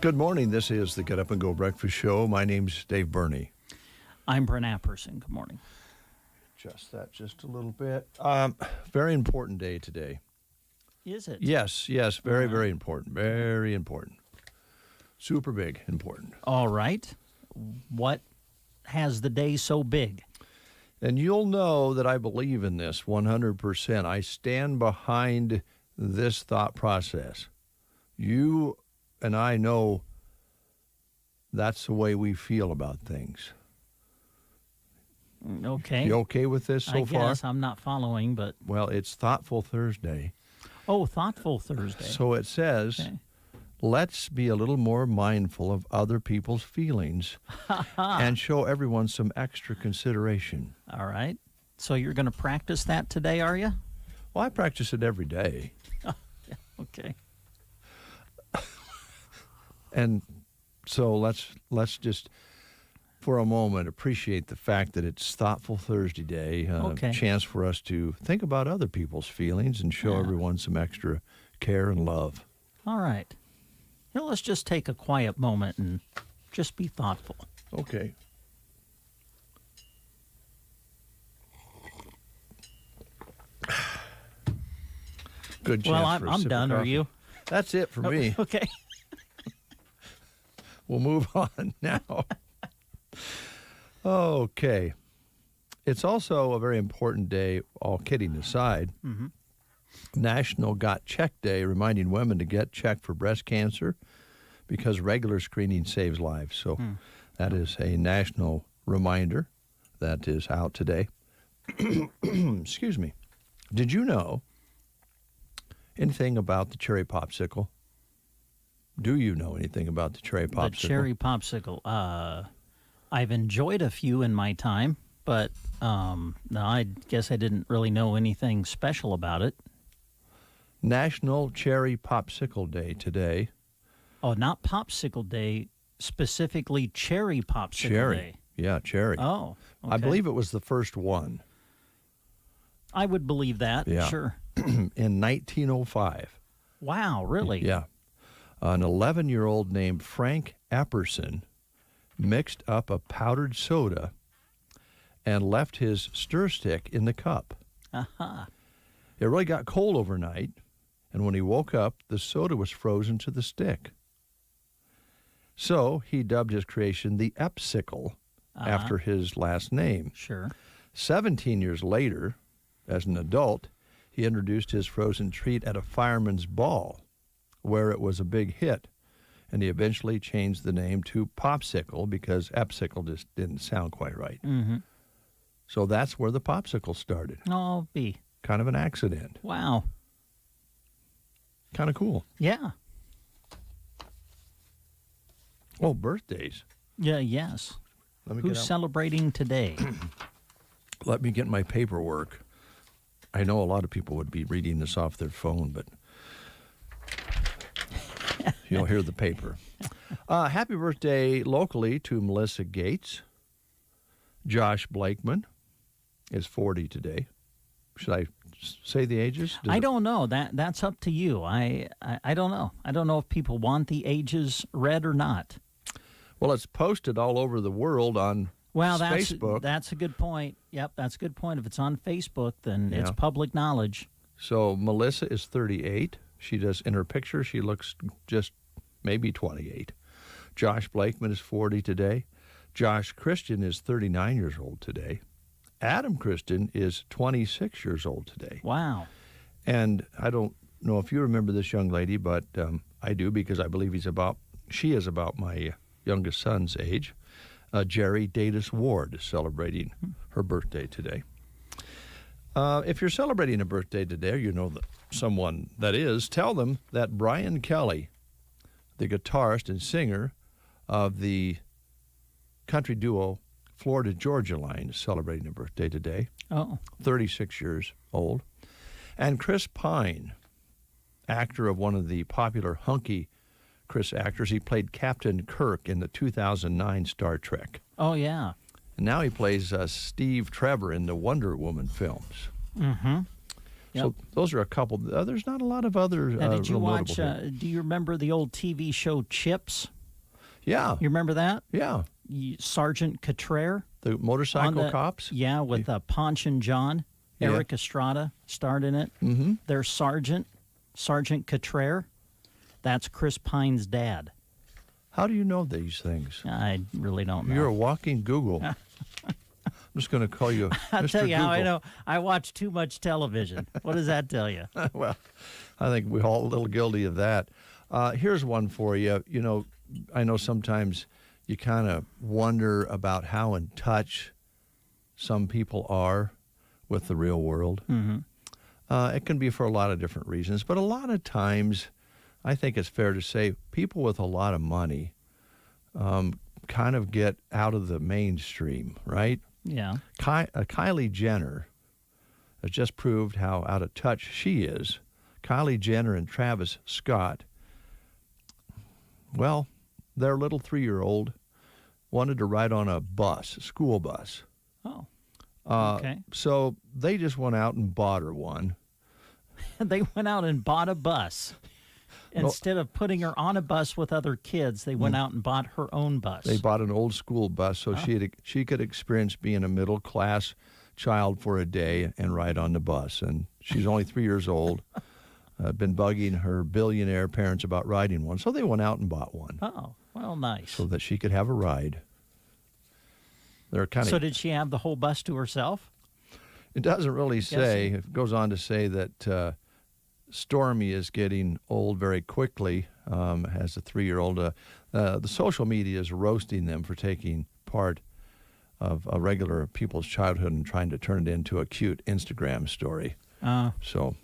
Good morning. This is the Get Up and Go Breakfast Show. My name's Dave Burney. I'm Brent Pearson. Good morning. Adjust that just a little bit. Very important day today. Is it? Yes. Very, very important. Very important. Super big important. All right. What has the day so big? And you'll know that I believe in this 100%. I stand behind this thought process. You and I know that's the way we feel about things. Okay. You okay with this so far? I guess I'm not following, but... Well, it's Thoughtful Thursday. Oh, Thoughtful Thursday. So it says, okay, let's be a little more mindful of other people's feelings and show everyone some extra consideration. All right. So you're going to practice that today, are you? Well, I practice it every day. Oh, yeah. Okay. And so let's just, for a moment, appreciate the fact that it's Thoughtful Thursday Day, okay, chance for us to think about other people's feelings and show everyone some extra care and love. All right. Now let's just take a quiet moment and just be thoughtful. Okay. Good chance. Well, for a I'm sip done. of Are coffee. you? That's it for me. Okay. We'll move on now. Okay. It's also a very important day, all kidding aside. Mm-hmm. National Got Checked Day, reminding women to get checked for breast cancer because regular screening saves lives. So that is a national reminder that is out today. Excuse me. Did you know anything about the cherry popsicle? Do you know anything about the cherry popsicle? The cherry popsicle. I've enjoyed a few in my time, but no, I guess I didn't really know anything special about it. National Cherry Popsicle Day today. Oh, not Popsicle Day, specifically Cherry Popsicle Day. Yeah, cherry. Oh, okay. I believe it was the first one. I would believe that, yeah. Sure. In 1905. Wow, really? Yeah. An 11-year-old named Frank Apperson mixed up a powdered soda and left his stir stick in the cup. Aha. It really got cold overnight, and when he woke up, the soda was frozen to the stick. So he dubbed his creation the Popsicle after his last name. Sure. 17 years later, as an adult, he introduced his frozen treat at a fireman's ball, where it was a big hit, and he eventually changed the name to Popsicle because Popsicle just didn't sound quite right. Mm-hmm. So that's where the Popsicle started. Oh, B. Kind of an accident. Wow. Kind of cool. Yeah. Oh, birthdays. Yeah, yes. Let me Who's celebrating today? Let me get my paperwork. I know a lot of people would be reading this off their phone, but you'll hear the paper. Happy birthday locally to Melissa Gates. Josh Blakeman is 40 today. Should I say the ages? I don't know. That's up to you. I don't know. I don't know if people want the ages read or not. Well, it's posted all over the world on Facebook. That's a good point. Yep, that's a good point. If it's on Facebook, then it's public knowledge. So Melissa is 38. She does, in her picture, she looks just maybe 28. Josh Blakeman is 40 today. Josh Christian is 39 years old today. Adam Christian is 26 years old today. Wow. And I don't know if you remember this young lady, but I do, because I believe she is about my youngest son's age. Jerry Datus Ward is celebrating her birthday today. If you're celebrating a birthday today, or you know someone that is, tell them that Brian Kelly, the guitarist and singer of the country duo Florida Georgia Line, is celebrating a birthday today. Oh. 36 years old. And Chris Pine, actor of one of the popular hunky Chris actors. He played Captain Kirk in the 2009 Star Trek. Oh, yeah. And now he plays Steve Trevor in the Wonder Woman films. Mm-hmm. Yep. So those are a couple. There's not a lot of other Now, did you real watch, notable do you remember the old TV show Chips? Yeah. You remember that? Yeah. Sergeant Cottrell? The motorcycle cops? Yeah, with Ponch and John. Yeah. Eric Estrada starred in it. Mm-hmm. Their Sergeant Cottrell. That's Chris Pine's dad. How do you know these things? I really don't know. You're a walking Google. I'm just going to call you I'll Mr. tell you Google. how I know. I watch too much television. What does that tell you? Well, I think we're all a little guilty of that. Here's one for you. You know, I know sometimes you kind of wonder about how in touch some people are with the real world. Mm-hmm. It can be for a lot of different reasons, but a lot of times I think it's fair to say people with a lot of money kind of get out of the mainstream, right? Yeah. Kylie Jenner has just proved how out of touch she is. Kylie Jenner and Travis Scott, well, their little 3-year-old wanted to ride on a school bus. Oh, okay. So they just went out and bought her one. They went out and bought a bus. Instead of putting her on a bus with other kids, they went out and bought her own bus. They bought an old school bus so she could experience being a middle-class child for a day and ride on the bus. And she's only 3 years old. Been bugging her billionaire parents about riding one. So they went out and bought one. Oh, well, nice. So that she could have a ride. They're kind of. So did she have the whole bus to herself? It doesn't really say. It goes on to say that Stormy is getting old very quickly as a 3-year-old. The social media is roasting them for taking part of a regular people's childhood and trying to turn it into a cute Instagram story. So,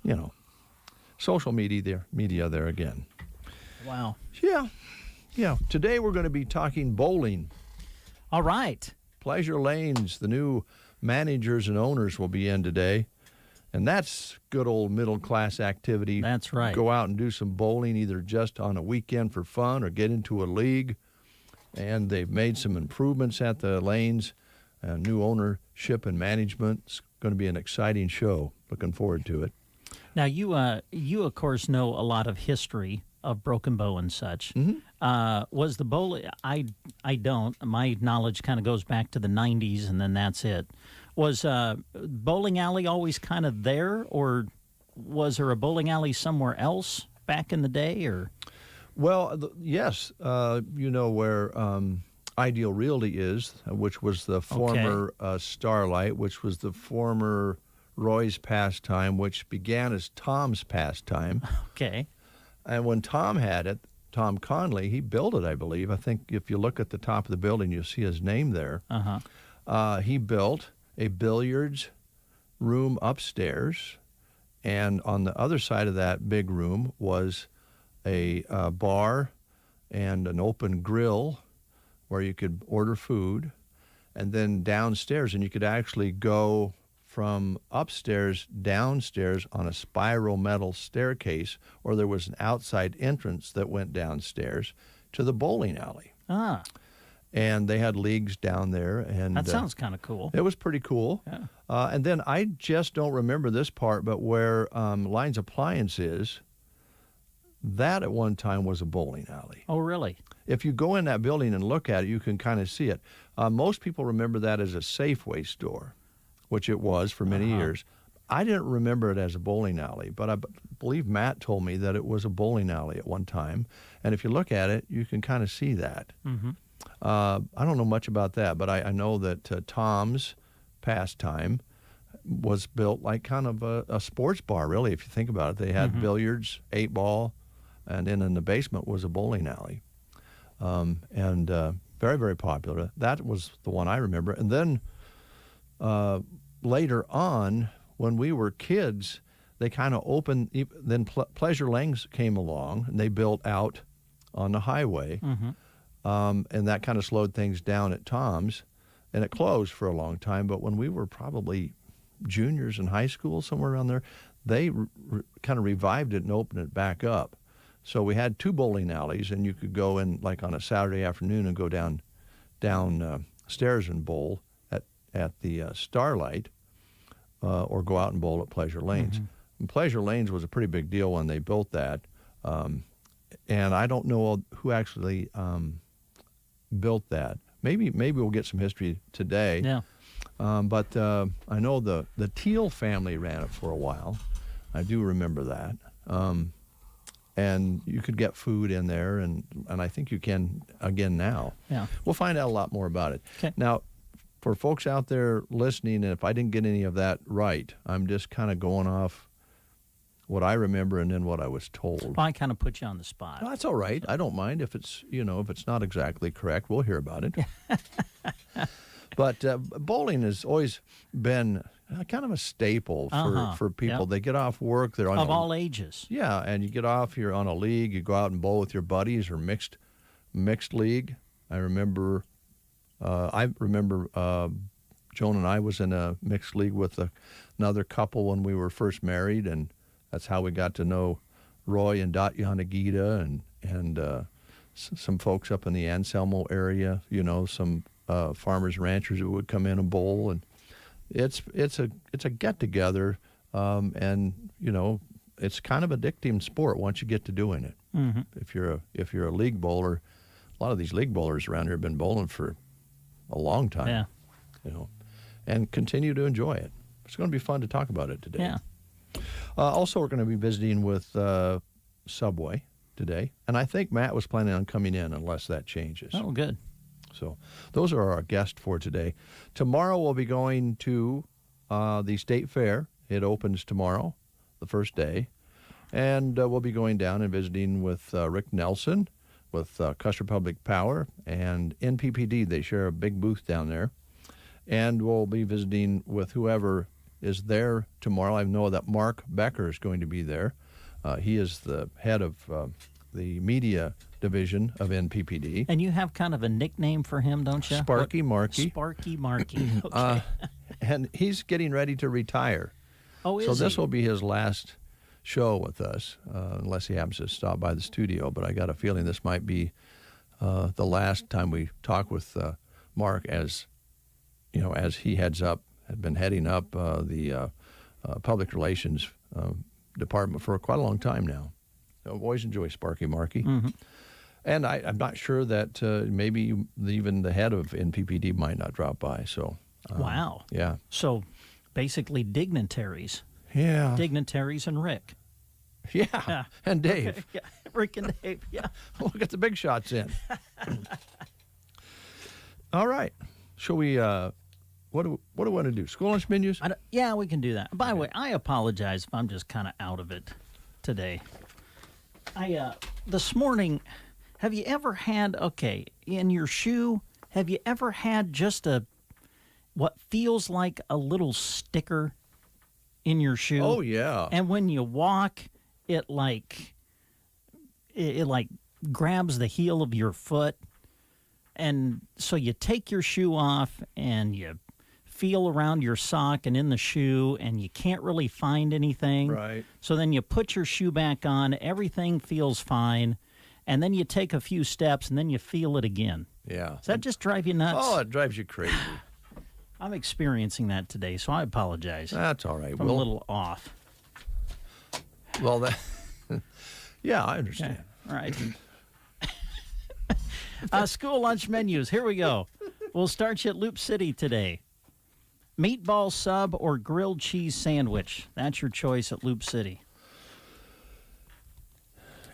you know, social media there again. Wow. Yeah. Today we're going to be talking bowling. All right. Pleasure Lanes, the new managers and owners will be in today. And that's good old middle-class activity. That's right. Go out and do some bowling, either just on a weekend for fun or get into a league. And they've made some improvements at the lanes. New ownership and management. It's going to be an exciting show. Looking forward to it. Now, you of course, know a lot of history of Broken Bow and such. Mm-hmm. Was the bowling... I don't. My knowledge kind of goes back to the 90s, and then that's it. Was bowling alley always kind of there, or was there a bowling alley somewhere else back in the day? Or well, yes. You know where Ideal Realty is, which was the former Starlight, which was the former Roy's Pastime, which began as Tom's Pastime. Okay. And when Tom had it, Tom Conley, he built it, I believe. I think if you look at the top of the building, you'll see his name there. He built a billiards room upstairs, and on the other side of that big room was a bar and an open grill where you could order food, and then downstairs, and you could actually go from upstairs downstairs on a spiral metal staircase, or there was an outside entrance that went downstairs to the bowling alley. And they had leagues down there. And that sounds kind of cool. It was pretty cool. Yeah. And then I just don't remember this part, but where Lines Appliance is, that at one time was a bowling alley. Oh, really? If you go in that building and look at it, you can kind of see it. Most people remember that as a Safeway store, which it was for many years. I didn't remember it as a bowling alley, but I believe Matt told me that it was a bowling alley at one time. And if you look at it, you can kind of see that. Mm-hmm. I don't know much about that, but I know that Tom's Pastime was built like kind of a sports bar, really, if you think about it. They had billiards, 8-ball, and then in the basement was a bowling alley. And very, very popular. That was the one I remember. And then later on, when we were kids, they kind of opened, then Pleasure Lanes came along, and they built out on the highway. And that kind of slowed things down at Tom's, and it closed for a long time. But when we were probably juniors in high school, somewhere around there, they kind of revived it and opened it back up. So we had 2 bowling alleys, and you could go in like on a Saturday afternoon and go down stairs and bowl at the Starlight, or go out and bowl at Pleasure Lanes. And Pleasure Lanes was a pretty big deal when they built that. And I don't know who actually built that. Maybe we'll get some history today. Yeah. But I know the Teal family ran it for a while. I do remember that. And you could get food in there, and I think you can again now. Yeah. We'll find out a lot more about it. Okay. Now, for folks out there listening, and if I didn't get any of that right, I'm just kind of going off what I remember and then what I was told. Well, I kind of put you on the spot. No, that's all right. I don't mind if it's not exactly correct. We'll hear about it. But bowling has always been kind of a staple for people. Yep. They get off work. They're on of all ages. Yeah, and you get off. You're on a league. You go out and bowl with your buddies or mixed league. I remember. Joan and I was in a mixed league with another couple when we were first married, and that's how we got to know Roy and Dot Yanagita and some folks up in the Anselmo area. Some farmers ranchers who would come in and bowl, and it's a get together, and it's kind of addicting sport once you get to doing it. If you're a league bowler, a lot of these league bowlers around here have been bowling for a long time. Yeah. And continue to enjoy it. It's going to be fun to talk about it today. Yeah. Also, we're going to be visiting with Subway today, and I think Matt was planning on coming in unless that changes. Oh, good. So those are our guests for today. Tomorrow we'll be going to the State Fair. It opens tomorrow, the first day, and we'll be going down and visiting with Rick Nelson with Custer Public Power and NPPD. They share a big booth down there. And we'll be visiting with whoever is there tomorrow. I know that Mark Becker is going to be there. He is the head of the media division of NPPD. And you have kind of a nickname for him, don't you? Sparky Marky. Sparky Marky. Okay. And he's getting ready to retire. Oh, is So this he? will be his last show with us, unless he happens to stop by the studio. But I got a feeling this might be the last time we talk with Mark, as he had been heading up the public relations department for quite a long time now. So I've always enjoyed Sparky Marky. And I'm not sure that maybe even the head of NPPD might not drop by. So Wow. Yeah. So basically dignitaries. Yeah. Dignitaries and Rick. Yeah. And Dave. Yeah, Rick and Dave, yeah. We'll get the big shots in. All right. Shall we, what do we want to do? School lunch menus? Yeah, we can do that. By the way, I apologize if I'm just kind of out of it today. This morning, have you ever had, in your shoe, have you ever had just what feels like a little sticker in your shoe? Oh, yeah. And when you walk, it grabs the heel of your foot. And so you take your shoe off and you feel around your sock and in the shoe, and you can't really find anything. Right. So then you put your shoe back on, everything feels fine, and then you take a few steps and then you feel it again. Yeah. Does that just drive you nuts? Oh, it drives you crazy. I'm experiencing that today, so I apologize. That's all right. I'm a little off. Well, yeah, I understand. Okay. All right. School lunch menus. Here we go. We'll start you at Loop City today. Meatball sub or grilled cheese sandwich? That's your choice at Loop City.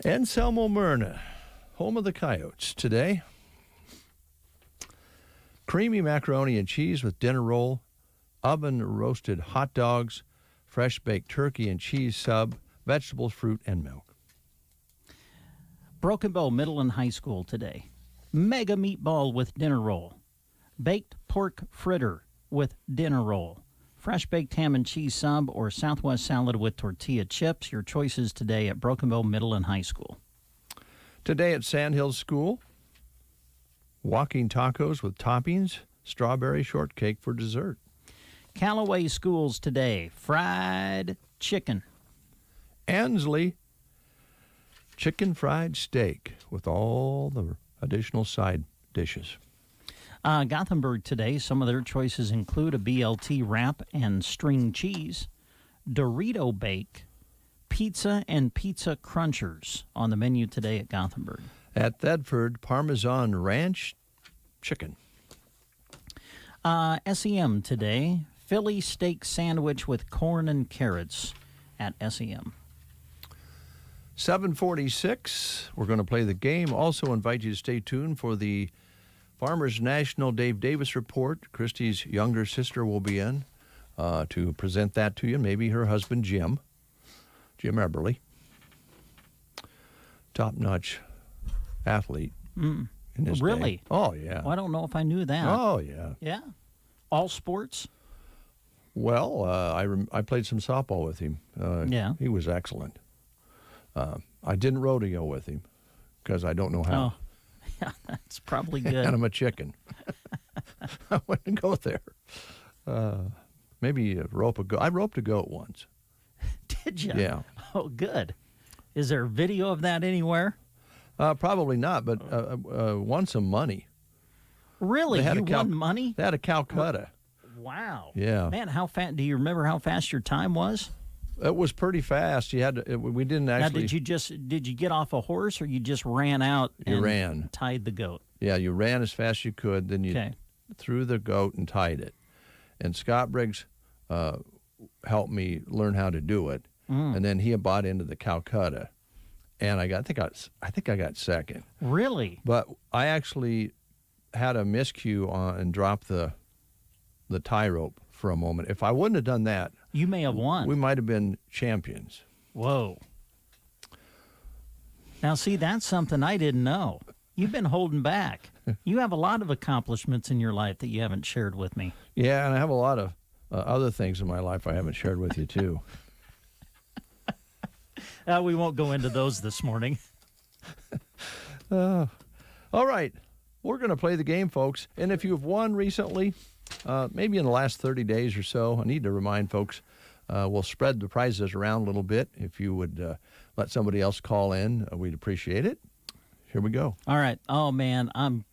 Anselmo Myrna, home of the Coyotes. Today, creamy macaroni and cheese with dinner roll, oven-roasted hot dogs, fresh-baked turkey and cheese sub, vegetables, fruit, and milk. Broken Bow Middle and High School today. Mega meatball with dinner roll. Baked pork fritter with dinner roll. Fresh baked ham and cheese sub or Southwest salad with tortilla chips. Your choices today at Broken Bow Middle and High School. Today at Sandhills School, walking tacos with toppings, strawberry shortcake for dessert. Callaway Schools today. Fried chicken. Ansley, chicken fried steak with all the additional side dishes. Gothenburg today, some of their choices include a BLT wrap and string cheese, Dorito bake, pizza and pizza crunchers on the menu today at Gothenburg. At Thedford, Parmesan ranch chicken. SEM today, Philly steak sandwich with corn and carrots at SEM. 7:46, we're going to play the game. Also invite you to stay tuned for the Farmers National Dave Davis Report. Christy's younger sister will be in to present that to you. Maybe her husband, Jim Eberly. Top-notch athlete. In his Really? day. Oh, yeah. Well, I don't know if I knew that. Oh, yeah. Yeah? All sports? Well, I played some softball with him. Yeah. He was excellent. I didn't rodeo with him because I don't know how. Oh, yeah, that's probably good. And I'm a chicken. I wouldn't go there. Maybe rope a goat. I roped a goat once. Did you? Yeah. Oh, good. Is there video of that anywhere? Probably not, but won some money. Really? You won money? They had a Calcutta. Wow. Yeah. Man, how fast? Do you remember how fast your time was? It was pretty fast. You had to, we didn't actually. Now, did you get off a horse or you just ran out and ran. Tied the goat? Yeah, you ran as fast as you could, then you threw the goat and tied it. And Scott Briggs helped me learn how to do it. And then he bought into the Calcutta. And I think I got second. Really? But I actually had a miscue on and dropped the tie rope for a moment. If I wouldn't have done that, you may have won. We might have been champions. Whoa. Now, see, that's something I didn't know. You've been holding back. You have a lot of accomplishments in your life that you haven't shared with me. Yeah, and I have a lot of other things in my life I haven't shared with you, too. We won't go into those this morning. All right. We're going to play the game, folks. And if you've won recently, maybe in the last 30 days or so, I need to remind folks, we'll spread the prizes around a little bit. If you would let somebody else call in, we'd appreciate it. Here we go. All right. Oh, man, I'm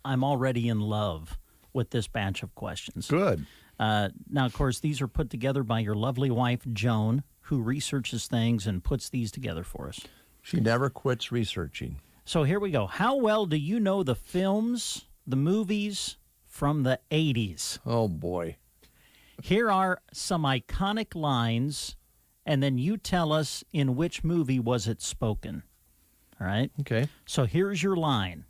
already in love with this batch of questions. Good. Now, of course, these are put together by your lovely wife, Joan, who researches things and puts these together for us. She never quits researching. So here we go. How well do you know the films, the movies from the 80s? Oh, boy. Here are some iconic lines, and then you tell us in which movie was it spoken. All right? Okay. So here's your line.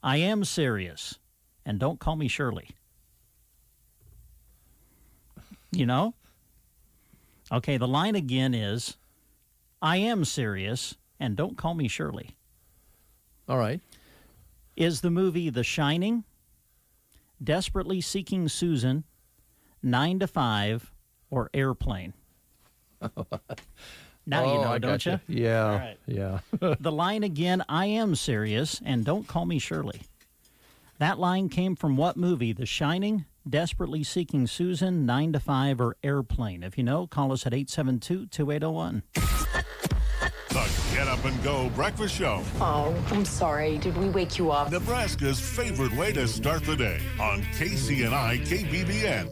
I am serious, and don't call me Shirley. You know? Okay, the line again is, I am serious, and don't call me Shirley. All right. Is the movie The Shining, Desperately Seeking Susan, 9 to 5, or Airplane? Now you know, don't you? Yeah, all right. Yeah. The line again, I am serious, and don't call me Shirley. That line came from what movie? The Shining, Desperately Seeking Susan, 9 to 5, or Airplane? If you know, call us at 872-2801. The Get Up and Go Breakfast Show. Oh, I'm sorry. Did we wake you up? Nebraska's favorite way to start the day on KCNI KBBN.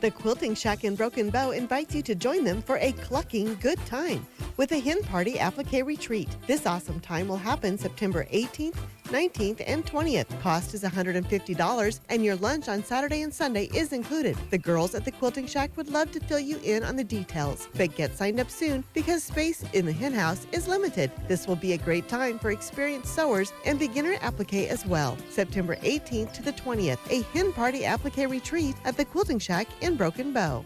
The Quilting Shack in Broken Bow invites you to join them for a clucking good time with a hen party applique retreat. This awesome time will happen September 18th 19th, and 20th. Cost is $150, and your lunch on Saturday and Sunday is included. The girls at the Quilting Shack would love to fill you in on the details, but get signed up soon because space in the hen house is limited. This will be a great time for experienced sewers and beginner applique as well. September 18th to the 20th, a hen party applique retreat at the Quilting Shack in Broken Bow.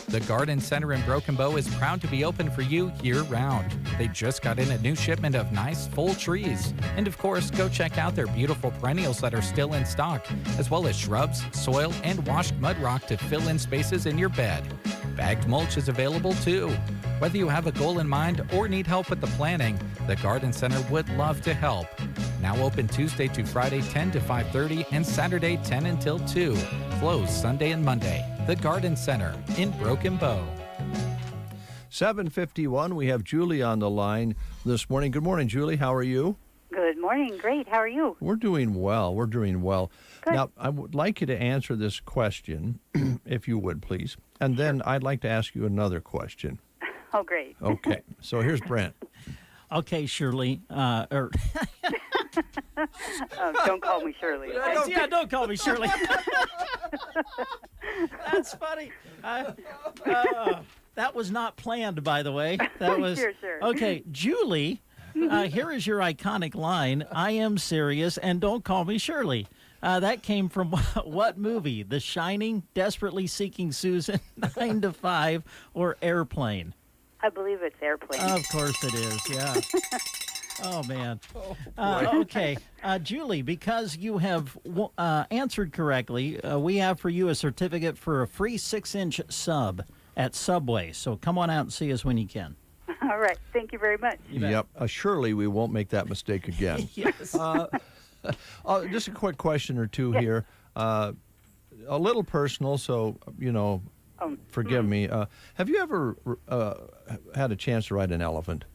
The Garden Center in Broken Bow is proud to be open for you year-round. They just got in a new shipment of nice, full trees. And of course, go check out their beautiful perennials that are still in stock, as well as shrubs, soil, and washed mud rock to fill in spaces in your bed. Bagged mulch is available too. Whether you have a goal in mind or need help with the planning, the Garden Center would love to help. Now open Tuesday to Friday 10 to 5:30 and Saturday 10 until 2. Closed Sunday and Monday. The Garden Center in Broken Bow. 7:51. We have Julie on the line this morning. Good morning, Julie. How are you? Good morning. Great. How are you? We're doing well. We're doing well. Good. Now, I would like you to answer this question, if you would, please. And then I'd like to ask you another question. Oh, great. Okay. So here's Brent. Okay, Shirley. Don't call me Shirley. Okay? Yeah, don't call me Shirley. That's funny. That was not planned, by the way. That was Sure. Okay, Julie. Here is your iconic line: "I am serious, and don't call me Shirley." That came from what movie? The Shining, Desperately Seeking Susan, 9 to 5, or Airplane? I believe it's Airplane. Of course it is. Yeah. Oh, man. Okay. Julie, because you have answered correctly, we have for you a certificate for a free 6-inch sub at Subway. So come on out and see us when you can. All right. Thank you very much. Yep. Surely we won't make that mistake again. Yes. Just a quick question or two here. A little personal, so, forgive me. Have you ever had a chance to ride an elephant?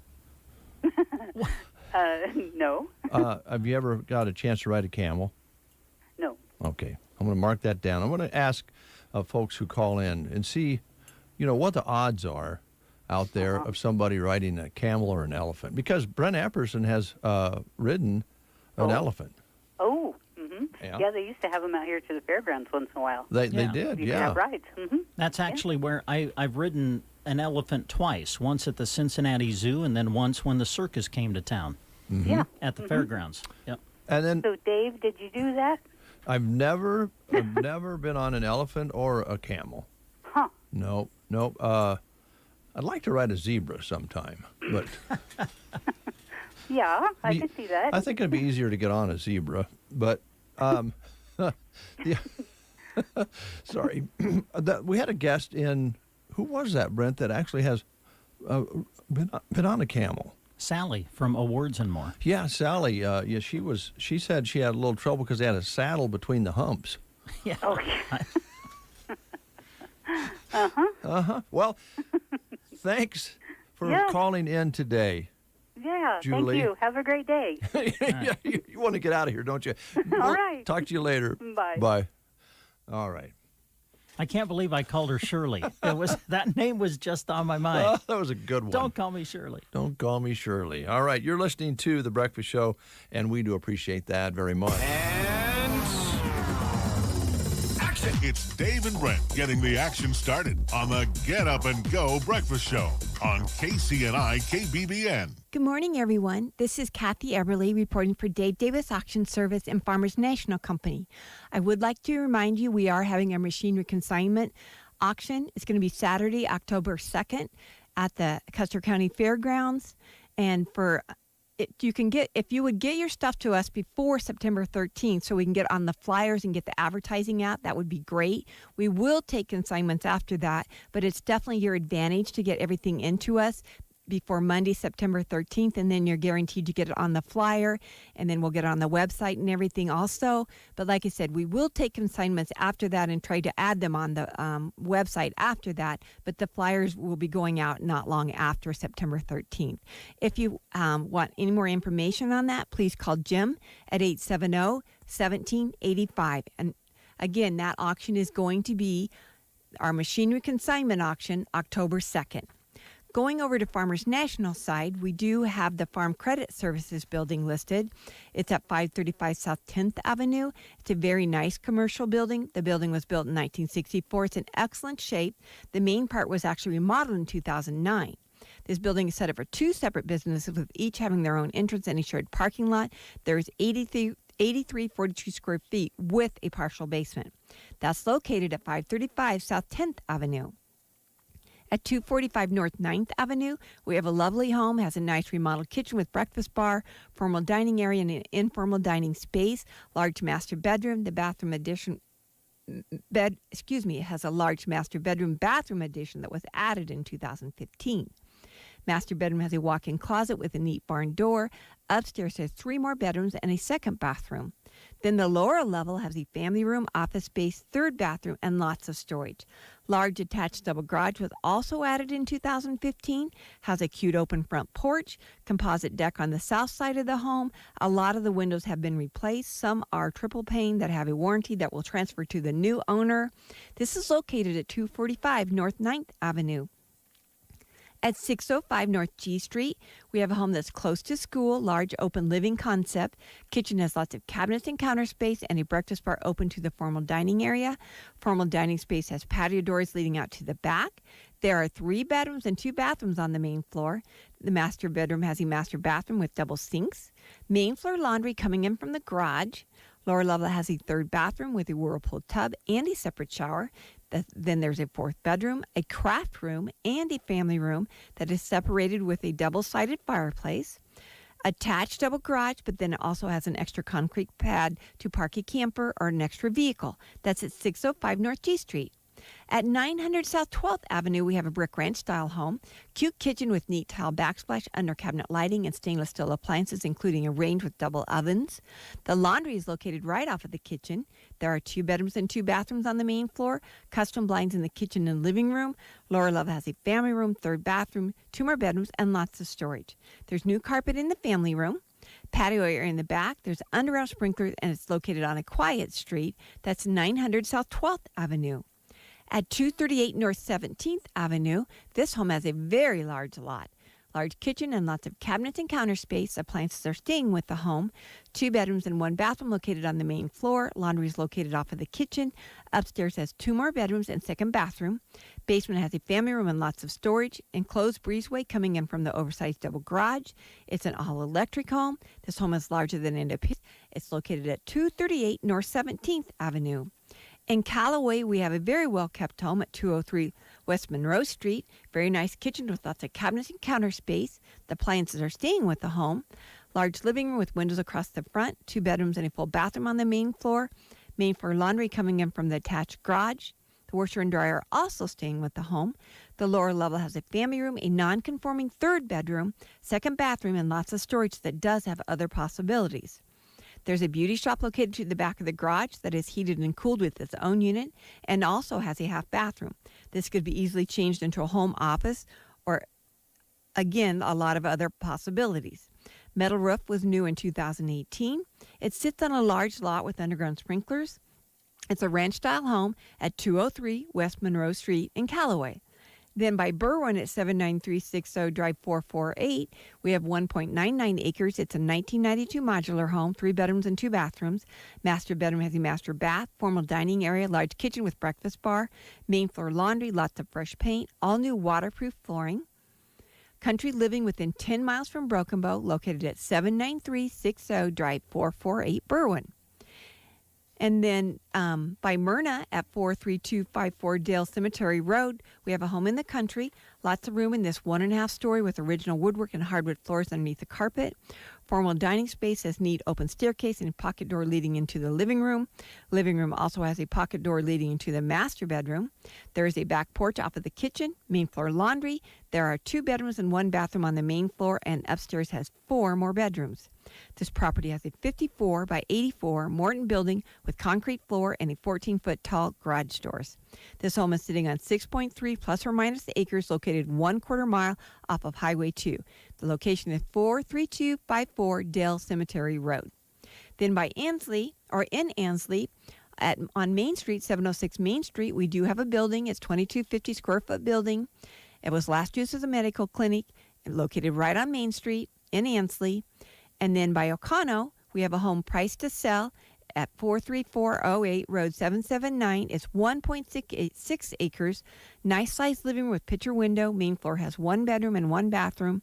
No. Have you ever got a chance to ride a camel? No. Okay. I'm going to mark that down. I'm going to ask folks who call in and see, what the odds are out there of somebody riding a camel or an elephant. Because Brent Epperson has ridden an elephant. Oh. Mm-hmm. Yeah. They used to have them out here to the fairgrounds once in a while. They did, You could have rides. Mm-hmm. That's actually where I've ridden an elephant twice, once at the Cincinnati Zoo and then once when the circus came to town. Mm-hmm. Yeah. At the fairgrounds. Yep. And then So, Dave, did you do that? I've never been on an elephant or a camel. Huh. Nope. I'd like to ride a zebra sometime, but Yeah, I could see that. I think it'd be easier to get on a zebra. But sorry, we had a guest in. Who was that, Brent? That actually has been on a camel. Sally from Awards and More. Yeah, Sally. She said she had a little trouble because they had a saddle between the humps. Yeah. Okay. Well, thanks for calling in today. Yeah, Julie. thank you. Have a great day. Yeah, you want to get out of here, don't you? All right. Talk to you later. Bye. Bye. All right. I can't believe I called her Shirley. That name was just on my mind. Oh, that was a good one. Don't call me Shirley. Don't call me Shirley. All right, you're listening to The Breakfast Show, and we do appreciate that very much. And action! It's Dave and Brent getting the action started on the Get Up and Go Breakfast Show on KCNI KBBN. Good morning, everyone. This is Kathy Everly reporting for Dave Davis Auction Service and Farmers National Company. I would like to remind you we are having a machine reconsignment auction. It's going to be Saturday, October 2nd at the Custer County Fairgrounds. And if you would get your stuff to us before September 13th so we can get on the flyers and get the advertising out, that would be great. We will take consignments after that, but it's definitely your advantage to get everything into us before Monday, September 13th, and then you're guaranteed to get it on the flyer, and then we'll get it on the website and everything also. But like I said, we will take consignments after that and try to add them on the website after that, but the flyers will be going out not long after September 13th. If you want any more information on that, please call Jim at 870-1785. And again, that auction is going to be our machine reconsignment auction, October 2nd. Going over to Farmers National side, we do have the Farm Credit Services building listed. It's at 535 South 10th Avenue. It's a very nice commercial building. The building was built in 1964. It's in excellent shape. The main part was actually remodeled in 2009. This building is set up for 2 separate businesses with each having their own entrance and a shared parking lot. There's 8342 square feet with a partial basement. That's located at 535 South 10th Avenue. At 245 North 9th Avenue, we have a lovely home, has a nice remodeled kitchen with breakfast bar, formal dining area, and an informal dining space, large master bedroom. The bathroom addition it has a large master bedroom bathroom addition that was added in 2015. Master bedroom has a walk-in closet with a neat barn door. Upstairs has 3 more bedrooms and a second bathroom. Then the lower level has a family room, office space, 3rd bathroom, and lots of storage. Large attached double garage was also added in 2015. Has a cute open front porch, composite deck on the south side of the home. A lot of the windows have been replaced. Some are triple pane that have a warranty that will transfer to the new owner. This is located at 245 North 9th Avenue. At 605 North G Street, we have a home that's close to school, large open living concept. Kitchen has lots of cabinets and counter space and a breakfast bar open to the formal dining area. Formal dining space has patio doors leading out to the back. There are 3 bedrooms and 2 bathrooms on the main floor. The master bedroom has a master bathroom with double sinks. Main floor laundry coming in from the garage. Lower level has a 3rd bathroom with a whirlpool tub and a separate shower. Then there's a 4th bedroom, a craft room, and a family room that is separated with a double-sided fireplace. Attached double garage, but then it also has an extra concrete pad to park a camper or an extra vehicle. That's at 605 North G Street. At 900 South 12th Avenue, we have a brick ranch-style home. Cute kitchen with neat tile backsplash, under-cabinet lighting, and stainless steel appliances, including a range with double ovens. The laundry is located right off of the kitchen. There are 2 bedrooms and 2 bathrooms on the main floor, custom blinds in the kitchen and living room. Lower level has a family room, 3rd bathroom, 2 more bedrooms, and lots of storage. There's new carpet in the family room. Patio area in the back. There's underground sprinklers, and it's located on a quiet street. That's 900 South 12th Avenue. At 238 North 17th Avenue, this home has a very large lot. Large kitchen and lots of cabinets and counter space. Appliances are staying with the home. 2 bedrooms and 1 bathroom located on the main floor. Laundry is located off of the kitchen. Upstairs has 2 more bedrooms and 2nd bathroom. Basement has a family room and lots of storage. Enclosed breezeway coming in from the oversized double garage. It's an all-electric home. This home is larger than it appears. It's located at 238 North 17th Avenue. In Callaway, we have a very well-kept home at 203 West Monroe Street. Very nice kitchen with lots of cabinets and counter space. The appliances are staying with the home. Large living room with windows across the front. 2 bedrooms and a full bathroom on the main floor. Main floor laundry coming in from the attached garage. The washer and dryer are also staying with the home. The lower level has a family room, a non-conforming 3rd bedroom, 2nd bathroom, and lots of storage that does have other possibilities. There's a beauty shop located to the back of the garage that is heated and cooled with its own unit and also has a half bathroom. This could be easily changed into a home office or, again, a lot of other possibilities. Metal roof was new in 2018. It sits on a large lot with underground sprinklers. It's a ranch-style home at 203 West Monroe Street in Callaway. Then by Berwyn at 79360 Drive 448, we have 1.99 acres. It's a 1992 modular home, 3 bedrooms and 2 bathrooms. Master bedroom has a master bath, formal dining area, large kitchen with breakfast bar, main floor laundry, lots of fresh paint, all new waterproof flooring. Country living within 10 miles from Broken Bow, located at 79360 Drive 448 Berwyn. And then by Myrna at 43254 Dale Cemetery Road, we have a home in the country. Lots of room in this 1.5 story with original woodwork and hardwood floors underneath the carpet. Formal dining space has neat open staircase and a pocket door leading into the living room. Living room also has a pocket door leading into the master bedroom. There is a back porch off of the kitchen, main floor laundry. There are 2 bedrooms and 1 bathroom on the main floor, and upstairs has 4 more bedrooms. This property has a 54 by 84 Morton building with concrete floor and a 14-foot tall garage doors. This home is sitting on 6.3 plus or minus acres located 1/4 mile off of Highway 2. The location is 43254 Dale Cemetery Road. Then by Ansley, or in Ansley, on Main Street, 706 Main Street, we do have a building. It's 2250 square foot building. It was last used as a medical clinic located right on Main Street in Ansley. And then by Ocano, we have a home priced to sell at 43408 Road 779. It's 1.6 acres. Nice sized living room with picture window. Main floor has 1 bedroom and 1 bathroom.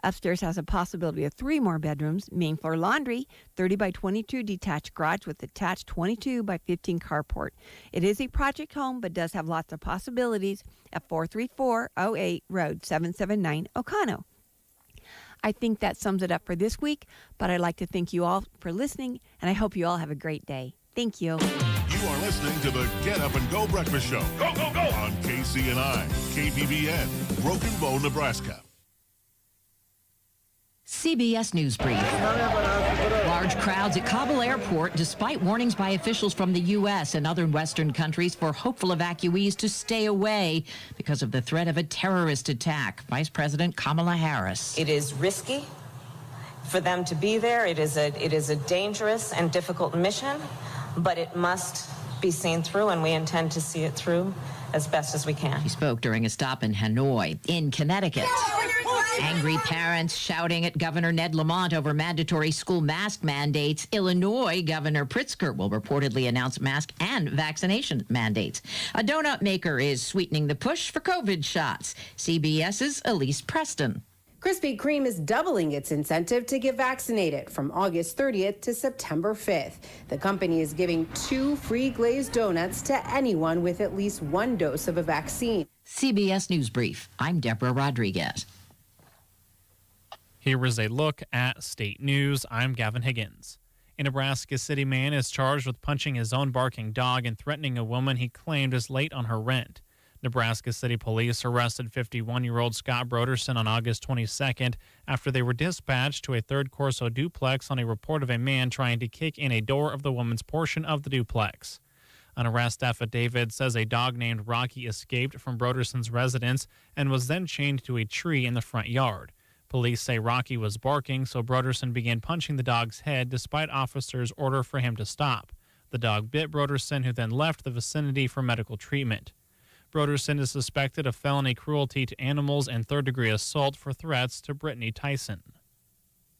Upstairs has a possibility of 3 more bedrooms. Main floor laundry, 30 by 22 detached garage with attached 22 by 15 carport. It is a project home, but does have lots of possibilities at 43408 Road 779 Ocano. I think that sums it up for this week, but I'd like to thank you all for listening, and I hope you all have a great day. Thank you. You are listening to the Get Up and Go Breakfast Show. Go, go, go! On KCNI, KBBN, Broken Bow, Nebraska. CBS News Brief. Large crowds at Kabul airport despite warnings by officials from the U.S. and other Western countries for hopeful evacuees to stay away because of the threat of a terrorist attack. Vice President Kamala Harris. It is risky for them to be there. It is a dangerous and difficult mission, but it must be seen through, and we intend to see it through as best as we can. She spoke during a stop in Hanoi. In Connecticut, angry parents shouting at Governor Ned Lamont over mandatory school mask mandates. Illinois Governor Pritzker will reportedly announce mask and vaccination mandates. A donut maker is sweetening the push for COVID shots. CBS's Elise Preston. Krispy Kreme is doubling its incentive to get vaccinated from August 30th to September 5th. The company is giving 2 free glazed donuts to anyone with at least 1 dose of a vaccine. CBS News Brief. I'm Deborah Rodriguez. Here is a look at state news. I'm Gavin Higgins. A Nebraska city man is charged with punching his own barking dog and threatening a woman he claimed is late on her rent. Nebraska City Police arrested 51-year-old Scott Broderson on August 22nd after they were dispatched to a third Corso duplex on a report of a man trying to kick in a door of the woman's portion of the duplex. An arrest affidavit says a dog named Rocky escaped from Broderson's residence and was then chained to a tree in the front yard. Police say Rocky was barking, so Broderson began punching the dog's head despite officers' order for him to stop. The dog bit Broderson, who then left the vicinity for medical treatment. Broderson is suspected of felony cruelty to animals and third-degree assault for threats to Brittany Tyson.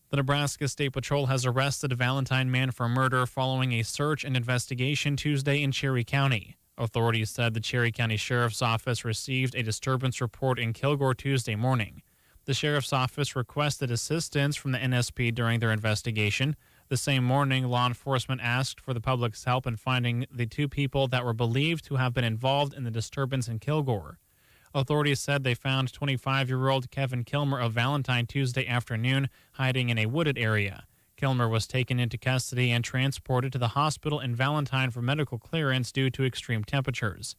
The Nebraska State Patrol has arrested a Valentine man for murder following a search and investigation Tuesday in Cherry County. Authorities said the Cherry County Sheriff's Office received a disturbance report in Kilgore Tuesday morning. The Sheriff's Office requested assistance from the NSP during their investigation. The same morning, law enforcement asked for the public's help in finding the 2 people that were believed to have been involved in the disturbance in Kilgore. Authorities said they found 25-year-old Kevin Kilmer of Valentine Tuesday afternoon hiding in a wooded area. Kilmer was taken into custody and transported to the hospital in Valentine for medical clearance due to extreme temperatures.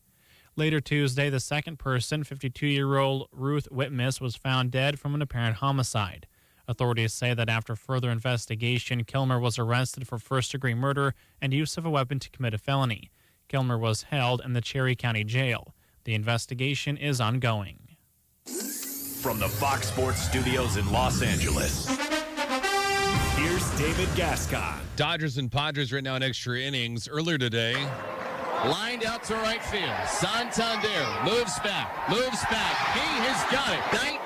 Later Tuesday, the second person, 52-year-old Ruth Whitmiss, was found dead from an apparent homicide. Authorities say that after further investigation, Kilmer was arrested for first-degree murder and use of a weapon to commit a felony. Kilmer was held in the Cherry County Jail. The investigation is ongoing. From the Fox Sports Studios in Los Angeles, here's David Gascon. Dodgers and Padres right now in extra innings. Earlier today, lined out to right field. Santander moves back. He has got it.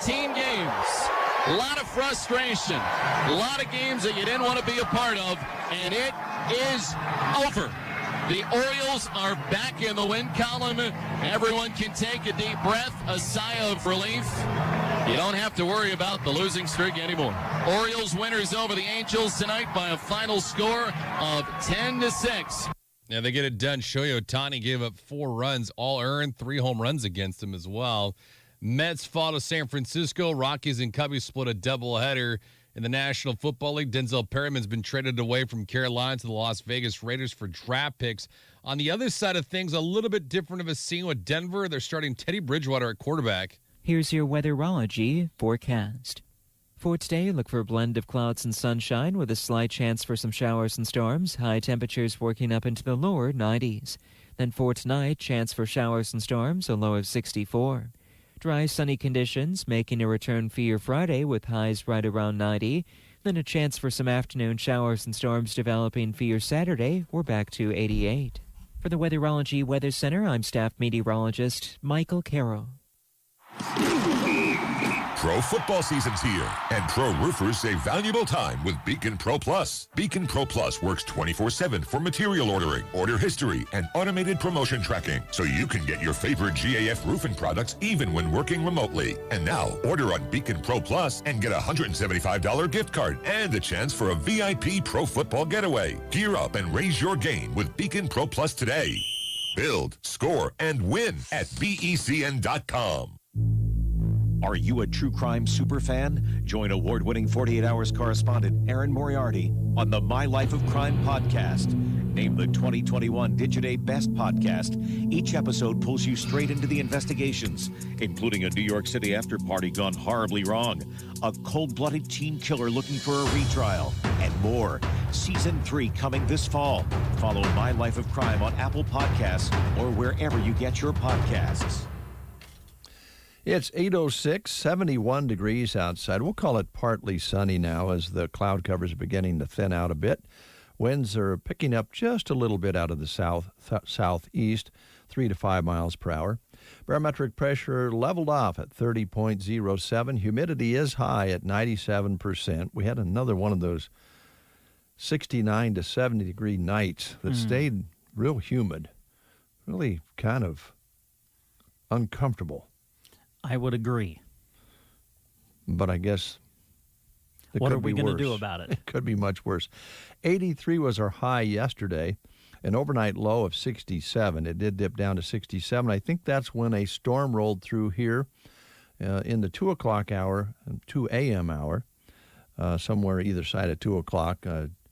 19 games. A lot of frustration. A lot of games that you didn't want to be a part of, and it is over. The Orioles are back in the win column. Everyone can take a deep breath, a sigh of relief. You don't have to worry about the losing streak anymore. Orioles winners over the Angels tonight by a final score of 10-6. Yeah, they get it done. Shohei Ohtani gave up 4 runs, all earned, 3 home runs against them as well. Mets fall to San Francisco. Rockies and Cubbies split a doubleheader in the National Football League. Denzel Perryman's been traded away from Carolina to the Las Vegas Raiders for draft picks. On the other side of things, a little bit different of a scene with Denver. They're starting Teddy Bridgewater at quarterback. Here's your weatherology forecast. For today, look for a blend of clouds and sunshine with a slight chance for some showers and storms. High temperatures working up into the lower 90s. Then for tonight, chance for showers and storms, a low of 64. Dry, sunny conditions making a return for your Friday with highs right around 90. Then a chance for some afternoon showers and storms developing for your Saturday. We're back to 88. For the Weatherology Weather Center, I'm staff meteorologist Michael Carroll. Pro football season's here, and pro roofers save valuable time with Beacon Pro Plus. Beacon Pro Plus works 24/7 for material ordering, order history, and automated promotion tracking, so you can get your favorite GAF roofing products even when working remotely. And now, order on Beacon Pro Plus and get a $175 gift card and a chance for a VIP pro football getaway. Gear up and raise your game with Beacon Pro Plus today. Build, score, and win at BECN.com. Are you a true crime superfan? Join award-winning 48 Hours correspondent Aaron Moriarty on the My Life of Crime podcast. Named the 2021 Digiday Best Podcast, each episode pulls you straight into the investigations, including a New York City after-party gone horribly wrong, a cold-blooded teen killer looking for a retrial, and more. Season 3 coming this fall. Follow My Life of Crime on Apple Podcasts or wherever you get your podcasts. It's 8:06, 71 degrees outside. We'll call it partly sunny now as the cloud cover is beginning to thin out a bit. Winds are picking up just a little bit out of the southeast, 3 to 5 miles per hour. Barometric pressure leveled off at 30.07. Humidity is high at 97%. We had another one of those 69 to 70 degree nights that stayed real humid, really kind of uncomfortable. I would agree. But I guess what are we going to do about it? It could be much worse. 83 was our high yesterday, an overnight low of 67. It did dip down to 67. I think that's when a storm rolled through here in the 2 o'clock hour, 2 a.m. hour, somewhere either side of 2 o'clock.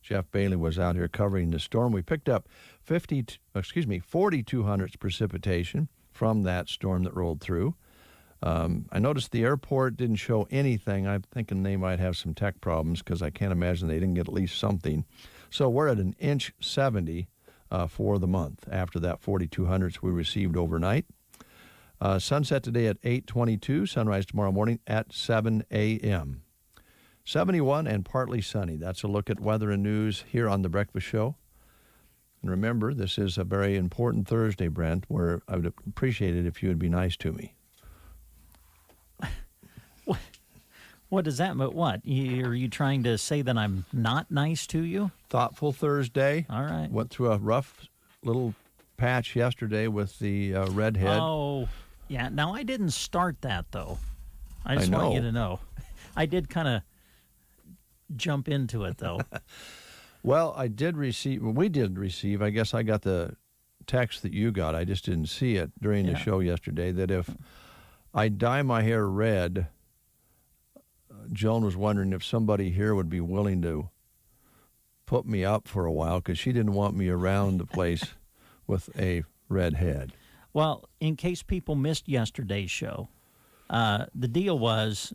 Jeff Bailey was out here covering the storm. We picked up 42 hundredths precipitation from that storm that rolled through. I noticed the airport didn't show anything. I'm thinking they might have some tech problems because I can't imagine they didn't get at least something. So we're at an inch 70 for the month after that 42 hundredths we received overnight. Sunset today at 8:22, sunrise tomorrow morning at 7 a.m. 71 and partly sunny. That's a look at weather and news here on The Breakfast Show. And remember, this is a very important Thursday, Brent, where I would appreciate it if you would be nice to me. What does that mean? What? Are you trying to say that I'm not nice to you? Thoughtful Thursday. All right. Went through a rough little patch yesterday with the redhead. Oh, yeah. Now, I didn't start that, though. I just want you to know. I did kind of jump into it, though. Well, we did receive, I guess I got the text that you got. I just didn't see it during the show yesterday, that if I dye my hair red, Joan was wondering if somebody here would be willing to put me up for a while because she didn't want me around the place with a red head. Well, in case people missed yesterday's show, the deal was,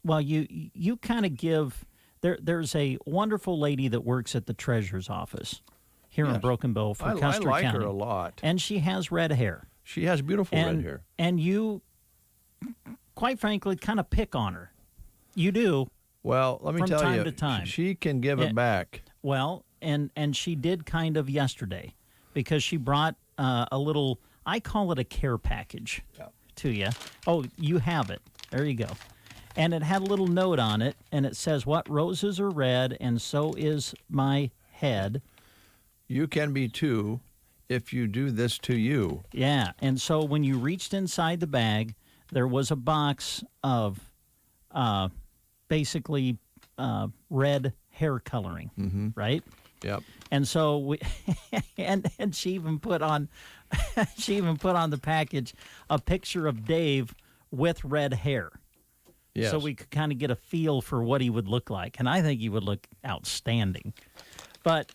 you kind of give. There's a wonderful lady that works at the treasurer's office here in Broken Bow for Custer County. I like County. her a lot. And she has red hair. She has beautiful red hair. And you, quite frankly, kind of pick on her. You do. Well, let me tell you, from time to time. She can give it back. Well, and she did kind of yesterday because she brought a little, I call it a care package to you. Oh, you have it. There you go. And it had a little note on it, and it says, "What roses are red, and so is my head. You can be too if you do this to you." Yeah, and so when you reached inside the bag, there was a box of basically red hair coloring, right? Yep. And so we, and she even put on, the package a picture of Dave with red hair. Yes. So we could kind of get a feel for what he would look like. And I think he would look outstanding. But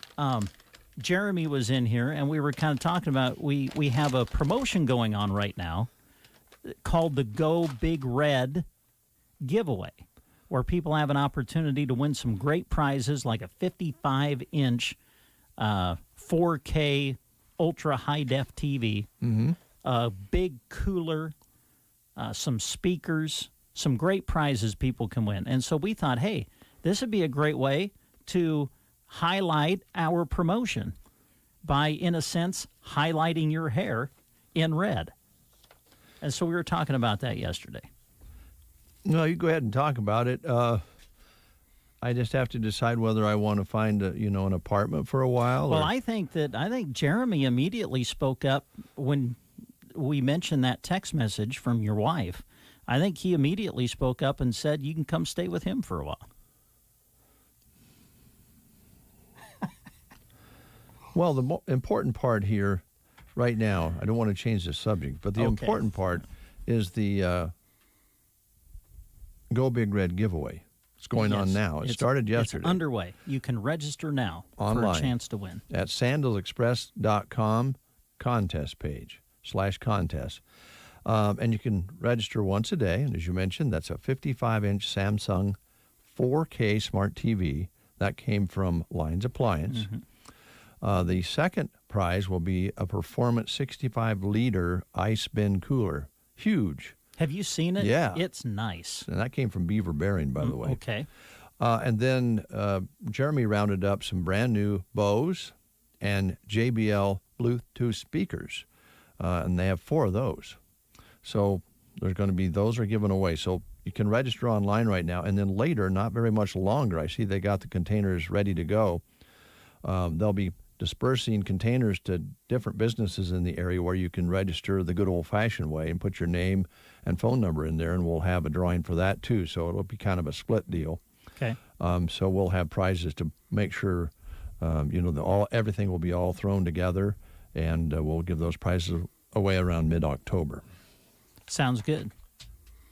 Jeremy was in here, and we were kind of talking about, we have a promotion going on right now called the Go Big Red giveaway, where people have an opportunity to win some great prizes like a 55-inch 4K ultra high-def TV, a big cooler, some speakers, some great prizes people can win. And so we thought, hey, this would be a great way to highlight our promotion by, in a sense, highlighting your hair in red. And so we were talking about that yesterday. No, you go ahead and talk about it. I just have to decide whether I want to find an apartment for a while. Well, or... I think Jeremy immediately spoke up when we mentioned that text message from your wife. I think he immediately spoke up and said you can come stay with him for a while. Well, the important part here right now, I don't want to change the subject, but the important part is the Go Big Red giveaway. It's going on now. It started yesterday. It's underway. You can register now online for a chance to win. At sandalexpress.com contest page /contest. And you can register once a day. And as you mentioned, that's a 55-inch Samsung 4K smart TV. That came from Lines Appliance. Mm-hmm. The second prize will be a Performance 65-liter ice bin cooler. Huge. Have you seen it? Yeah. It's nice. And that came from Beaver Bearing, by the way. Okay. And then Jeremy rounded up some brand new Bose and JBL Bluetooth speakers. And they have 4 of those. So there's going to be, those are given away. So you can register online right now. And then later, not very much longer, I see they got the containers ready to go. They'll be dispersing containers to different businesses in the area where you can register the good old-fashioned way and put your name and phone number in there, and we'll have a drawing for that too. So it'll be kind of a split deal. Okay. So we'll have prizes to make sure, everything will be all thrown together, and we'll give those prizes away around mid-October. Sounds good.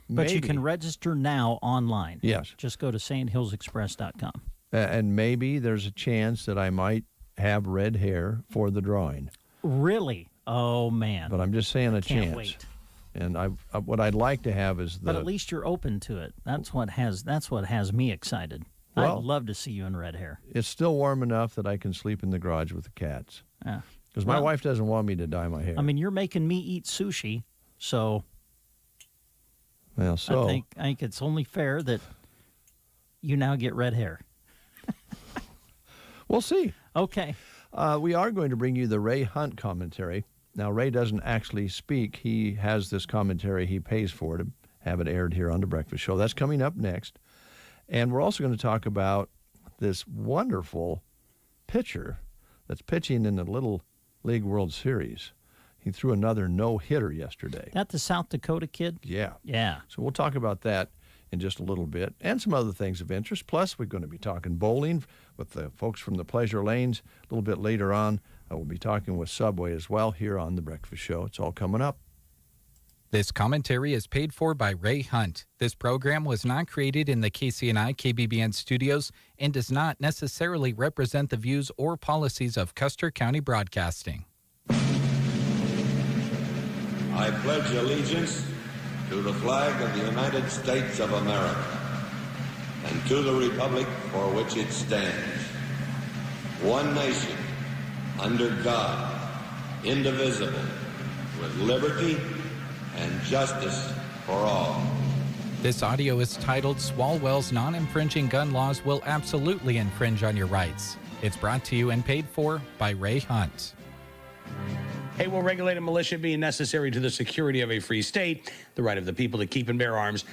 But you can register now online. Yes. Just go to sandhillsexpress.com. And maybe there's a chance that I might have red hair for the drawing. Really? Oh, man. But I'm just saying a Can't chance. wait. And what I'd like to have is But at least you're open to it. That's what has me excited. Well, I'd love to see you in red hair. It's still warm enough that I can sleep in the garage with the cats. Yeah. Because my wife doesn't want me to dye my hair. I mean, you're making me eat sushi, so well, so I think it's only fair that you now get red hair. We'll see. Okay. We are going to bring you the Ray Hunt commentary. Now, Ray doesn't actually speak. He has this commentary. He pays for to have it aired here on The Breakfast Show. That's coming up next. And we're also going to talk about this wonderful pitcher that's pitching in the Little League World Series. He threw another no-hitter yesterday. That the South Dakota kid? Yeah. Yeah. So we'll talk about that in just a little bit, and some other things of interest. Plus, we're going to be talking bowling with the folks from the Pleasure Lanes a little bit later on. We'll be talking with Subway as well here on The Breakfast Show. It's all coming up. This commentary is paid for by Ray Hunt. This program was not created in the KCNI KBBN studios and does not necessarily represent the views or policies of Custer County Broadcasting. I pledge allegiance to the flag of the United States of America and to the republic for which it stands, one nation, under God, indivisible, with liberty and justice for all. This audio is titled Swalwell's Non-Infringing Gun Laws Will Absolutely Infringe on Your Rights. It's brought to you and paid for by Ray Hunt. Hey, will regulated militia being necessary to the security of a free state, the right of the people to keep and bear arms,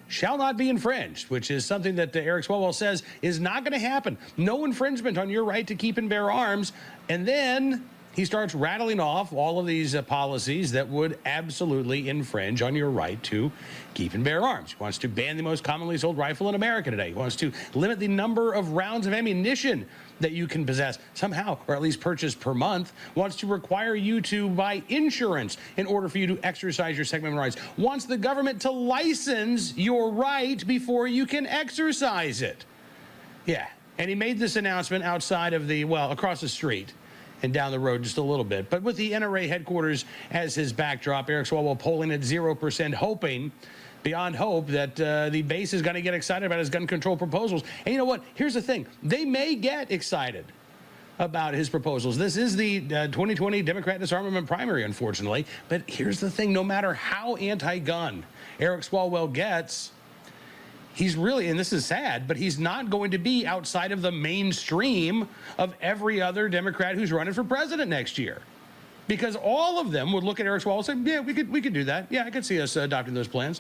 shall not be infringed, which is something that Eric Swalwell says is not going to happen. No infringement on your right to keep and bear arms. And then he starts rattling off all of these policies that would absolutely infringe on your right to keep and bear arms. He wants to ban the most commonly sold rifle in America today. He wants to limit the number of rounds of ammunition that you can possess somehow, or at least purchase per month. Wants to require you to buy insurance in order for you to exercise your Second Amendment rights. Wants the government to license your right before you can exercise it. Yeah, and he made this announcement outside of across the street and down the road just a little bit. But with the NRA headquarters as his backdrop, Eric Swalwell polling at 0%, hoping beyond hope that the base is going to get excited about his gun control proposals. And you know what? Here's the thing. They may get excited about his proposals. This is the 2020 Democrat disarmament primary, unfortunately. But here's the thing. No matter how anti-gun Eric Swalwell gets, he's really, and this is sad, but he's not going to be outside of the mainstream of every other Democrat who's running for president next year. Because all of them would look at Eric Swalwell and say, yeah, we could do that. Yeah, I could see us adopting those plans.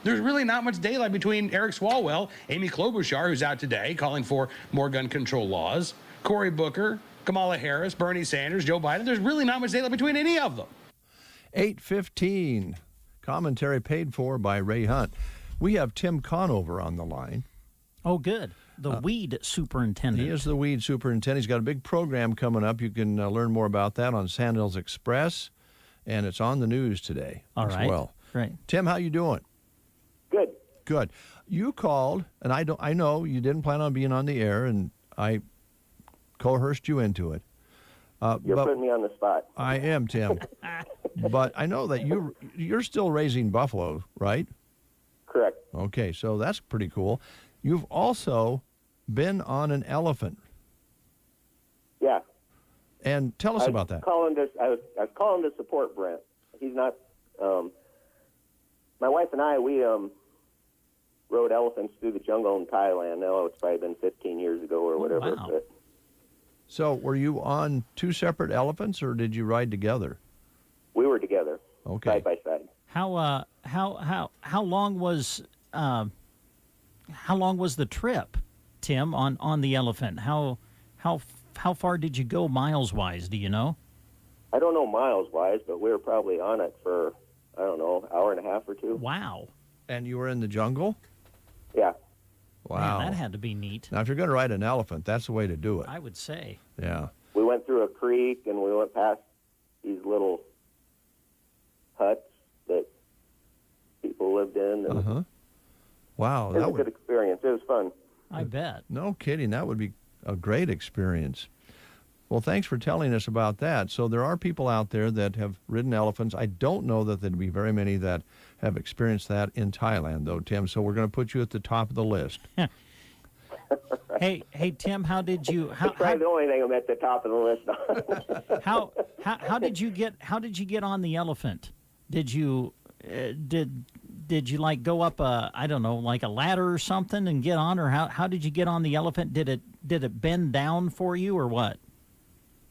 there's really not much daylight between Eric Swalwell, Amy Klobuchar, who's out today calling for more gun control laws, Cory Booker, Kamala Harris, Bernie Sanders, Joe Biden. There's really not much daylight between any of them. 8:15. Commentary paid for by Ray Hunt. We have Tim Conover on the line. Oh, good. The weed superintendent. He is the weed superintendent. He's got a big program coming up. You can learn more about that on Sandals Express, and it's on the news today as well. Right. Tim, how you doing? Good. Good. You called, and I know you didn't plan on being on the air, and I coerced you into it. You're putting me on the spot. I am, Tim. But I know that you're still raising buffalo, right? Correct. Okay, so that's pretty cool. You've also been on an elephant. Yeah. And tell us about that. I was calling to support Brent. He's not. My wife and I, we rode elephants through the jungle in Thailand. Now it's probably been 15 years ago or whatever. Wow. But So were you on two separate elephants, or did you ride together? we were together, Okay. side by side. How long was the trip, Tim, on the elephant? How far did you go miles wise? Do you know? I don't know miles wise, but we were probably on it for, I don't know, hour and a half or two. Wow. And you were in the jungle? Yeah. Wow. Man, that had to be neat. Now, if you're going to ride an elephant, that's the way to do it. I would say. Yeah. We went through a creek and we went past these little huts that people lived in. And Uh-huh. Wow. It was a good experience. It was fun. I bet. No kidding. That would be a great experience. Well, thanks for telling us about that. So there are people out there that have ridden elephants. I don't know that there'd be very many that have experienced that in Thailand, though, Tim. So we're going to put you at the top of the list. Hey, Tim, how did you? It's probably the only thing I'm at the top of the list on. How did you get on the elephant? Did you did you like go up I don't know, like a ladder or something and get on, or how did you get on the elephant? Did it bend down for you or what?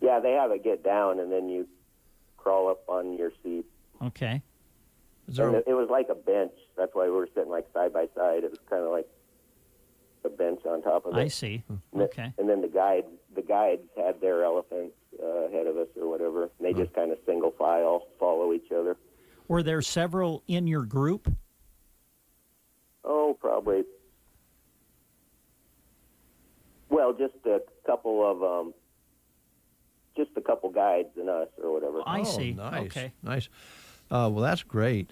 Yeah, they have it get down, and then you crawl up on your seat. Okay. It was like a bench. That's why we were sitting like side by side. It was kind of like a bench on top of it. I see. Okay. And then the guides had their elephants ahead of us or whatever. And they just kind of single file follow each other. Were there several in your group? Oh, probably. Well, just a couple of guides and us or whatever. I see. Nice. Okay. Nice. Well, that's great.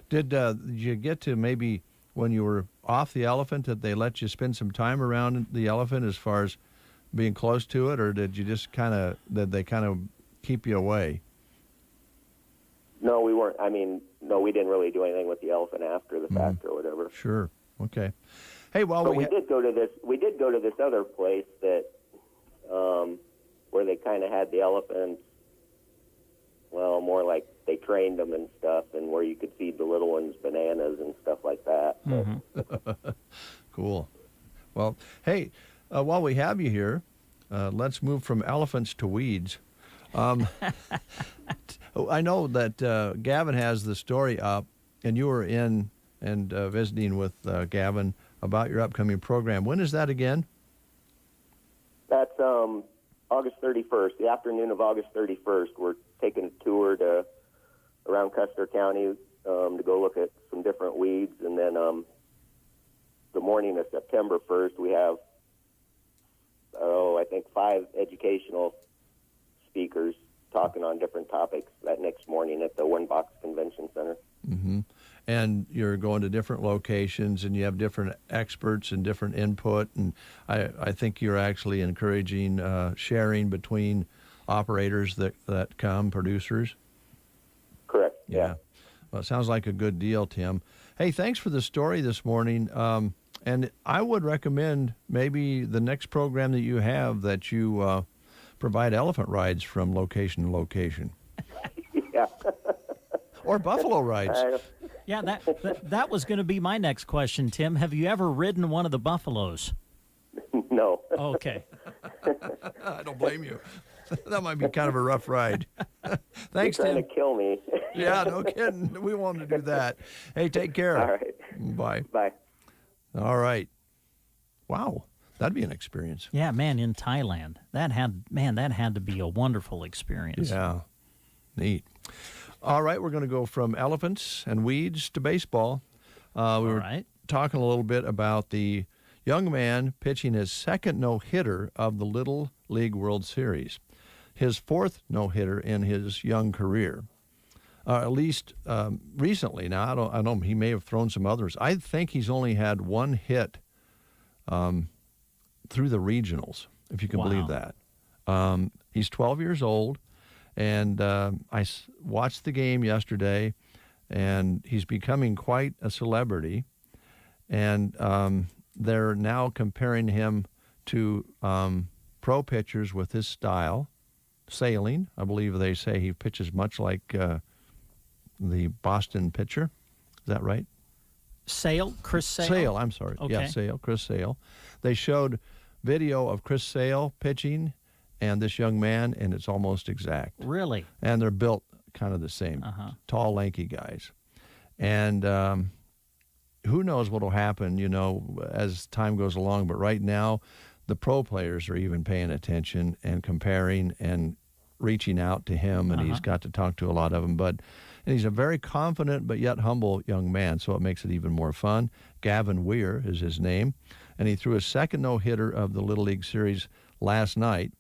Did you get to maybe when you were off the elephant that they let you spend some time around the elephant as far as being close to it, or did you just did they kind of keep you away? No, we weren't. I mean, no, we didn't really do anything with the elephant after the fact or whatever. Sure. Okay. Hey, well, but we did go to this other place that where they kind of had the elephants. Well, more like they trained them and stuff, and where you could feed the little ones bananas and stuff like that. Mm-hmm. Cool. Well, hey, while we have you here, let's move from elephants to weeds. I know that Gavin has the story up, and you were in and visiting with Gavin about your upcoming program. When is that again? That's August 31st, the afternoon of August 31st. We're taking a tour around Custer County to go look at some different weeds, and then the morning of September 1st, we have, I think 5 educational speakers talking on different topics that next morning at the One Box Convention Center. Mm-hmm. And you're going to different locations, and you have different experts and different input, and I think you're actually encouraging sharing between operators that come, producers. Correct. Yeah. Well, it sounds like a good deal, Tim. Hey, thanks for the story this morning. And I would recommend maybe the next program that you have that you provide elephant rides from location to location. Yeah. Or buffalo rides. Yeah, that was going to be my next question, Tim. Have you ever ridden one of the buffaloes? No. Okay. I don't blame you. That might be kind of a rough ride. Thanks, You're Tim. trying to kill me. Yeah, no kidding. We wanted to do that. Hey, take care. All right. Bye. Bye. All right. Wow. That'd be an experience. Yeah, man, in Thailand. That had to be a wonderful experience. Yeah. Neat. All right, we're going to go from elephants and weeds to baseball. We were talking a little bit about the young man pitching his second no-hitter of the Little League World Series, his fourth no-hitter in his young career. At least recently. Now, I don't. He may have thrown some others. I think he's only had one hit through the regionals, if you can believe that. He's 12 years old, and I watched the game yesterday, and he's becoming quite a celebrity. And they're now comparing him to pro pitchers with his style, sailing. I believe they say he pitches much like the Boston pitcher. Is that right? Chris Sale? Sale, I'm sorry. Okay. Yeah, Sale, Chris Sale. They showed video of Chris Sale pitching and this young man, and it's almost exact. Really? And they're built kind of the same. Tall, lanky guys. And who knows what will happen, as time goes along. But right now, the pro players are even paying attention and comparing and reaching out to him, and he's got to talk to a lot of them. And he's a very confident but yet humble young man, so it makes it even more fun. Gavin Weir is his name, and he threw his second no-hitter of the Little League Series last night.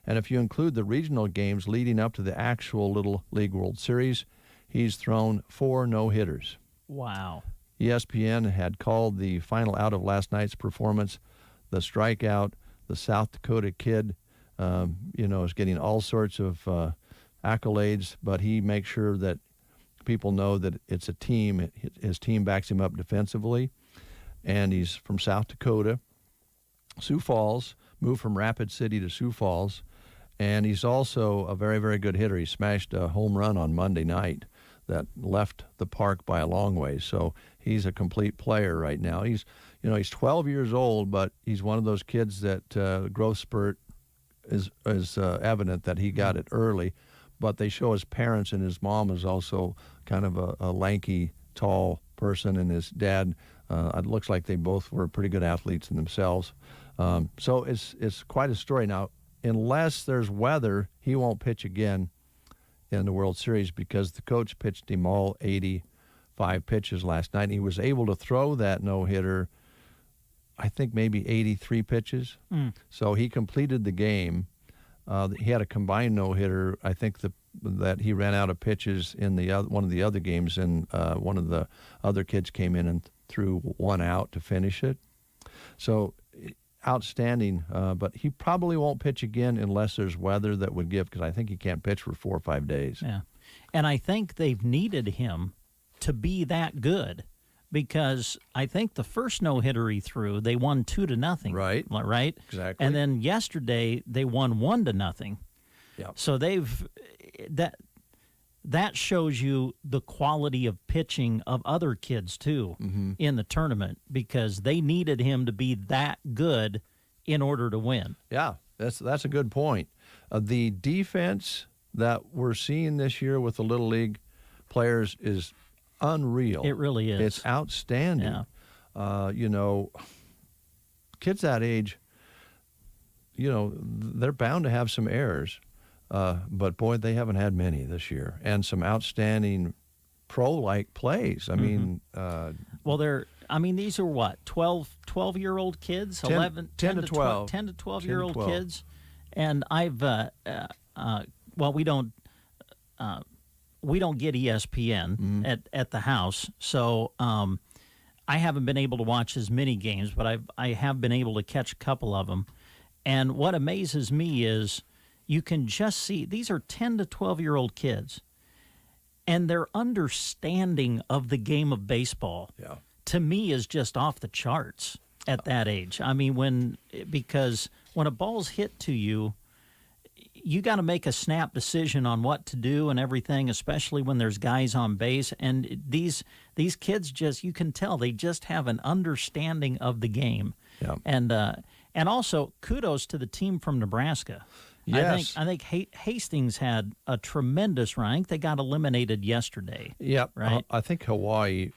And if you include the regional games leading up to the actual Little League World Series, he's thrown 4 no-hitters. Wow. ESPN had called the final out of last night's performance the strikeout. The South Dakota kid, is getting all sorts of accolades, but he makes sure that people know that it's a team. His team backs him up defensively, and he's from South Dakota, Sioux Falls, moved from Rapid City to Sioux Falls, and he's also a very, very good hitter. He smashed a home run on Monday night that left the park by a long way, so he's a complete player right now. He's 12 years old, but he's one of those kids that growth spurt is evident that he got it early. But they show his parents, and his mom is also kind of a lanky, tall person, and his dad, it looks like they both were pretty good athletes in themselves. So it's quite a story. Now, unless there's weather, he won't pitch again in the World Series because the coach pitched him all 85 pitches last night. And he was able to throw that no-hitter, I think maybe 83 pitches. So he completed the game. He had a combined no-hitter. I think that he ran out of pitches in one of the other games, and one of the other kids came in and threw one out to finish it. So outstanding, but he probably won't pitch again unless there's weather that would give, because I think he can't pitch for 4 or 5 days. Yeah, and I think they've needed him to be that good, because I think the first no-hitter he threw, they won 2-0. Right? Exactly. And then yesterday they won 1-0. Yep. So that shows you the quality of pitching of other kids too in the tournament, because they needed him to be that good in order to win. Yeah, that's a good point. The defense that we're seeing this year with the Little League players is unreal. It really is. It's outstanding. Yeah. Kids that age, they're bound to have some errors. But, boy, they haven't had many this year. And some outstanding pro-like plays. I mean... these are what, 12-year-old kids? 10 to 12. 10 to 12-year-old kids. And I've... we don't get ESPN at the house, so I haven't been able to watch as many games, but I have been able to catch a couple of them. And what amazes me is you can just see these are 10 to 12-year-old kids, and their understanding of the game of baseball, to me, is just off the charts at that age. I mean, because when a ball's hit to you, you got to make a snap decision on what to do and everything, especially when there's guys on base. And these kids you can tell they just have an understanding of the game. Yeah. And also kudos to the team from Nebraska. Yes. I think Hastings had a tremendous run. I think they got eliminated yesterday. Yeah. Right. I think Hawaii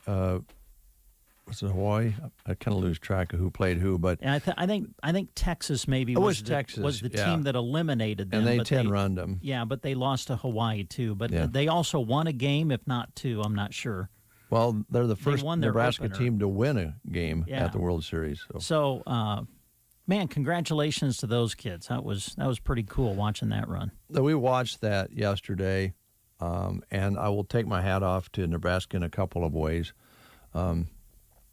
Was it Hawaii? I kind of lose track of who played who, but and I think Texas maybe was was the yeah. team that eliminated them. And they but 10-runned them. Yeah, but they lost to Hawaii too. But Yeah. they also won a game, if not two. I'm not sure. Well, they're the first won their Nebraska opener. team to win a game Yeah. at the World Series. So, man, congratulations to those kids. That was pretty cool watching that run. We watched that yesterday, and I will take my hat off to Nebraska in a couple of ways.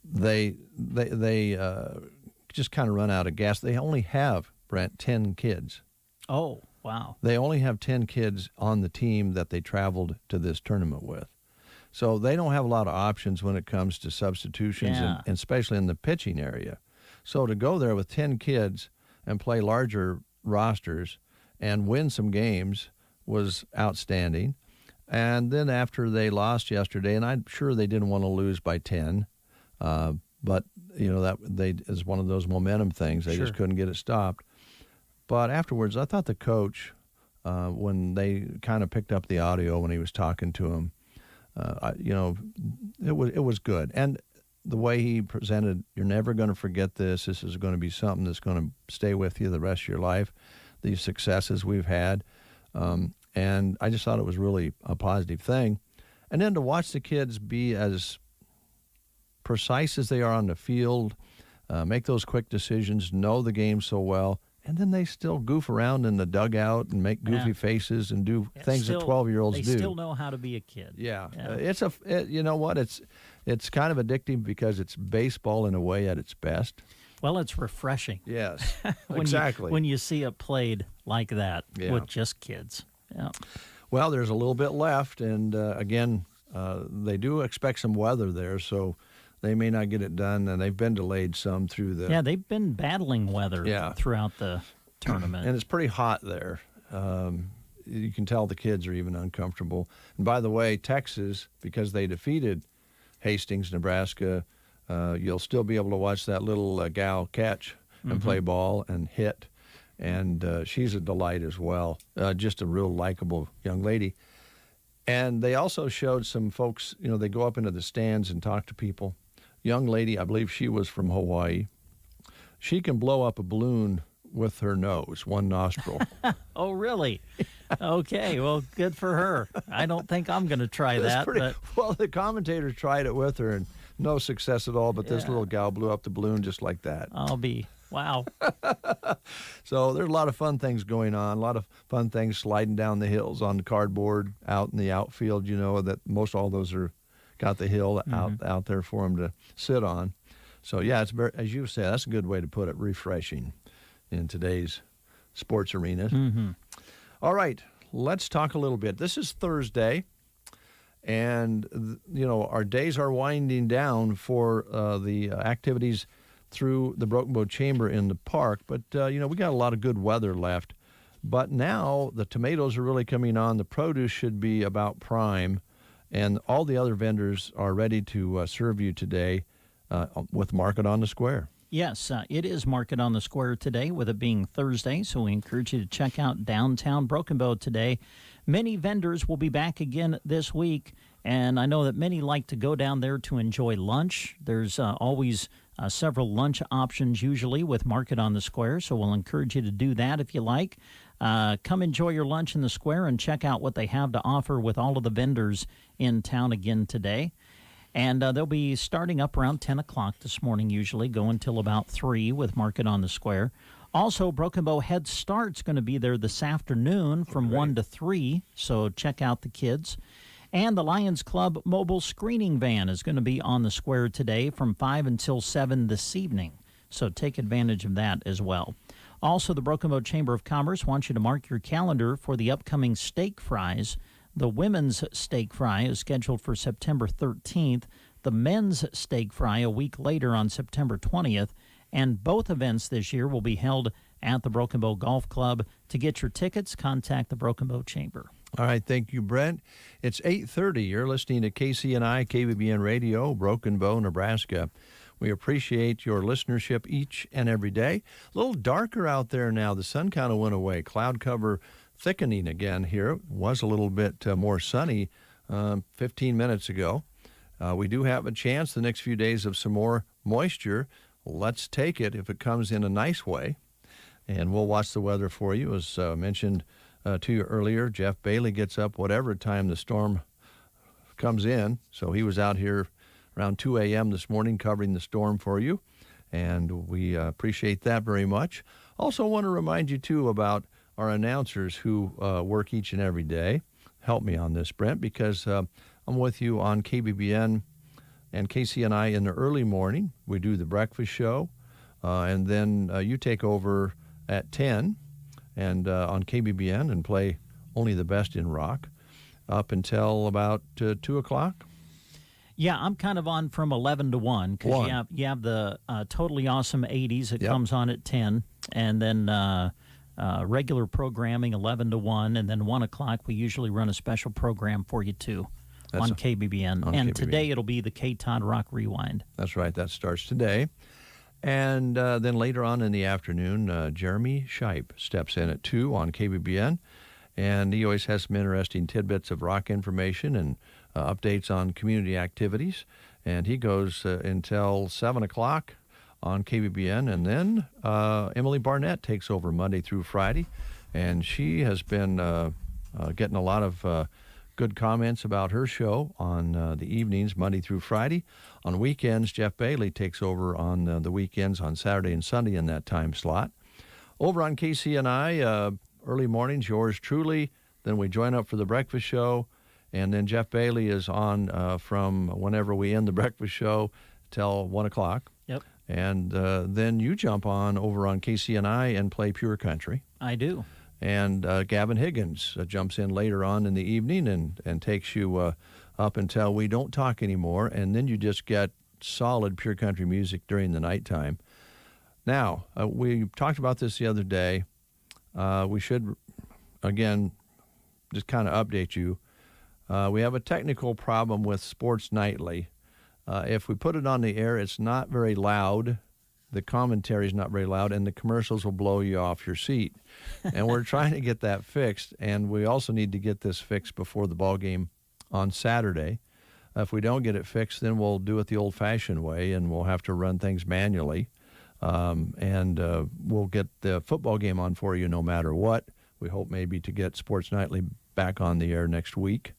They just kind of run out of gas. They only have, Brent, 10 kids. Oh, wow. They only have 10 kids on the team that they traveled to this tournament with. So they don't have a lot of options when it comes to substitutions, Yeah. and especially in the pitching area. So to go there with 10 kids and play larger rosters and win some games was outstanding. And then after they lost yesterday, and I'm sure they didn't want to lose by 10, but that is one of those momentum things. They just Sure. couldn't get it stopped. But afterwards, I thought the coach, when they kind of picked up the audio when he was talking to him, it was good. And the way he presented, you're never going to forget this. This is going to be something that's going to stay with you the rest of your life, these successes we've had. And I just thought it was really a positive thing. And then to watch the kids be as precise as they are on the field, make those quick decisions, know the game so well, and then they still goof around in the dugout and make goofy Yeah. faces and do things that 12-year-olds do. They still know how to be a kid. Yeah. You know what? It's kind of addictive because it's baseball in a way at its best. Well, it's refreshing. Yes, when exactly. when you see it played like that Yeah. with just kids. Yeah. Well, there's a little bit left, and again, they do expect some weather there, so they may not get it done, and they've been delayed some through the... Yeah, they've been battling weather throughout the tournament. And it's pretty hot there. You can tell the kids are even uncomfortable. And by the way, Texas, because they defeated Hastings, Nebraska, you'll still be able to watch that little gal catch and play ball and hit. And she's a delight as well. Just a real likable young lady. And they also showed some folks, they go up into the stands and talk to people. Young lady, I believe she was from Hawaii. She can blow up a balloon with her nose, one nostril. Oh, really? Okay, well, good for her. I don't think I'm going to try that. But Well, the commentators tried it with her, and no success at all, but this Yeah. little gal blew up the balloon just like that. Wow. So there's a lot of fun things going on, a lot of fun things sliding down the hills on the cardboard out in the outfield, that most all those are got the hill out there for them to sit on. So, yeah, it's very, as you say, that's a good way to put it, refreshing in today's sports arenas. All right, let's talk a little bit. This is Thursday, and, our days are winding down for the activities through the Broken Bow Chamber in the park. But, we got a lot of good weather left. But now the tomatoes are really coming on. The produce should be about prime. And all the other vendors are ready to serve you today with Market on the Square. Yes, it is Market on the Square today, with it being Thursday, so we encourage you to check out downtown Broken Bow today. Many vendors will be back again this week, and I know that many like to go down there to enjoy lunch. There's always several lunch options usually with Market on the Square, so we'll encourage you to do that if you like. Come enjoy your lunch in the square and check out what they have to offer with all of the vendors in town again today. And they'll be starting up around 10 o'clock this morning, usually, go until about 3 with Market on the Square. Also, Broken Bow Head Start's going to be there this afternoon from 1 to 3, so check out the kids. And the Lions Club mobile screening van is going to be on the square today from 5 until 7 this evening, so take advantage of that as well. Also, the Broken Bow Chamber of Commerce wants you to mark your calendar for the upcoming steak fries. The women's steak fry is scheduled for September 13th, the men's steak fry a week later on September 20th, and both events this year will be held at the Broken Bow Golf Club. To get your tickets, contact the Broken Bow Chamber. All right, thank you, Brent. It's 8:30. You're listening to KCNI, KBBN Radio, Broken Bow, Nebraska. We appreciate your listenership each and every day. A little darker out there now. The sun kind of went away. Cloud cover thickening again here. It was a little bit more sunny 15 minutes ago. We do have a chance the next few days of some more moisture. Let's take it if it comes in a nice way. And we'll watch the weather for you. As mentioned to you earlier, Jeff Bailey gets up whatever time the storm comes in. So he was out here around 2 a.m. this morning covering the storm for you. And we appreciate that very much. Also want to remind you, too, about our announcers who work each and every day. Help me on this, Brent, because I'm with you on KBBN and KCNI in the early morning. We do the breakfast show, and then you take over at 10 and on KBBN and play only the best in rock up until about 2 o'clock. Yeah, I'm kind of on from 11 to 1 because you have the Totally Awesome 80s. It comes on at 10, and then regular programming 11 to 1, and then 1 o'clock we usually run a special program for you too on KBBN. And KBBN. Today it'll be the K-Todd Rock Rewind. That's right. That starts today. And then later on in the afternoon, Jeremy Shipe steps in at 2 on KBBN. And he always has some interesting tidbits of rock information and updates on community activities. And he goes until 7 o'clock on KBBN. And then Emily Barnett takes over Monday through Friday. And she has been getting a lot of good comments about her show on the evenings, Monday through Friday. On weekends, Jeff Bailey takes over on the weekends on Saturday and Sunday in that time slot. Over on KCNI, early mornings, yours truly. Then we join up for the breakfast show. And then Jeff Bailey is on from whenever we end the breakfast show till 1 o'clock. Yep. And then you jump on over on KCNI and play Pure Country. I do. And Gavin Higgins jumps in later on in the evening and takes you up until we don't talk anymore. And then you just get solid Pure Country music during the nighttime. Now, we talked about this the other day. We should, again, just kind of update you. We have a technical problem with Sports Nightly. If we put it on the air, it's not very loud. The commentary is not very loud, and the commercials will blow you off your seat. And we're trying to get that fixed, and we also need to get this fixed before the ball game on Saturday. If we don't get it fixed, then we'll do it the old-fashioned way, and we'll have to run things manually. And we'll get the football game on for you no matter what. We hope maybe to get Sports Nightly back on the air next week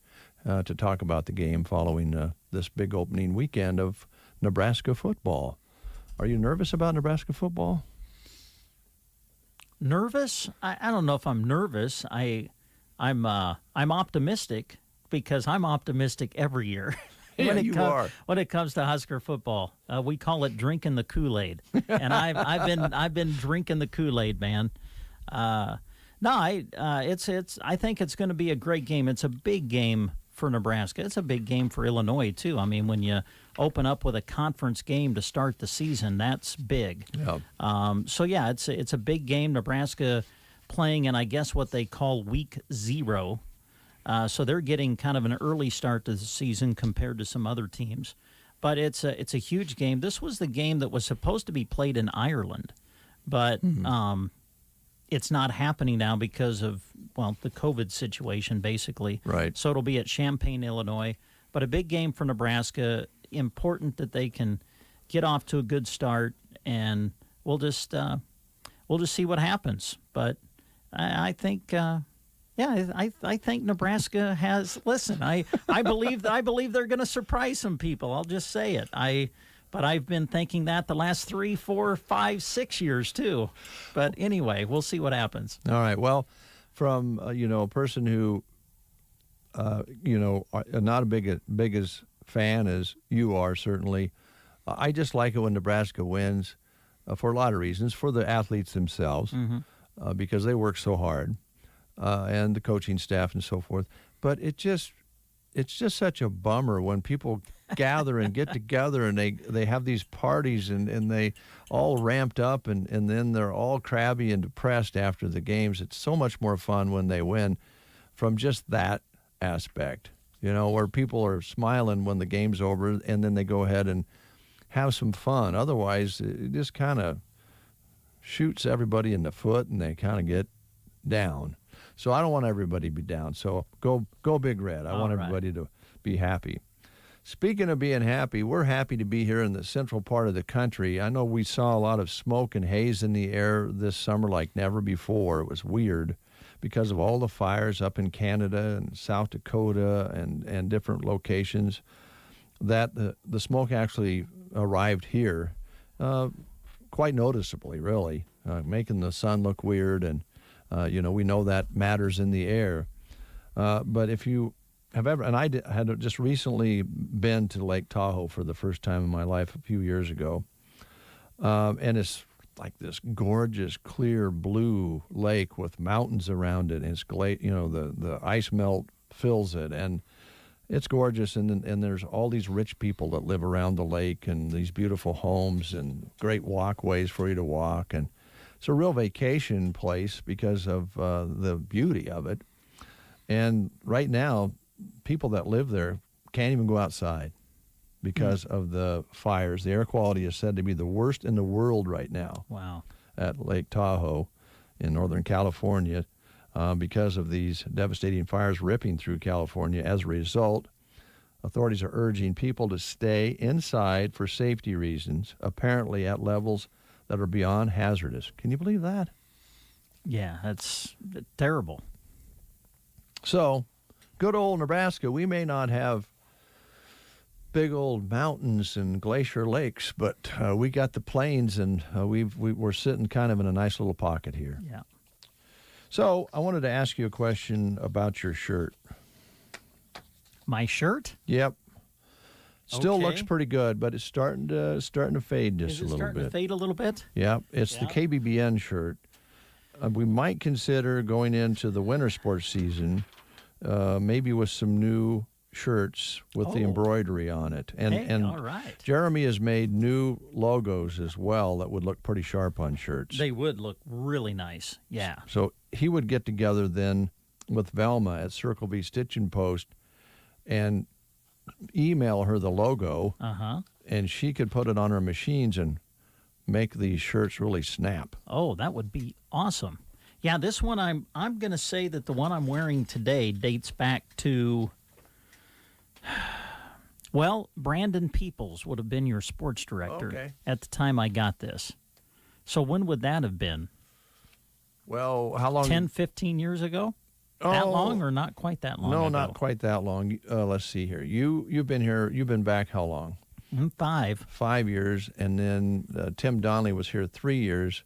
to talk about the game following this big opening weekend of Nebraska football. Are you nervous about Nebraska football? Nervous? I don't know if I'm nervous. I'm optimistic because I'm optimistic every year. When it comes to Husker football, we call it drinking the Kool-Aid, and I've been drinking the Kool-Aid, man. I think it's going to be a great game. It's a big game for Nebraska. It's a big game for Illinois too. I mean, when you open up with a conference game to start the season, that's big. Yep. It's a big game. Nebraska playing in, I guess, what they call week 0. So they're getting kind of an early start to the season compared to some other teams. But it's a huge game. This was the game that was supposed to be played in Ireland, but it's not happening now because of, the COVID situation, basically. Right. So it'll be at Champaign, Illinois. But a big game for Nebraska. Important that they can get off to a good start, and we'll just see what happens. But I think. I think Nebraska has. Listen, I believe they're going to surprise some people. I'll just say it. But I've been thinking that the last 3, 4, 5, 6 years too. But anyway, we'll see what happens. All right. Well, from a person who, not a big as fan as you are, certainly, I just like it when Nebraska wins for a lot of reasons. For the athletes themselves, because they work so hard. And the coaching staff and so forth. But it's just such a bummer when people gather and get together and they have these parties and they all ramped up and then they're all crabby and depressed after the games. It's so much more fun when they win from just that aspect, where people are smiling when the game's over and then they go ahead and have some fun. Otherwise, it just kind of shoots everybody in the foot and they kind of get down. So I don't want everybody to be down. So go Big Red. I want everybody to be happy. Speaking of being happy, we're happy to be here in the central part of the country. I know we saw a lot of smoke and haze in the air this summer like never before. It was weird because of all the fires up in Canada and South Dakota and different locations, that the smoke actually arrived here quite noticeably, really, making the sun look weird. And, we know that matters in the air. But if you have ever, and I had just recently been to Lake Tahoe for the first time in my life a few years ago, and it's like this gorgeous, clear blue lake with mountains around it, and it's the ice melt fills it, and it's gorgeous. And there's all these rich people that live around the lake, and these beautiful homes and great walkways for you to walk, and it's a real vacation place because of the beauty of it. And right now, people that live there can't even go outside because of the fires. The air quality is said to be the worst in the world right now. Wow. At Lake Tahoe in Northern California because of these devastating fires ripping through California. As a result, authorities are urging people to stay inside for safety reasons, apparently at levels that are beyond hazardous. Can you believe that? Yeah, that's terrible. So, good old Nebraska, we may not have big old mountains and glacier lakes, but we got the plains, and we're sitting kind of in a nice little pocket here. Yeah. So, I wanted to ask you a question about your shirt. My shirt? Yep. Still Okay. looks pretty good, but it's starting to fade just a little bit. Is it starting to fade a little bit? Yeah, it's the KBBN shirt. We might consider going into the winter sports season, maybe with some new shirts with the embroidery on it. And all right. Jeremy has made new logos as well that would look pretty sharp on shirts. They would look really nice. Yeah. So he would get together then with Velma at Circle V Stitch and Post and email her the logo, and she could put it on her machines and make these shirts really snap. Oh, that would be awesome. Yeah, this one I'm going to say that the one I'm wearing today dates back to, well, Brandon Peoples would have been your sports director at the time I got this. So when would that have been? Well, how long? 10, 15 years ago? That long or not quite that long No, ago? not quite that long. Let's see here. You've been here. You've been back how long? 5. 5 years, and then Tim Donnelly was here 3 years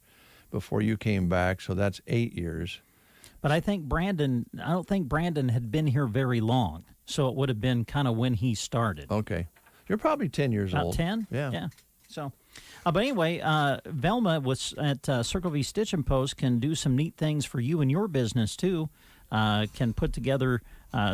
before you came back, so that's 8 years. But I don't think Brandon had been here very long, so it would have been kind of when he started. Okay. You're probably 10 years About old. 10? Yeah. So, but anyway, Velma was at Circle V Stitch and Post can do some neat things for you and your business, too. Can put together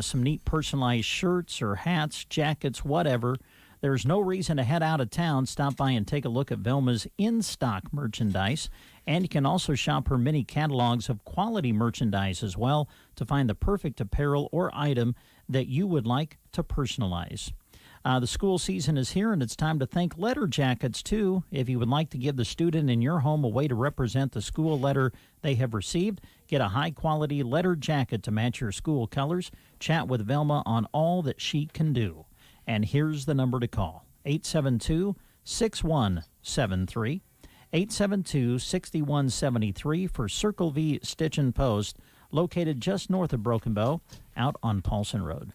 some neat personalized shirts or hats, jackets, whatever. There's no reason to head out of town. Stop by and take a look at Velma's in-stock merchandise. And you can also shop her many catalogs of quality merchandise as well to find the perfect apparel or item that you would like to personalize. The school season is here, and it's time to thank letter jackets, too. If you would like to give the student in your home a way to represent the school letter they have received, get a high-quality letter jacket to match your school colors. Chat with Velma on all that she can do. And here's the number to call, 872-6173, 872-6173 for Circle V Stitch and Post, located just north of Broken Bow, out on Paulson Road.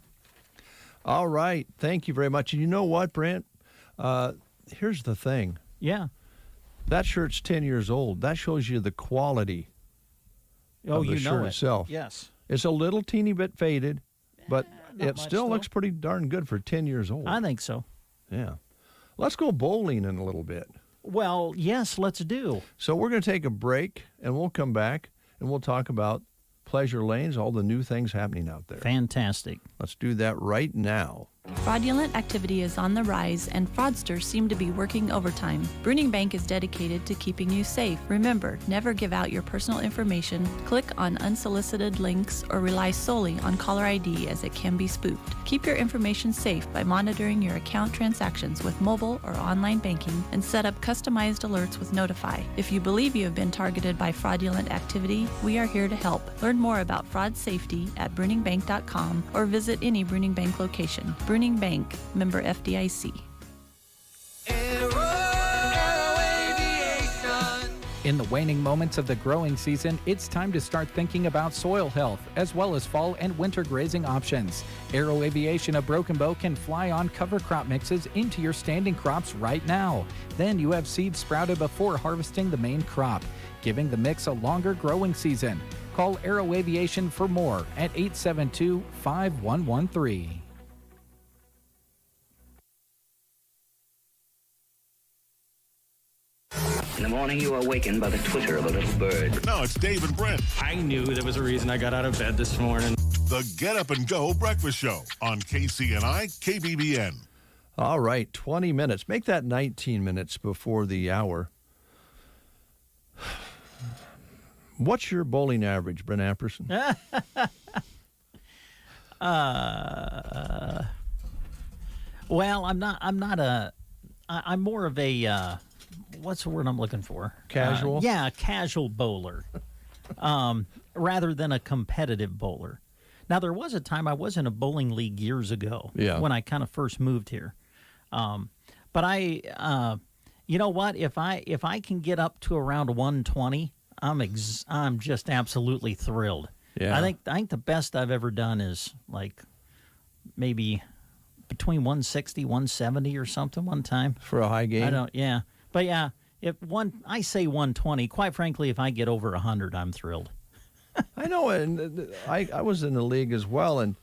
All right. Thank you very much. And you know what, Brent? Here's the thing. Yeah. That shirt's 10 years old. That shows you the quality of the shirt itself. Yes. It's a little teeny bit faded, but not it much, still though. looks pretty darn good for 10 years old. I think so. Yeah. Let's go bowling in a little bit. Well, yes, let's do. So we're going to take a break, and we'll come back, and we'll talk about pleasure lanes, all the new things happening out there. Fantastic. Let's do that right now. Fraudulent activity is on the rise, and fraudsters seem to be working overtime. Bruning Bank is dedicated to keeping you safe. Remember, never give out your personal information, click on unsolicited links, or rely solely on caller ID as it can be spoofed. Keep your information safe by monitoring your account transactions with mobile or online banking and set up customized alerts with Notify. If you believe you have been targeted by fraudulent activity, we are here to help. Learn more about fraud safety at bruningbank.com or visit any Bruning Bank location. Bruning Bruning Bank, member FDIC. In the waning moments of the growing season, it's time to start thinking about soil health, as well as fall and winter grazing options. Aero Aviation of Broken Bow can fly on cover crop mixes into your standing crops right now. Then you have seeds sprouted before harvesting the main crop, giving the mix a longer growing season. Call Aero Aviation for more at 872-5113. In the morning, you are awakened by the twitter of a little bird. Now it's Dave and Brent. I knew there was a reason I got out of bed this morning. The Get Up and Go Breakfast Show on KCNI KBBN. All right, 20 minutes. Make that 19 minutes before the hour. What's your bowling average, Brent Apperson? Well, I'm more of a, what's the word I'm looking for? Casual? Yeah, casual bowler, rather than a competitive bowler. Now, there was a time I was in a bowling league years ago when I kind of first moved here. But you know what? If I can get up to around 120, I'm just absolutely thrilled. Yeah. I think the best I've ever done is like maybe between 160, 170 or something one time. For a high game? Yeah. But yeah, I say 120. Quite frankly, if I get over 100, I'm thrilled. I know, and I was in the league as well, and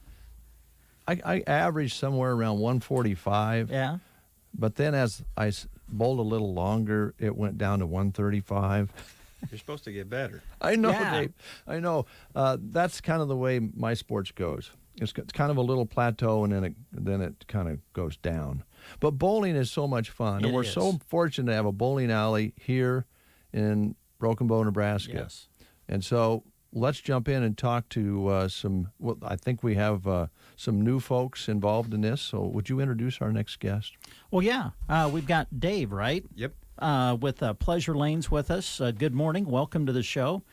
I averaged somewhere around 145. Yeah. But then as I bowled a little longer, it went down to 135. You're supposed to get better. I know, Dave. I know. That's kind of the way my sports goes. It's kind of a little plateau, and then it kind of goes down. But bowling is so much fun, and we're so fortunate to have a bowling alley here in Broken Bow, Nebraska. Yes. And so let's jump in and talk to I think we have some new folks involved in this. So would you introduce our next guest? Well, yeah. We've got Dave, right? Yep. With Pleasure Lanes with us. Good morning. Welcome to the show.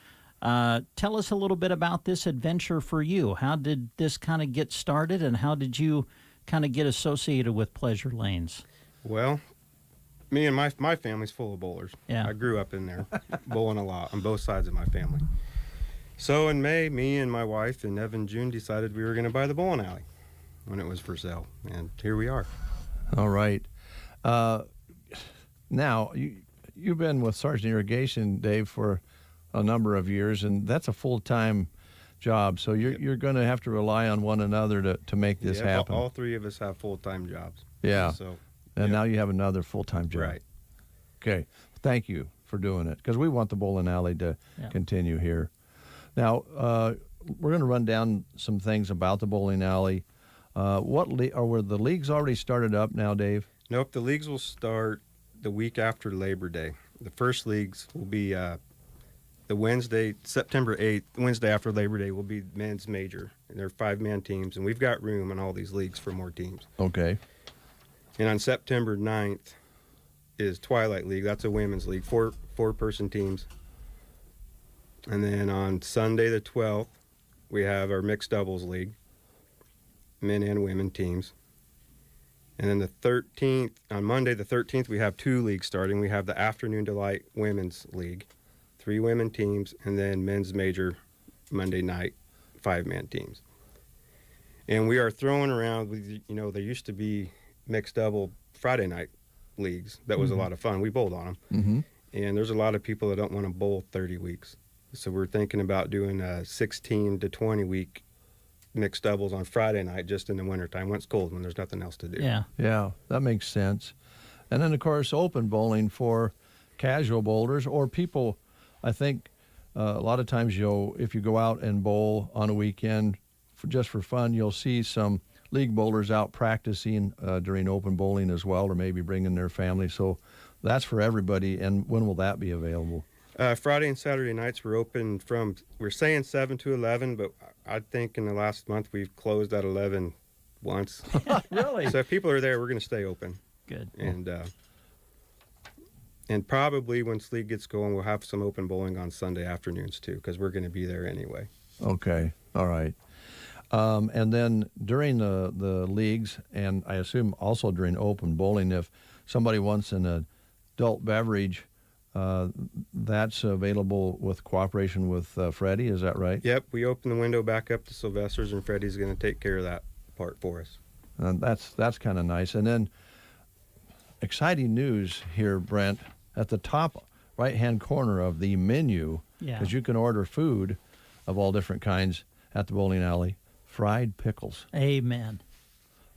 Tell us a little bit about this adventure for you. How did this kind of get started, and how did you kind of get associated with Pleasure Lanes? Well, me and my family's full of bowlers. Yeah. I grew up in there, bowling a lot on both sides of my family. So in May, me and my wife and Evan June decided we were going to buy the bowling alley when it was for sale, and here we are. All right. Now, you've been with Sergeant Irrigation, Dave, for a number of years, and that's a full-time job. So you're going to have to rely on one another to make this happen. All three of us have full-time jobs. Yeah. So, and now you have another full-time job. Right. Okay. Thank you for doing it, because we want the bowling alley to continue here. Now, we're going to run down some things about the bowling alley. Were the leagues already started up now, Dave? Nope. The leagues will start the week after Labor Day. The first leagues will be the Wednesday, September 8th, Wednesday after Labor Day, will be men's major. And they're 5-man teams, and we've got room in all these leagues for more teams. Okay. And on September 9th is Twilight League. That's a women's league, four-person teams. And then on Sunday the 12th, we have our mixed doubles league, men and women teams. And then the 13th, on Monday the 13th, we have 2 leagues starting. We have the Afternoon Delight Women's League, 3 women teams, and then men's major Monday night, 5-man teams. And we are throwing around, there used to be mixed double Friday night leagues. That was a lot of fun. We bowled on them. Mm-hmm. And there's a lot of people that don't want to bowl 30 weeks. So we're thinking about doing a 16 to 20 week mixed doubles on Friday night, just in the wintertime when it's cold, when there's nothing else to do. Yeah, that makes sense. And then, of course, open bowling for casual bowlers or people. I think a lot of times if you go out and bowl on a weekend just for fun, you'll see some league bowlers out practicing during open bowling as well, or maybe bringing their family. So that's for everybody. And when will that be available? Friday and Saturday nights we're open we're saying 7 to 11, but I think in the last month we've closed at 11 once. Really? So if people are there, we're going to stay open. Good. And probably once league gets going, we'll have some open bowling on Sunday afternoons too, because we're going to be there anyway. Okay. All right. And then during the leagues, and I assume also during open bowling, if somebody wants an adult beverage, that's available with cooperation with Freddie. Is that right? Yep, we open the window back up to Sylvester's, and Freddie's going to take care of that part for us. And that's kind of nice. And then exciting news here, Brent, at the top right-hand corner of the menu, because you can order food of all different kinds at the bowling alley. Fried pickles. Amen.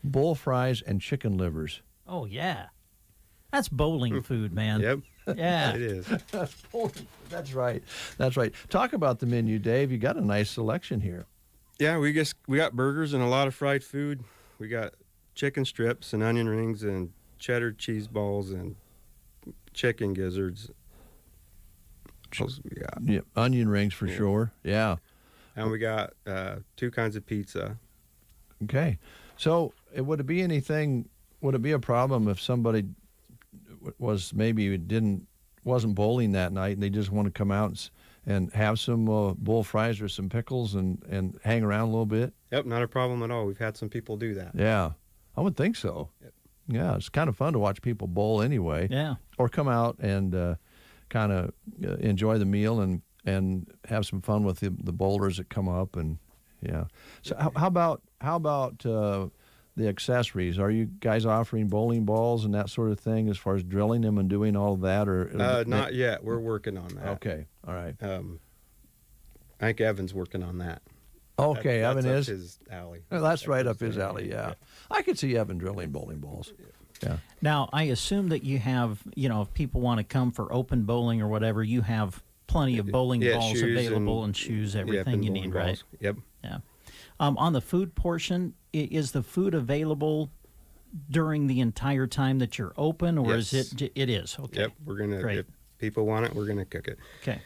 Bull fries and chicken livers. Oh, yeah. That's bowling food, man. Yep. Yeah. It is. That's right. That's right. Talk about the menu, Dave. You got a nice selection here. Yeah, we got burgers and a lot of fried food. We got chicken strips and onion rings and cheddar cheese balls and chicken gizzards. Yeah, onion rings for sure. Yeah. And we got 2 kinds of pizza. Okay. So would it be a problem if somebody wasn't bowling that night and they just want to come out and have some bull fries or some pickles and hang around a little bit? Yep, not a problem at all. We've had some people do that. Yeah, I would think so. Yep. Yeah, it's kind of fun to watch people bowl anyway. Yeah. Or come out and kind of enjoy the meal and have some fun with the bowlers that come up. And yeah. So how about the accessories? Are you guys offering bowling balls and that sort of thing as far as drilling them and doing all of that? Or not yet. We're working on that. Okay. All right. I think Evan's working on that. Okay, that's Evan up is his alley. That's right up his alley. Yeah, I could see Evan drilling bowling balls. Yeah. Now I assume that you have, if people want to come for open bowling or whatever, you have plenty of bowling balls available and shoes, everything you need, right? Yep. Yeah. On the food portion, is the food available during the entire time that you're open, or Yes. is it? It is. Okay. Yep. We're gonna. Great. If people want it, we're gonna cook it. Okay.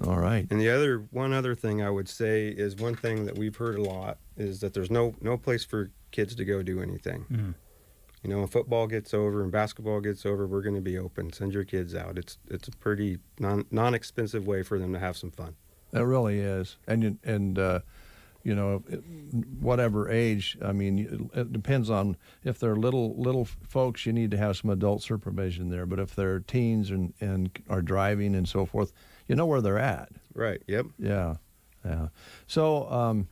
All right. And one other thing I would say is one thing that we've heard a lot is that there's no place for kids to go do anything. Mm-hmm. When football gets over and basketball gets over, we're going to be open. Send your kids out. It's a pretty non-expensive way for them to have some fun. It really is. And whatever age, I mean, it depends on if they're little folks, you need to have some adult supervision there. But if they're teens and are driving and so forth, you know where they're at. Right. Yep. Yeah. Yeah. So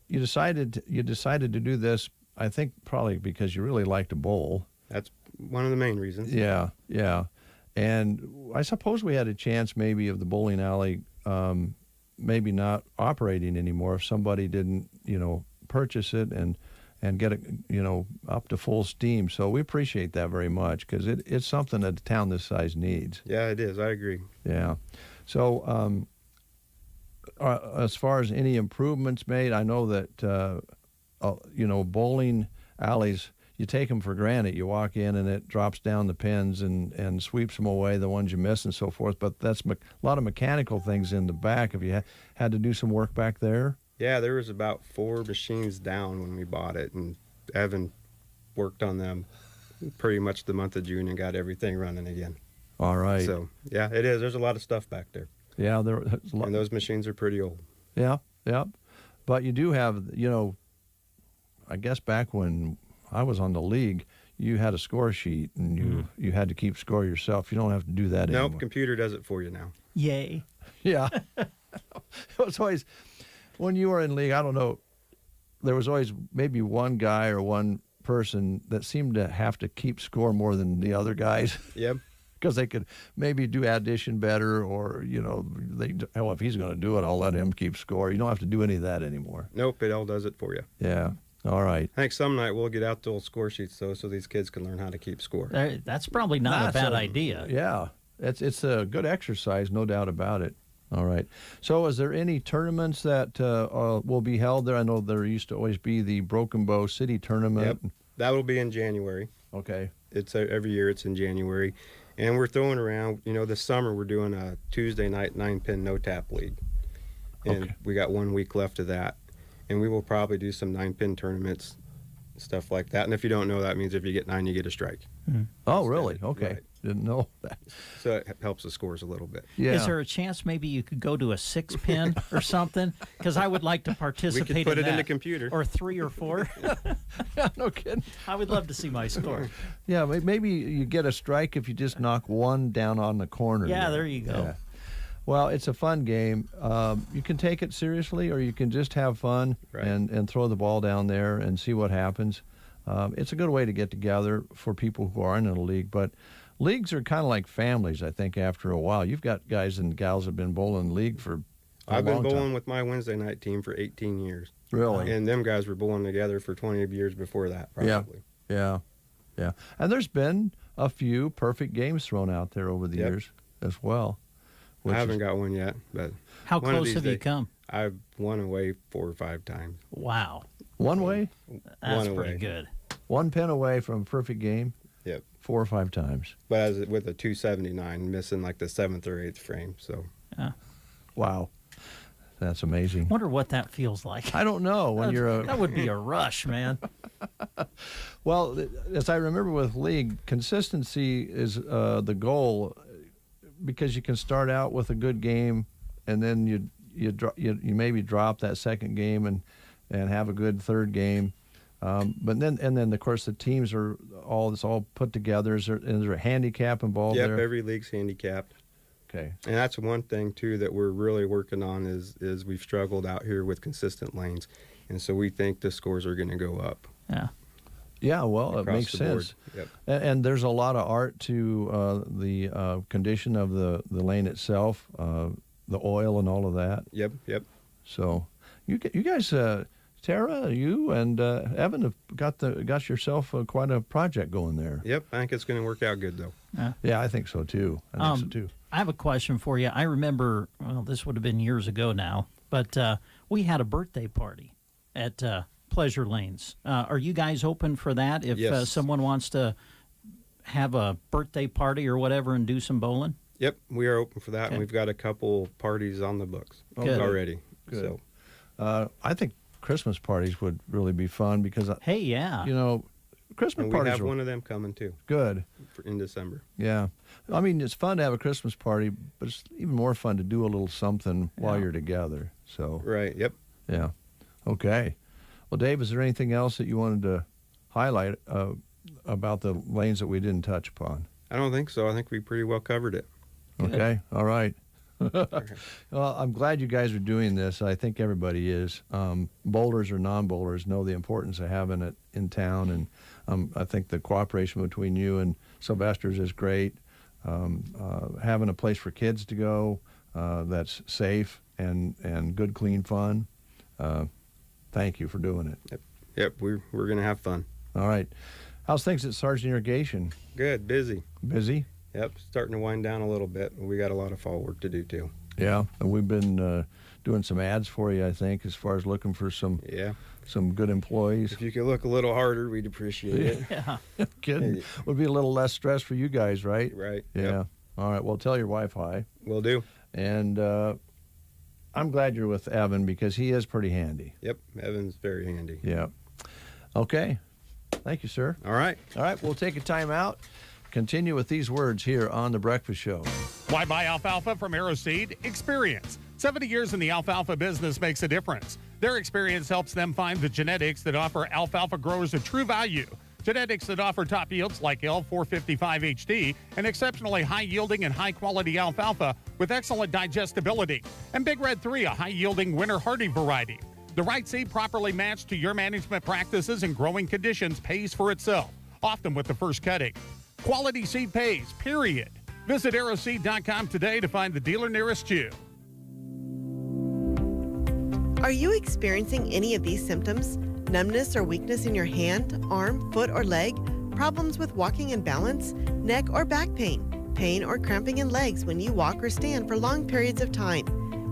you decided to do this, I think probably because you really like to bowl. That's one of the main reasons. Yeah. Yeah. And I suppose we had a chance maybe of the bowling alley maybe not operating anymore if somebody didn't, purchase it and get it, up to full steam. So we appreciate that very much because it's something that a town this size needs. Yeah, it is. I agree. Yeah. So as far as any improvements made, I know that, bowling alleys, you take them for granted. You walk in and it drops down the pins and sweeps them away, the ones you miss and so forth. But that's a lot of mechanical things in the back. Have you had to do some work back there? Yeah, there was about 4 machines down when we bought it, and Evan worked on them pretty much the month of June and got everything running again. All right. So, yeah, it is. There's a lot of stuff back there. Yeah, there's a lot. And those machines are pretty old. Yeah, yeah. But you do have, I guess back when I was on the league, you had a score sheet and you had to keep score yourself. You don't have to do that anymore. Nope, computer does it for you now. Yay. Yeah. It was always, when you were in league, I don't know, there was always maybe one guy or one person that seemed to have to keep score more than the other guys. Yep. Because they could maybe do addition better or, if he's going to do it, I'll let him keep score. You don't have to do any of that anymore. Nope, it all does it for you. Yeah. All right. I think some night we'll get out the old score sheets, though, so these kids can learn how to keep score. That's probably not a bad idea. Yeah. It's a good exercise, no doubt about it. All right. So is there any tournaments that will be held there? I know there used to always be the Broken Bow City Tournament. Yep. That will be in January. Okay. It's every year it's in January. And we're throwing around, this summer we're doing a Tuesday night 9-pin no-tap league. And we got 1 week left of that. And we will probably do some 9-pin tournaments, stuff like that. And if you don't know, that means if you get 9, you get a strike. Oh, really? Okay. Right. Didn't know that. So it helps the scores a little bit. Yeah. Is there a chance maybe you could go to a 6-pin or something? Because I would like to participate We could put in it in that. the computer. Or 3 or 4. No kidding. I would love to see my score. Yeah, maybe you get a strike if you just knock one down on the corner. Yeah, there you go. Yeah. Well, it's a fun game. You can take it seriously, or you can just have fun and throw the ball down there and see what happens. It's a good way to get together for people who aren't in a league. But leagues are kind of like families, I think, after a while. You've got guys and gals that have been bowling in the league for I've been long bowling time. with my Wednesday night team for 18 years. Really? And them guys were bowling together for 20 years before that, probably. Yeah. And there's been a few perfect games thrown out there over the years as well. I haven't got one yet, but How one of close these have you days- come? I've won away 4 or 5 times. Wow. One way? That's One pretty away. good. 1 pin away from a perfect game? Yep. 4 or 5 times. But as with a 279, missing like the 7th or 8th frame. So. Yeah. Wow. That's amazing. Wonder what that feels like. I don't know. When you're that would be a rush, man. Well, as I remember with league, consistency is the goal, because you can start out with a good game, and then you maybe drop that second game and have a good third game, but then of course the teams are all put together. Is there a handicap involved Yep, there? every league's handicapped. Okay. And that's one thing too that we're really working on is we've struggled out here with consistent lanes, and so we think the scores are going to go up. Yeah. Yeah, well, it Across makes the board. sense. Yep. And there's a lot of art to the condition of the lane itself, the oil and all of that. Yep. So you guys, Tara, you and Evan have got yourself quite a project going there. Yep, I think it's going to work out good though. Yeah, I think so too. I think so too. I have a question for you. I remember, well, this would have been years ago now, but we had a birthday party at Pleasure Lanes. Are you guys open for that if Yes. someone wants to have a birthday party or whatever and do some bowling? Yep, we are open for that, Okay. and we've got a couple parties on the books Good. already. Good. So I think Christmas parties would really be fun because, hey, yeah, Christmas and we parties have are one of them coming too. good. In December. Yeah. I mean, it's fun to have a Christmas party, but it's even more fun to do a little something while you're together. So Right. Yep. yeah. Okay. Well, Dave, is there anything else that you wanted to highlight about the lanes that we didn't touch upon? I don't think so. I think we pretty well covered it. Okay. All right. Well, I'm glad you guys are doing this. I think everybody is. Bowlers or non-bowlers know the importance of having it in town, and I think the cooperation between you and Sylvester's is great. Having a place for kids to go that's safe and good, clean fun. Thank you for doing it. Yep. We're going to have fun. All right. How's things at Sergeant Irrigation? Good. Busy. Busy? Yep. Starting to wind down a little bit. We got a lot of fall work to do too. Yeah, and we've been doing some ads for you, I think, as far as looking for some good employees. If you could look a little harder, we'd appreciate it. Yeah. Kidding. Would be a little less stress for you guys, right? Right. Yeah. Yep. All right. Well, tell your wife hi. Will do. And I'm glad you're with Evan because he is pretty handy. Yep. Evan's very handy. Yeah. Okay. Thank you, sir. All right. All right. We'll take a time out. Continue with these words here on The Breakfast Show. Why buy alfalfa from AeroSeed? Experience. 70 years in the alfalfa business makes a difference. Their experience helps them find the genetics that offer alfalfa growers a true value. Genetics that offer top yields like L455 HD and exceptionally high yielding and high quality alfalfa with excellent digestibility. And Big Red 3, a high yielding winter hardy variety. The right seed properly matched to your management practices and growing conditions pays for itself, often with the first cutting. Quality seed pays, period. Visit aeroseed.com today to find the dealer nearest you. Are you experiencing any of these symptoms? Numbness or weakness in your hand, arm, foot, or leg? Problems with walking and balance? Neck or back pain? Pain or cramping in legs when you walk or stand for long periods of time?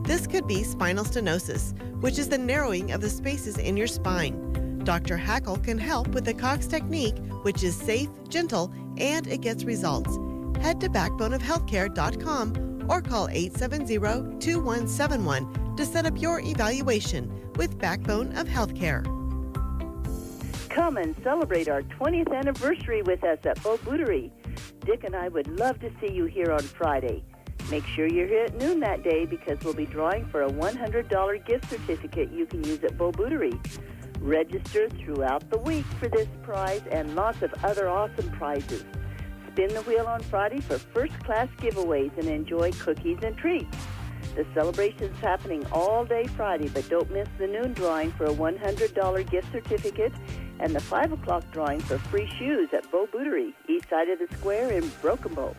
This could be spinal stenosis, which is the narrowing of the spaces in your spine. Dr. Hackle can help with the Cox technique, which is safe, gentle, and it gets results. Head to backboneofhealthcare.com or call 870-2171 to set up your evaluation with Backbone of Healthcare. Come and celebrate our 20th anniversary with us at Beau Bouterie. Dick and I would love to see you here on Friday. Make sure you're here at noon that day because we'll be drawing for a $100 gift certificate you can use at Bo Bootery. Register throughout the week for this prize and lots of other awesome prizes. Spin the wheel on Friday for first-class giveaways and enjoy cookies and treats. The celebration's happening all day Friday, but don't miss the noon drawing for a $100 gift certificate and the 5 o'clock drawing for free shoes at Bo Bootery, east side of the square in Broken Bow.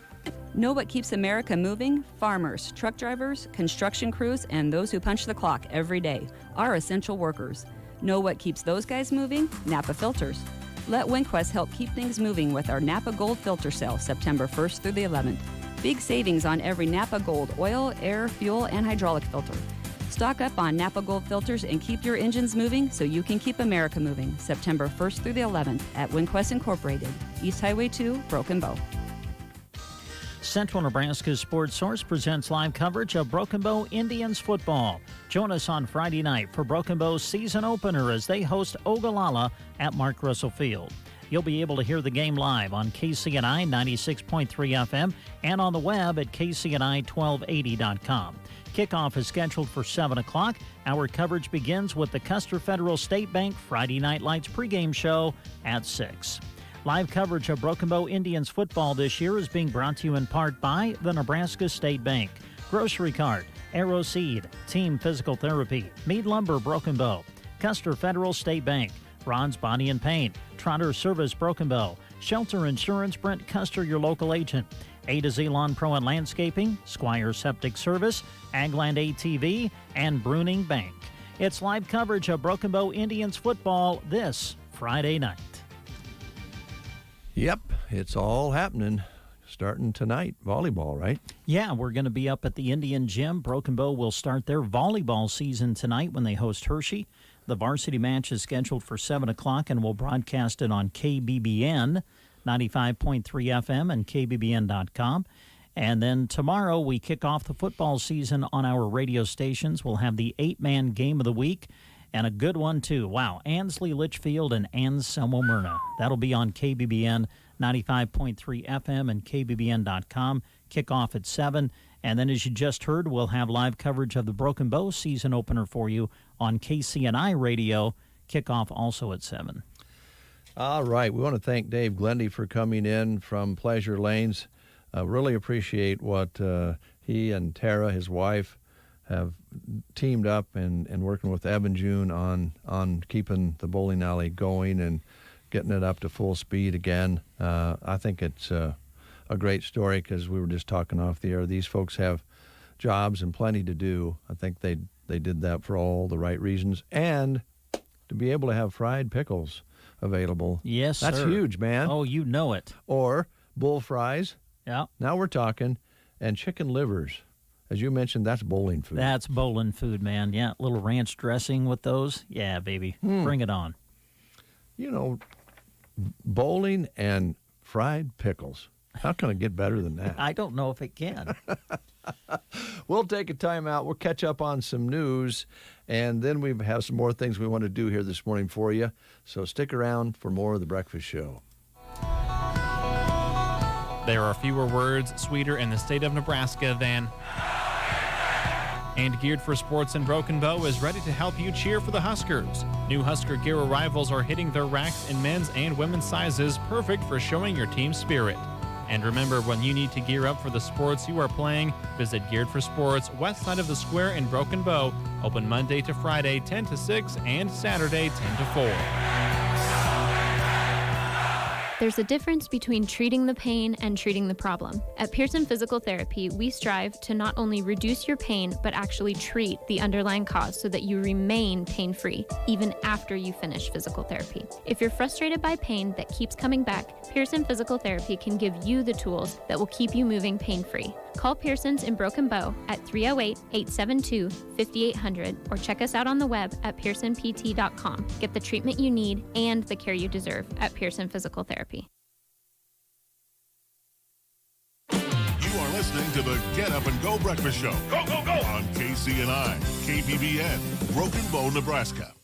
Know what keeps America moving? Farmers, truck drivers, construction crews, and those who punch the clock every day are essential workers. Know what keeps those guys moving? Napa Filters. Let WinQuest help keep things moving with our Napa Gold Filter Sale, September 1st through the 11th. Big savings on every Napa Gold oil, air, fuel, and hydraulic filter. Stock up on Napa Gold filters and keep your engines moving so you can keep America moving, September 1st through the 11th at WinQuest Incorporated, East Highway 2, Broken Bow. Central Nebraska's Sports Source presents live coverage of Broken Bow Indians football. Join us on Friday night for Broken Bow's season opener as they host Ogallala at Mark Russell Field. You'll be able to hear the game live on KCNI 96.3 FM and on the web at KCNI1280.com. Kickoff is scheduled for 7 o'clock. Our coverage begins with the Custer Federal State Bank Friday Night Lights pregame show at 6. Live coverage of Broken Bow Indians football this year is being brought to you in part by the Nebraska State Bank, Grocery Cart, Arrow Seed, Team Physical Therapy, Mead Lumber Broken Bow, Custer Federal State Bank, Ron's Body and Paint, Trotter Service Broken Bow, Shelter Insurance Brent Custer, your local agent, A to Z Lawn Pro and Landscaping, Squire Septic Service, Agland ATV, and Bruning Bank. It's live coverage of Broken Bow Indians football this Friday night. Yep, it's all happening starting tonight. Volleyball, right? Yeah, we're going to be up at the Indian Gym. Broken Bow will start their volleyball season tonight when they host Hershey. The varsity match is scheduled for 7 o'clock, and we'll broadcast it on KBBN, 95.3 FM and KBBN.com. And then tomorrow we kick off the football season on our radio stations. We'll have the 8-man game of the week. And a good one, too. Wow, Ansley Litchfield and Anselmo Myrna. That'll be on KBBN 95.3 FM and KBBN.com. Kickoff at 7. And then, as you just heard, we'll have live coverage of the Broken Bow season opener for you on KCNI Radio. Kickoff also at 7. All right. We want to thank Dave Glendy for coming in from Pleasure Lanes. Really appreciate what he and Tara, his wife, have teamed up and working with Evan June on keeping the bowling alley going and getting it up to full speed again. I think it's a great story because we were just talking off the air. These folks have jobs and plenty to do. I think they did that for all the right reasons. And to be able to have fried pickles available. Yes, that's sir. huge, man. Oh, you know it. Or bull fries. Yeah. Now we're talking. And chicken livers. As you mentioned, that's bowling food. That's bowling food, man. Yeah, little ranch dressing with those. Yeah, baby. Bring it on. You know, bowling and fried pickles. How can it get better than that? I don't know if it can. We'll take a time out. We'll catch up on some news, and then we have some more things we want to do here this morning for you. So stick around for more of The Breakfast Show. There are fewer words sweeter in the state of Nebraska than... And Geared for Sports in Broken Bow is ready to help you cheer for the Huskers. New Husker gear arrivals are hitting their racks in men's and women's sizes, perfect for showing your team spirit. And remember, when you need to gear up for the sports you are playing, visit Geared for Sports, west side of the square in Broken Bow, open Monday to Friday 10 to 6 and Saturday 10 to 4. There's a difference between treating the pain and treating the problem. At Pearson Physical Therapy, we strive to not only reduce your pain, but actually treat the underlying cause so that you remain pain-free, even after you finish physical therapy. If you're frustrated by pain that keeps coming back, Pearson Physical Therapy can give you the tools that will keep you moving pain-free. Call Pearson's in Broken Bow at 308-872-5800 or check us out on the web at pearsonpt.com. Get the treatment you need and the care you deserve at Pearson Physical Therapy. You are listening to the Get Up and Go Breakfast Show. Go, go, go! On KCNI, KBBN, Broken Bow, Nebraska.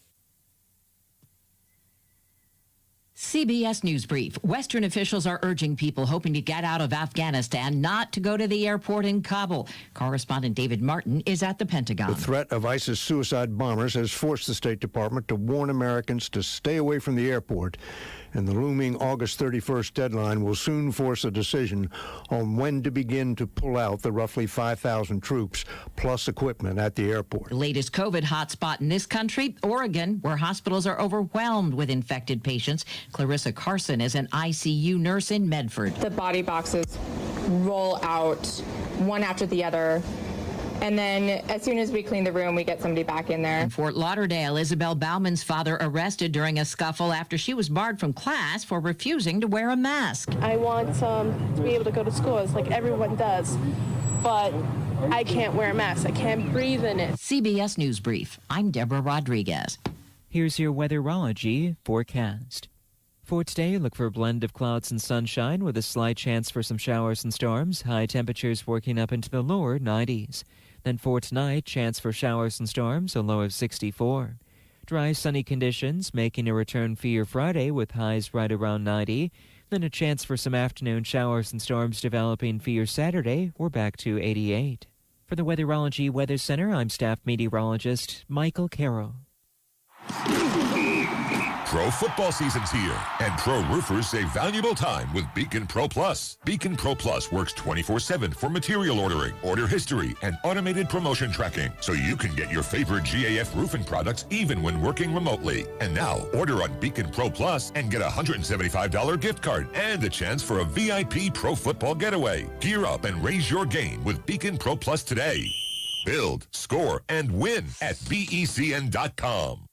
CBS News Brief. Western officials are urging people hoping to get out of Afghanistan not to go to the airport in Kabul. Correspondent David Martin is at the Pentagon. The threat of ISIS suicide bombers has forced the State Department to warn Americans to stay away from the airport. And the looming August 31st deadline will soon force a decision on when to begin to pull out the roughly 5,000 troops plus equipment at the airport. The latest COVID hotspot in this country, Oregon, where hospitals are overwhelmed with infected patients. Clarissa Carson is an ICU nurse in Medford. The body boxes roll out one after the other. And then as soon as we clean the room, we get somebody back in there. In Fort Lauderdale, Isabel Bauman's father arrested during a scuffle after she was barred from class for refusing to wear a mask. I want to be able to go to school as like everyone does, but I can't wear a mask. I can't breathe in it. CBS News Brief. I'm Deborah Rodriguez. Here's your weatherology forecast. For today, look for a blend of clouds and sunshine with a slight chance for some showers and storms. High temperatures working up into the lower 90s. Then for tonight, chance for showers and storms, a low of 64. Dry, sunny conditions making a return for your Friday with highs right around 90. Then a chance for some afternoon showers and storms developing for your Saturday. We're back to 88. For the Weatherology Weather Center, I'm staff meteorologist Michael Carroll. Pro football season's here, and pro roofers save valuable time with Beacon Pro Plus. Beacon Pro Plus works 24/7 for material ordering, order history, and automated promotion tracking, so you can get your favorite GAF roofing products even when working remotely. And now, order on Beacon Pro Plus and get a $175 gift card and a chance for a VIP pro football getaway. Gear up and raise your game with Beacon Pro Plus today. Build, score, and win at BECN.com.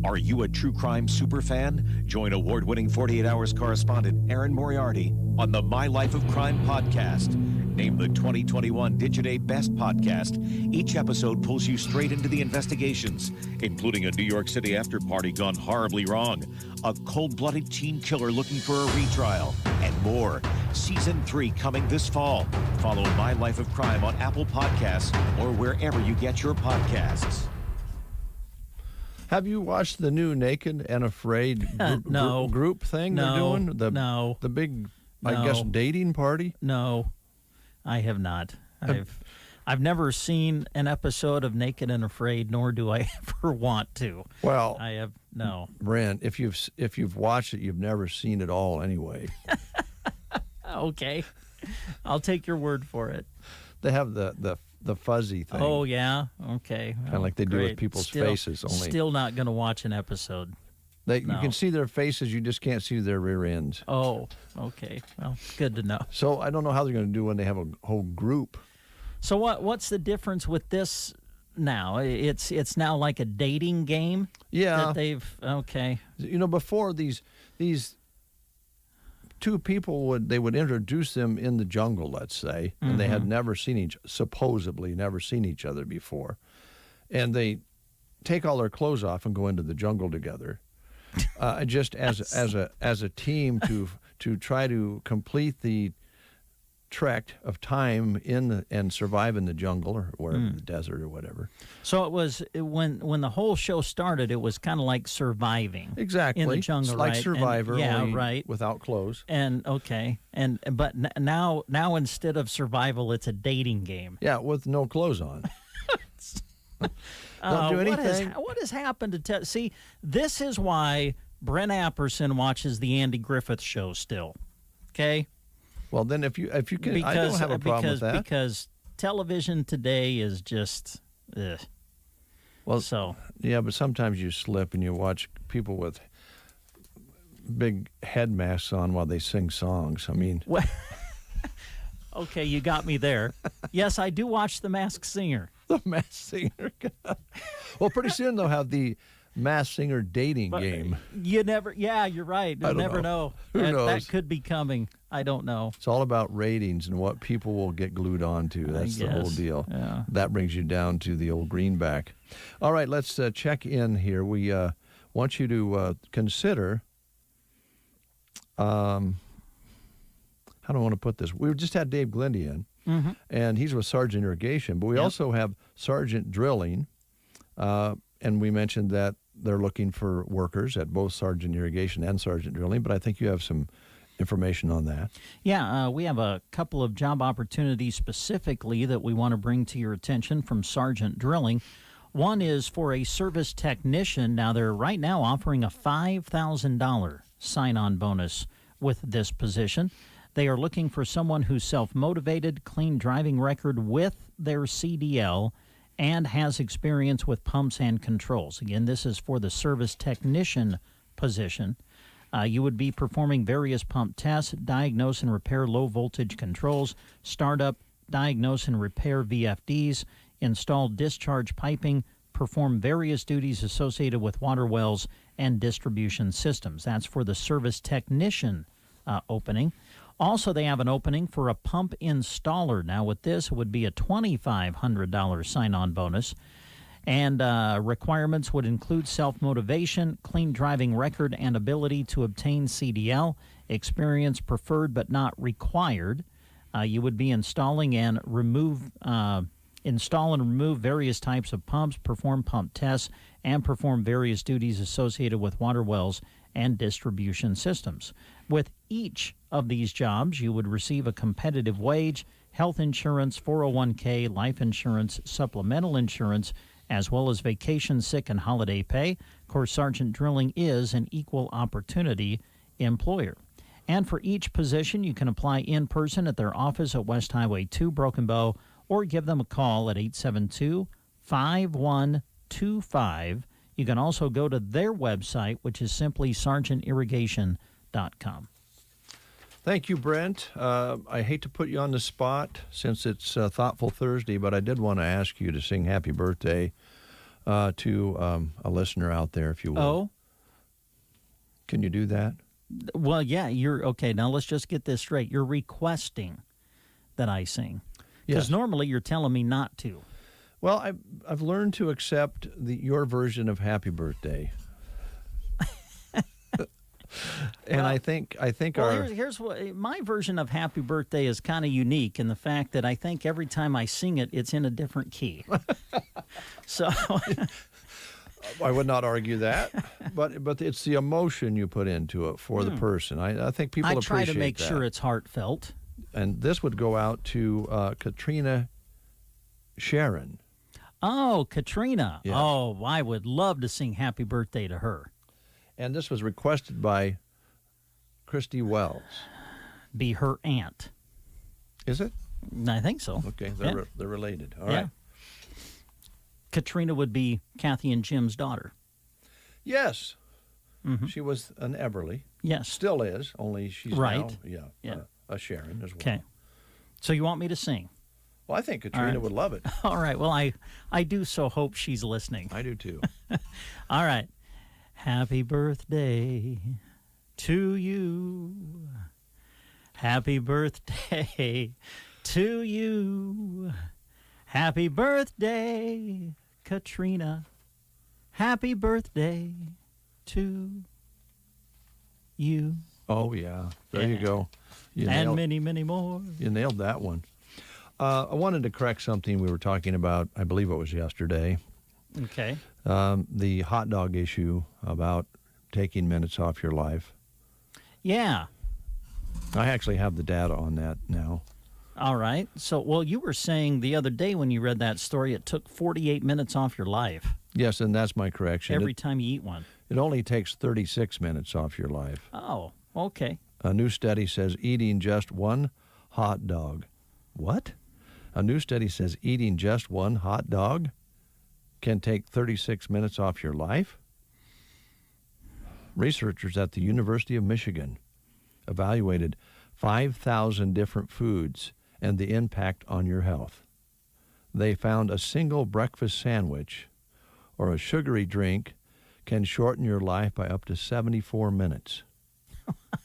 Are you a true crime super fan? Join award-winning 48 Hours correspondent Erin Moriarty on the My Life of Crime podcast. Named the 2021 Digiday Best Podcast, each episode pulls you straight into the investigations, including a New York City after-party gone horribly wrong, a cold-blooded teen killer looking for a retrial, and more. Season 3 coming this fall. Follow My Life of Crime on Apple Podcasts or wherever you get your podcasts. Have you watched the new Naked and Afraid No. group thing they're doing? The big, I guess, dating party? No, I have not. I've never seen an episode of Naked and Afraid, nor do I ever want to. Well, I have no. Brent, if you've watched it, you've never seen it all anyway. Okay, I'll take your word for it. They have the fuzzy thing. Oh, yeah? Okay. Kind of like they do with people's faces. Only still not going to watch an episode. You can see their faces, you just can't see their rear ends. Oh, okay. Well, good to know. So I don't know how they're going to do when they have a whole group. So what's the difference with this now? It's now like a dating game? Yeah. Okay. You know, before these two people would introduce them in the jungle, let's say, and they had supposedly never seen each other before, and they take all their clothes off and go into the jungle together, just as a team to try to complete the trek of time and survive in the jungle or wherever, the desert or whatever. So it was when the whole show started, it was kind of like surviving. Exactly. In the jungle, it's like right? Survivor, only right. without clothes. But now instead of survival, it's a dating game. Yeah, with no clothes on. Don't do anything. What has happened to see? This is why Brent Apperson watches the Andy Griffith Show still. Okay. Well, then if you can, I don't have a problem with that. Because television today is just, ugh. Well, yeah, but sometimes you slip and you watch people with big head masks on while they sing songs. I mean, okay, you got me there. Yes, I do watch The Masked Singer. The Masked Singer. Well, pretty soon they'll have the Masked Singer dating game. You're right. You never know. Who knows? That could be coming. I don't know. It's all about ratings and what people will get glued onto. That's the whole deal. Yeah. That brings you down to the old greenback. All right, let's check in here. We want you to consider, how do I want to put this? We just had Dave Glindy in, and he's with Sergeant Irrigation, but we also have Sergeant Drilling, and we mentioned that they're looking for workers at both Sergeant Irrigation and Sergeant Drilling, but I think you have some information on that. Yeah, we have a couple of job opportunities specifically that we want to bring to your attention from Sergeant Drilling. One is for a service technician. Now, they're right now offering a $5,000 sign-on bonus with this position. They are looking for someone who's self-motivated, clean driving record with their CDL, and has experience with pumps and controls. Again, this is for the service technician position. You would be performing various pump tests, diagnose and repair low-voltage controls, start up, diagnose and repair VFDs, install discharge piping, perform various duties associated with water wells and distribution systems. That's for the service technician opening. Also, they have an opening for a pump installer. Now, with this, it would be a $2,500 sign-on bonus. And requirements would include self-motivation, clean driving record, and ability to obtain CDL. Experience preferred but not required. You would be install and remove various types of pumps, perform pump tests, and perform various duties associated with water wells and distribution systems. With each of these jobs, you would receive a competitive wage, health insurance, 401k, life insurance, supplemental insurance, as well as vacation, sick, and holiday pay. Of course, Sergeant Drilling is an equal opportunity employer. And for each position, you can apply in person at their office at West Highway 2, Broken Bow, or give them a call at 872-5125. You can also go to their website, which is simply sergeantirrigation.com. Thank you, Brent. I hate to put you on the spot since it's Thoughtful Thursday, but I did want to ask you to sing happy birthday to a listener out there, if you will. Oh? Can you do that? Well, yeah, you're okay. Now let's just get this straight. You're requesting that I sing. Because normally you're telling me not to. Well, I've learned to accept your version of happy birthday. And well, I think here's what my version of happy birthday is kind of unique in the fact that I think every time I sing it, it's in a different key. So I would not argue that, but it's the emotion you put into it for the person. I think people appreciate that. I try to make sure it's heartfelt. And this would go out to Katrina Sharon. Oh, Katrina. Yes. Oh, I would love to sing happy birthday to her. And this was requested by Christy Wells. Be her aunt. Is it? I think so. Okay, they're related. All right. Katrina would be Kathy and Jim's daughter. Yes. Mm-hmm. She was an Eberly. Yes. Still is, only she's now a Sharon as well. Okay. So you want me to sing? Well, I think Katrina would love it. All right. Well, I do so hope she's listening. I do too. All right. Happy birthday to you. Happy birthday to you. Happy birthday, Katrina. Happy birthday to you. Oh, yeah. There you go. And many, many more. You nailed that one. I wanted to correct something we were talking about, I believe it was yesterday. Okay. The hot dog issue about taking minutes off your life. Yeah. I actually have the data on that now. All right. So, well, you were saying the other day when you read that story, it took 48 minutes off your life. Yes, and that's my correction. Every time you eat one. It only takes 36 minutes off your life. Oh, okay. A new study says eating just one hot dog. What? A new study says eating just one hot dog can take 36 minutes off your life? Researchers at the University of Michigan evaluated 5,000 different foods and the impact on your health. They found a single breakfast sandwich or a sugary drink can shorten your life by up to 74 minutes.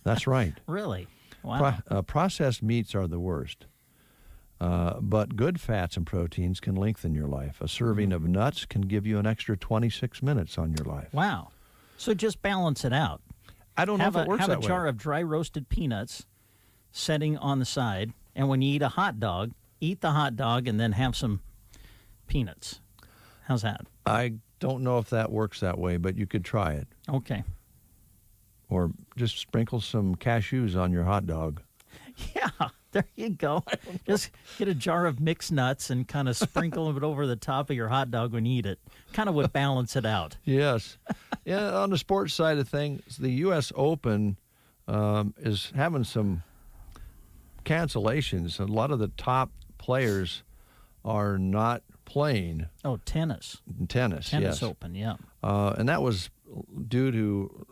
That's right. Really? Wow. Processed meats are the worst. But good fats and proteins can lengthen your life. A serving of nuts can give you an extra 26 minutes on your life. Wow. So just balance it out. I don't know if it works that way. Have a jar of dry roasted peanuts setting on the side, and when you eat a hot dog, eat the hot dog and then have some peanuts. How's that? I don't know if that works that way, but you could try it. Okay. Or just sprinkle some cashews on your hot dog. Yeah, there you go. Just get a jar of mixed nuts and kind of sprinkle it over the top of your hot dog when you eat it. Kind of would balance it out. Yes. Yeah, on the sports side of things, the U.S. Open is having some cancellations. A lot of the top players are not playing. Oh, tennis. Tennis, Tennis yes. Open, yeah. And that was due to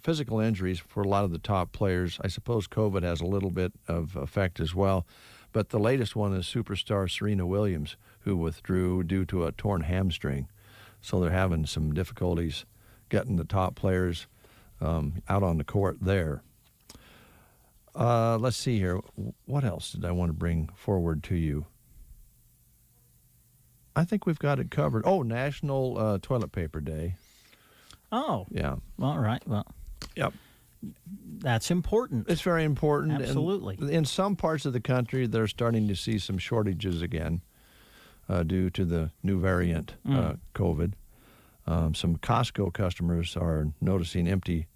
physical injuries for a lot of the top players. I suppose COVID has a little bit of effect as well. But the latest one is superstar Serena Williams, who withdrew due to a torn hamstring. So they're having some difficulties getting the top players out on the court there. Let's see here. What else did I want to bring forward to you? I think we've got it covered. Oh, National Toilet Paper Day. Oh. Yeah. All right. Well. Yep. That's important. It's very important. Absolutely. And in some parts of the country, they're starting to see some shortages again due to the new variant, COVID. Some Costco customers are noticing empty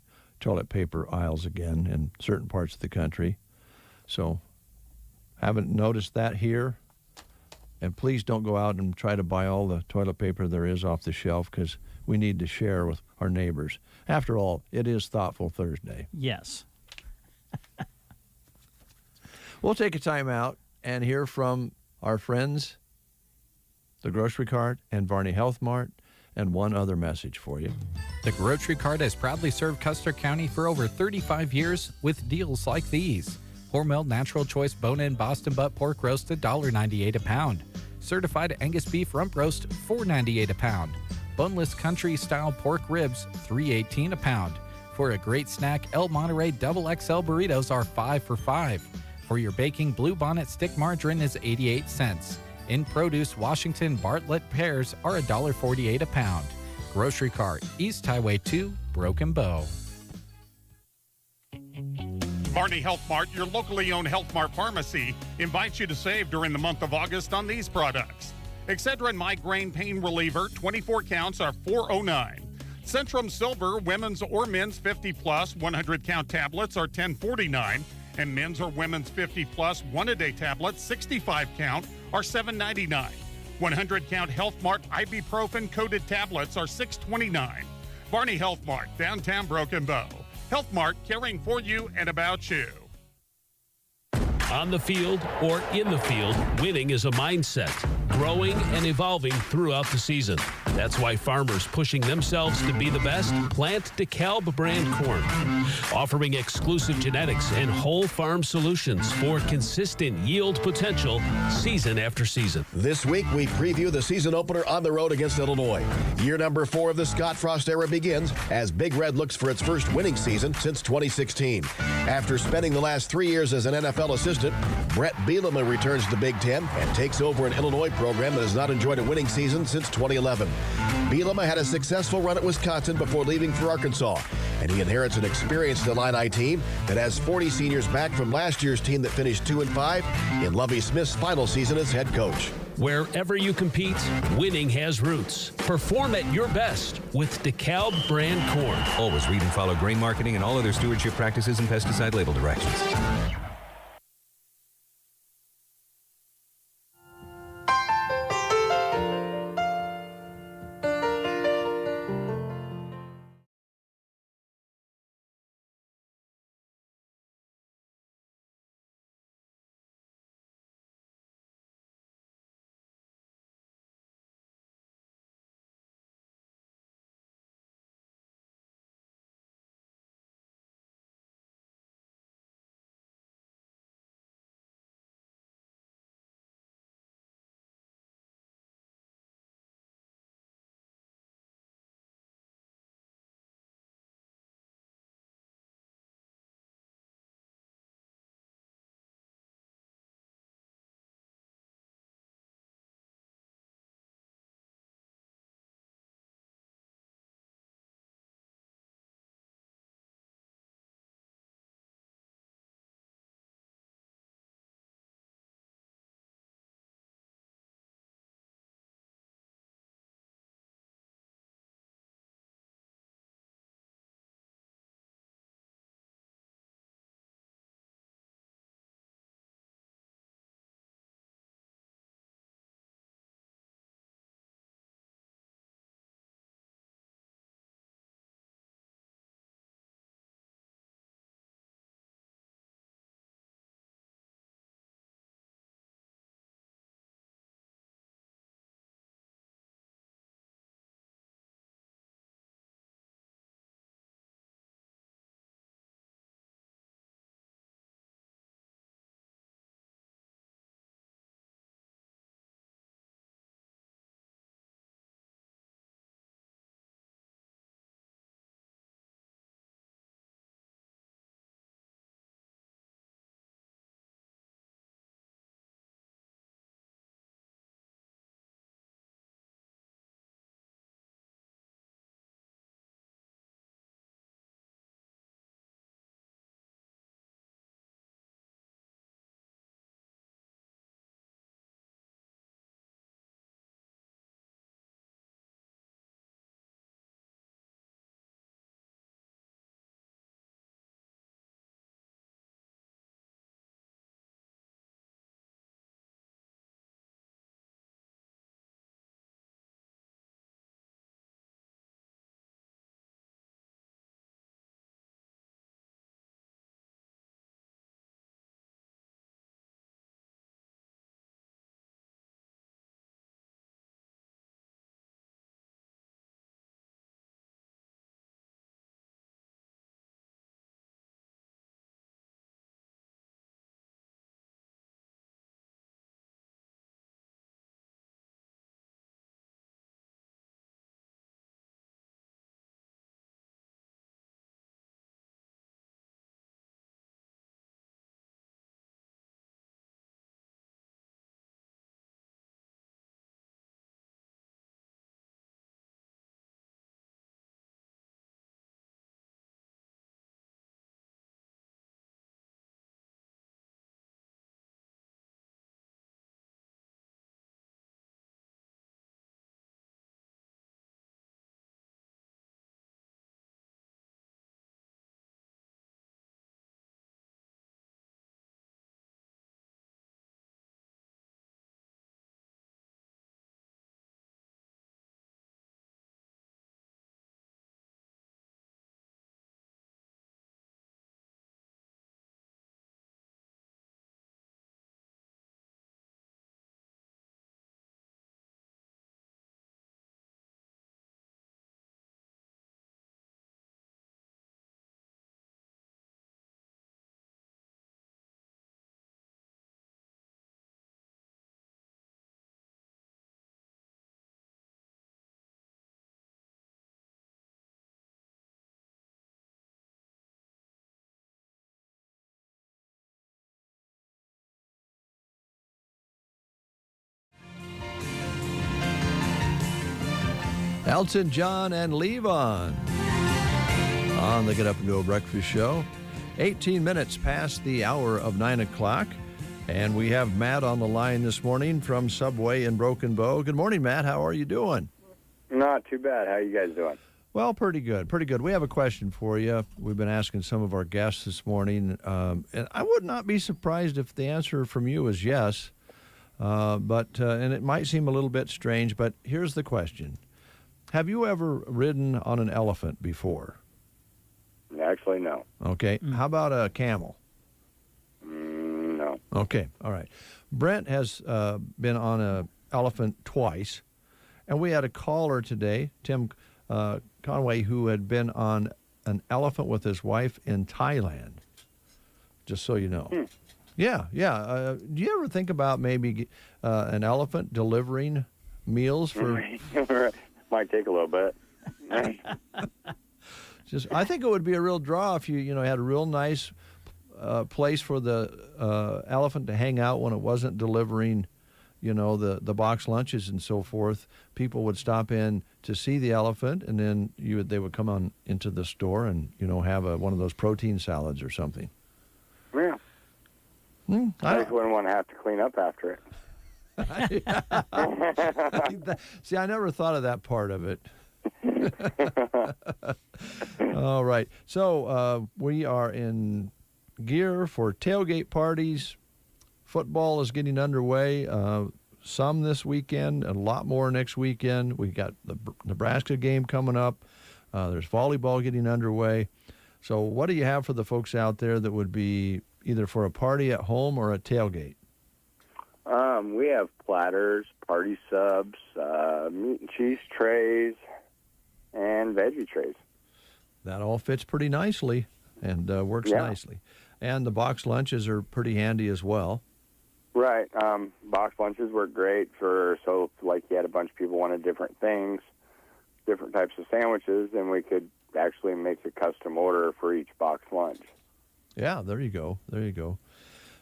toilet paper aisles again in certain parts of the country. So haven't noticed that here. And please don't go out and try to buy all the toilet paper there is off the shelf, because we need to share with our neighbors. After all, it is Thoughtful Thursday. Yes. We'll take a time out and hear from our friends, the Grocery Cart and Varney Health Mart, and one other message for you. The Grocery Cart has proudly served Custer County for over 35 years with deals like these. Hormel Natural Choice Bone-In Boston Butt Pork Roast, $1.98 a pound. Certified Angus Beef Rump Roast, $4.98 a pound. Boneless Country Style Pork Ribs, $3.18 a pound. For a great snack, El Monterey Double XL Burritos are 5 for $5. For your baking, Blue Bonnet Stick Margarine is 88 cents. In produce, Washington Bartlett pears are $1.48 a pound. Grocery Cart, East Highway 2, Broken Bow. Varney Health Mart, your locally owned Health Mart pharmacy, invites you to save during the month of August on these products. Excedrin Migraine Pain Reliever, 24 counts, are $4.09. Centrum Silver Women's or Men's 50-plus 100-count tablets are $10.49. And men's or women's 50-plus one-a-day tablets, 65-count, are $7.99. 100-count Health Mart ibuprofen-coated tablets are $6.29. Varney Health Mart, downtown Broken Bow. Health Mart, caring for you and about you. On the field or in the field, winning is a mindset, growing and evolving throughout the season. That's why farmers pushing themselves to be the best plant DeKalb brand corn, offering exclusive genetics and whole farm solutions for consistent yield potential season after season. This week, we preview the season opener on the road against Illinois. Year number 4 of the Scott Frost era begins as Big Red looks for its first winning season since 2016. After spending the last 3 years as an NFL assistant, Brett Bielema returns to Big Ten and takes over an Illinois program that has not enjoyed a winning season since 2011. Bielema had a successful run at Wisconsin before leaving for Arkansas, and he inherits an experienced Illini team that has 40 seniors back from last year's team that finished 2-5 in Lovie Smith's final season as head coach. Wherever you compete, winning has roots. Perform at your best with DeKalb brand corn. Always read and follow grain marketing and all other stewardship practices and pesticide label directions. Elton John and Levon on the Get Up and Go Breakfast Show. 18 minutes past the hour of 9 o'clock, and we have Matt on the line this morning from Subway in Broken Bow. Good morning, Matt. How are you doing? Not too bad. How are you guys doing? Well, pretty good, pretty good. We have a question for you. We've been asking some of our guests this morning, and I would not be surprised if the answer from you is yes, but it might seem a little bit strange, but here's the question. Have you ever ridden on an elephant before? Actually, no. Okay. How about a camel? No. Okay. All right. Brent has been on an elephant twice, and we had a caller today, Tim Conway, who had been on an elephant with his wife in Thailand, just so you know. Yeah. Do you ever think about maybe an elephant delivering meals for... Might take a little bit. I think it would be a real draw if you had a real nice place for the elephant to hang out when it wasn't delivering, the box lunches and so forth. People would stop in to see the elephant, and then they would come on into the store and have one of those protein salads or something. Yeah. I just wouldn't want to have to clean up after it. See, I never thought of that part of it. All right. So we are in gear for tailgate parties. Football is getting underway. Some this weekend, a lot more next weekend. We got the Nebraska game coming up. There's volleyball getting underway. So what do you have for the folks out there that would be either for a party at home or a tailgate? We have platters, party subs, meat and cheese trays, and veggie trays. That all fits pretty nicely and works nicely. And the box lunches are pretty handy as well. Right. Box lunches work great like you had a bunch of people wanted different things, different types of sandwiches, and we could actually make a custom order for each box lunch. Yeah, there you go.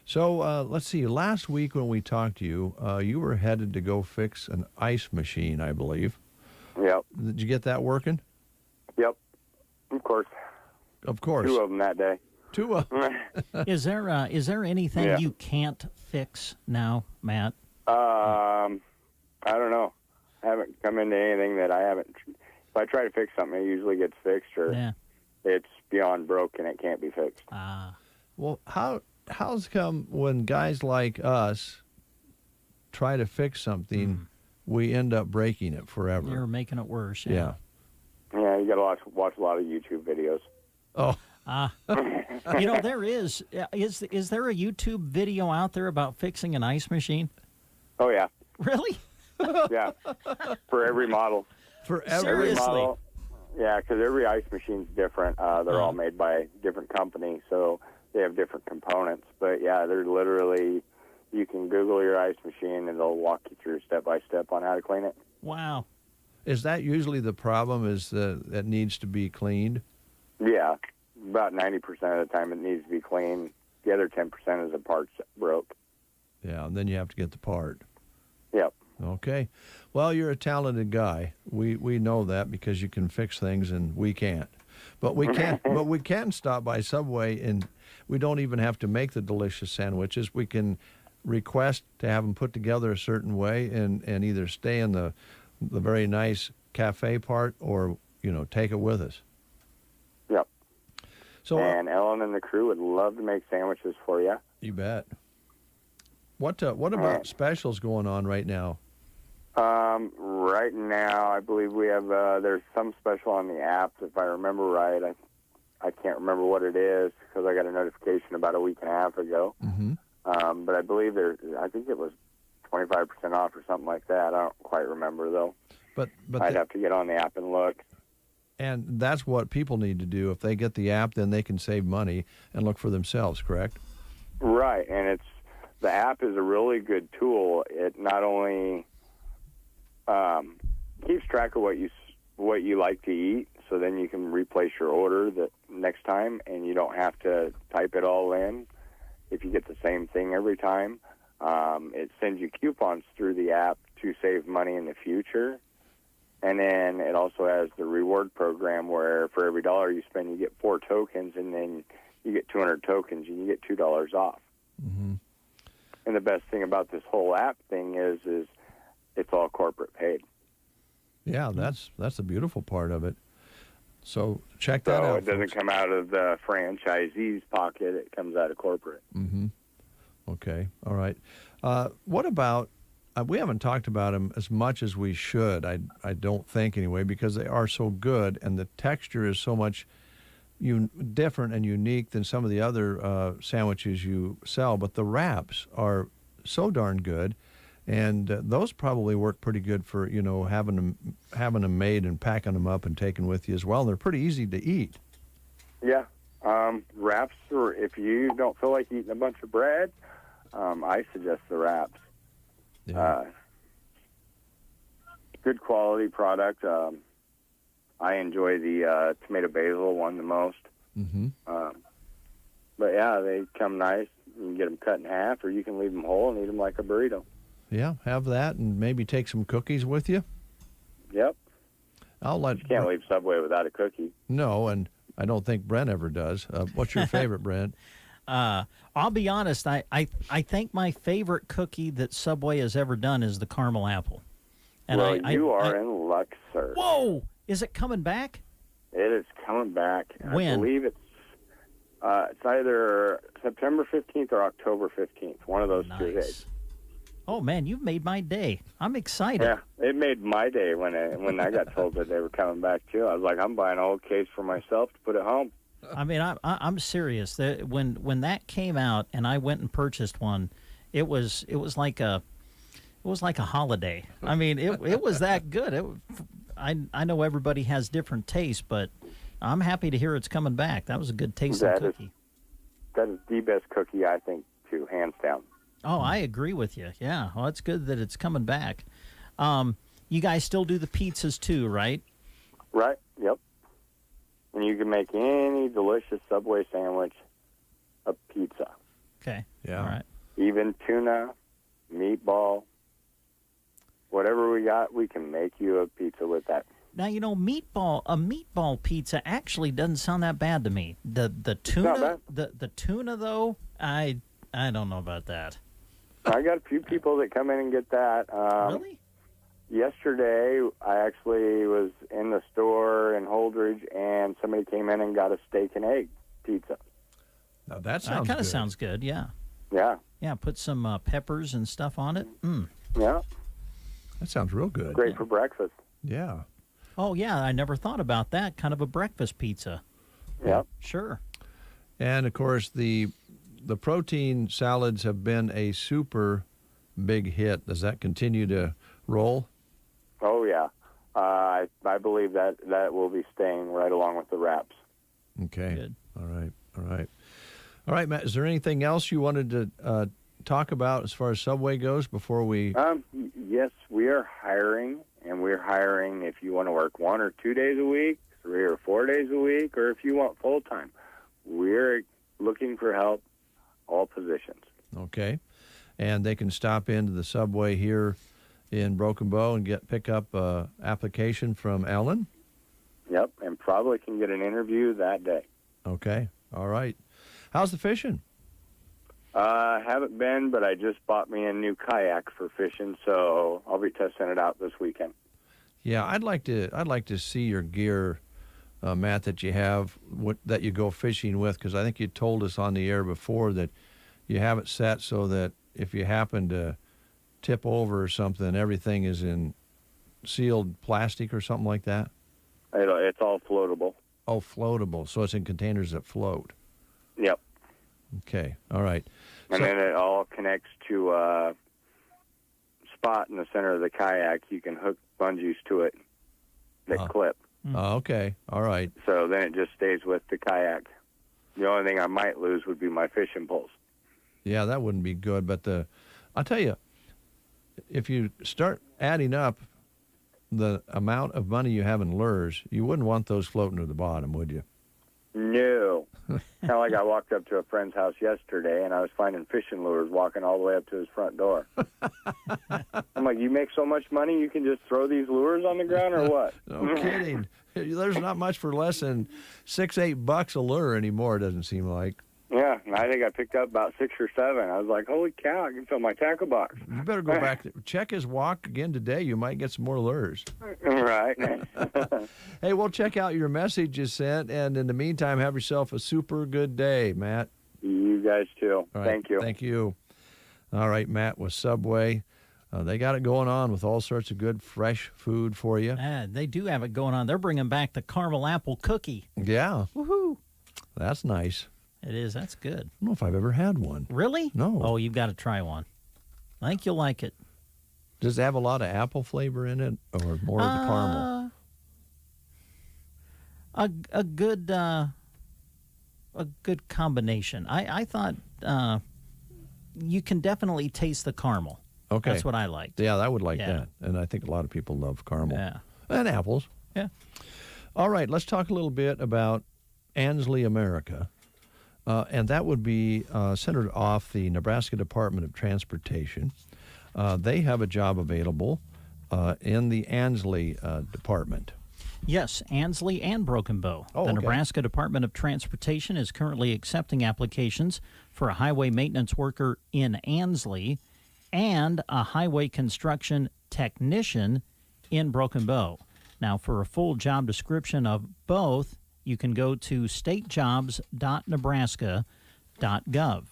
So let's see. Last week when we talked to you, you were headed to go fix an ice machine, I believe. Yep. Did you get that working? Yep. Of course. Of course. 2 of them that day. 2 of them. Is there anything you can't fix now, Matt? I don't know. I haven't come into anything that I haven't. If I try to fix something, it usually gets fixed, or it's beyond broken. It can't be fixed. Well, how's come when guys like us try to fix something, we end up breaking it forever? You're making it worse. Yeah, you got to watch a lot of YouTube videos. Oh. There is there a YouTube video out there about fixing an ice machine? Oh, yeah. Really? Yeah. For every model. For every model. Yeah, because every ice machine's different. They're all made by a different company, so they have different components. But, yeah, they're literally, you can Google your ice machine, and they'll walk you through step-by-step on how to clean it. Wow. Is that usually the problem, is that needs to be cleaned? Yeah. About 90% of the time it needs to be cleaned. The other 10% is the parts broke. Yeah, and then you have to get the part. Yep. Okay. Well, you're a talented guy. We know that because you can fix things and we can't. But we can stop by Subway, and we don't even have to make the delicious sandwiches. We can request to have them put together a certain way and either stay in the very nice cafe part or, take it with us. Yep. So, and Ellen and the crew would love to make sandwiches for you. You bet. What about specials going on right now? Right now, I believe we have there's some special on the app, if I remember right. I can't remember what it is because I got a notification about a week and a half ago. Mm-hmm. But I believe I think it was 25% off or something like that. I don't quite remember though. But I'd have to get on the app and look. And that's what people need to do. If they get the app, then they can save money and look for themselves, correct? Right, and the app is a really good tool. It not only keeps track of what you like to eat, so then you can replace your order the next time, and you don't have to type it all in. If you get the same thing every time, it sends you coupons through the app to save money in the future. And then it also has the reward program where for every $1 you spend, you get 4 tokens, and then you get 200 tokens, and you get $2 off. Mm-hmm. And the best thing about this whole app thing is it's all corporate paid. Yeah, that's the beautiful part of it. So check that out. So it doesn't come out of the franchisee's pocket; it comes out of corporate. Mm-hmm. Okay, all right. What about? We haven't talked about them as much as we should. I don't think anyway, because they are so good, and the texture is so much different and unique than some of the other sandwiches you sell. But the wraps are so darn good. And those probably work pretty good for, having them made and packing them up and taking with you as well. They're pretty easy to eat. Yeah. Wraps, or if you don't feel like eating a bunch of bread, I suggest the wraps. Yeah. Good quality product. I enjoy the tomato basil one the most. Mm-hmm. But, yeah, they come nice. You can get them cut in half, or you can leave them whole and eat them like a burrito. Yeah, have that, and maybe take some cookies with you. Yep. You can't leave Subway without a cookie. No, and I don't think Brent ever does. What's your favorite, Brent? I'll be honest. I think my favorite cookie that Subway has ever done is the caramel apple. And you are in luck, sir. Whoa! Is it coming back? It is coming back. When? I believe it's either September 15th or October 15th. One of those 2 days. Oh, man, you've made my day. I'm excited. Yeah, it made my day when I got told that they were coming back, too. I was like, I'm buying a whole case for myself to put at home. I mean, I'm serious. When that came out and I went and purchased one, it was like a holiday. I mean, it was that good. I know everybody has different tastes, but I'm happy to hear it's coming back. That was a good tasting cookie. That is the best cookie, I think, too, hands down. Oh, I agree with you. Yeah. Well, it's good that it's coming back. You guys still do the pizzas too, right? Right. Yep. And you can make any delicious Subway sandwich a pizza. Okay. Yeah. All right. Even tuna, meatball, whatever we got, we can make you a pizza with that. Now, a meatball pizza actually doesn't sound that bad to me. The tuna, the tuna though, I don't know about that. I got a few people that come in and get that. Really? Yesterday, I actually was in the store in Holdridge, and somebody came in and got a steak and egg pizza. Now that sounds kind of good. sounds good. Yeah. Yeah. Yeah. Put some peppers and stuff on it. Yeah. That sounds real good. Great for breakfast. Yeah. Oh yeah, I never thought about that. Kind of a breakfast pizza. Yep. Sure. And of course the protein salads have been a super big hit. Does that continue to roll? Oh, yeah. I believe that will be staying right along with the wraps. Okay. Good. All right, Matt, is there anything else you wanted to talk about as far as Subway goes before we... Yes, we are hiring, and we're hiring if you want to work 1 or 2 days a week, 3 or 4 days a week, or if you want full-time. We're looking for help, all positions. Okay. And they can stop into the Subway here in Broken Bow and pick up an application from Ellen? Yep, and probably can get an interview that day. Okay. All right. How's the fishing? Haven't been, but I just bought me a new kayak for fishing, so I'll be testing it out this weekend. Yeah, I'd like to see your gear, Matt, that you have that you go fishing with, because I think you told us on the air before that you have it set so that if you happen to tip over or something, everything is in sealed plastic or something like that? It's all floatable. Oh, floatable. So it's in containers that float. Yep. Okay. All right. And then it all connects to a spot in the center of the kayak. You can hook bungees to it that clip. Oh, okay. All right. So then it just stays with the kayak. The only thing I might lose would be my fishing poles. Yeah, that wouldn't be good. But I'll tell you, if you start adding up the amount of money you have in lures, you wouldn't want those floating to the bottom, would you? No. Kind of like I walked up to a friend's house yesterday, and I was finding fishing lures walking all the way up to his front door. I'm like, you make so much money you can just throw these lures on the ground or what? No kidding. There's not much for less than $6-8 a lure anymore, it doesn't seem like. Yeah, and I think I picked up about 6 or 7. I was like, holy cow, I can fill my tackle box. You better go back. Check his walk again today. You might get some more lures. Right. Hey, we'll check out your message you sent, and in the meantime, have yourself a super good day, Matt. You guys too. Right, Thank you. Thank you. All right, Matt with Subway. They got it going on with all sorts of good, fresh food for you. They do have it going on. They're bringing back the caramel apple cookie. Yeah. Woohoo. That's nice. It is. That's good. I don't know if I've ever had one. Really? No. Oh, you've got to try one. I think you'll like it. Does it have a lot of apple flavor in it, or more of the caramel? A good combination. I thought you can definitely taste the caramel. Okay. That's what I liked. Yeah, I would like that. And I think a lot of people love caramel. Yeah. And apples. Yeah. All right, let's talk a little bit about Ansley, America. And that would be centered off the Nebraska Department of Transportation. They have a job available in the Ansley Department. Yes, Ansley and Broken Bow. Oh, the okay. Nebraska Department of Transportation is currently accepting applications for a highway maintenance worker in Ansley and a highway construction technician in Broken Bow. Now, for a full job description of both, you can go to statejobs.nebraska.gov.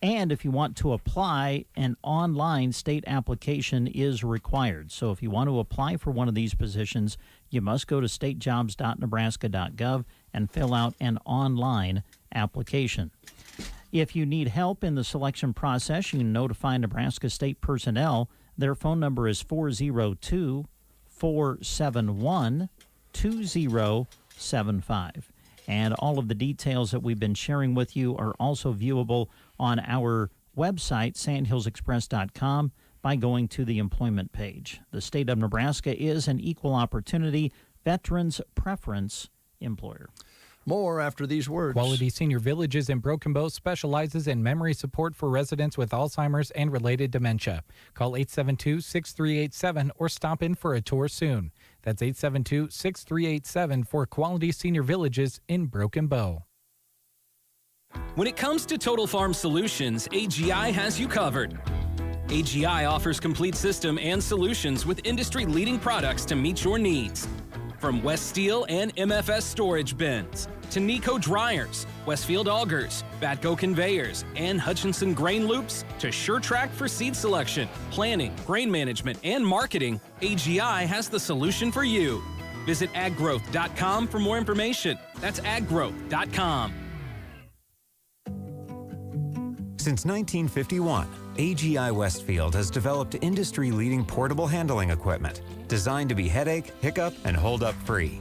And if you want to apply, an online state application is required. So if you want to apply for one of these positions, you must go to statejobs.nebraska.gov and fill out an online application. If you need help in the selection process, you can notify Nebraska State personnel. Their phone number is 402-471-2075. And all of the details that we've been sharing with you are also viewable on our website, sandhillsexpress.com, by going to the employment page. The state of Nebraska is an equal opportunity, veterans preference employer. More after these words. Quality Senior Villages in Broken Bow specializes in memory support for residents with Alzheimer's and related dementia. Call 872-6387 or stop in for a tour soon. That's 872-6387 for Quality Senior Villages in Broken Bow. When it comes to Total Farm Solutions, AGI has you covered. AGI offers complete system and solutions with industry-leading products to meet your needs. From West Steel and MFS storage bins, to Nico dryers, Westfield augers, Batco conveyors, and Hutchinson grain loops, to SureTrack for seed selection, planning, grain management, and marketing, AGI has the solution for you. Visit aggrowth.com for more information. That's aggrowth.com. Since 1951, AGI Westfield has developed industry-leading portable handling equipment designed to be headache, hiccup, and hold-up free.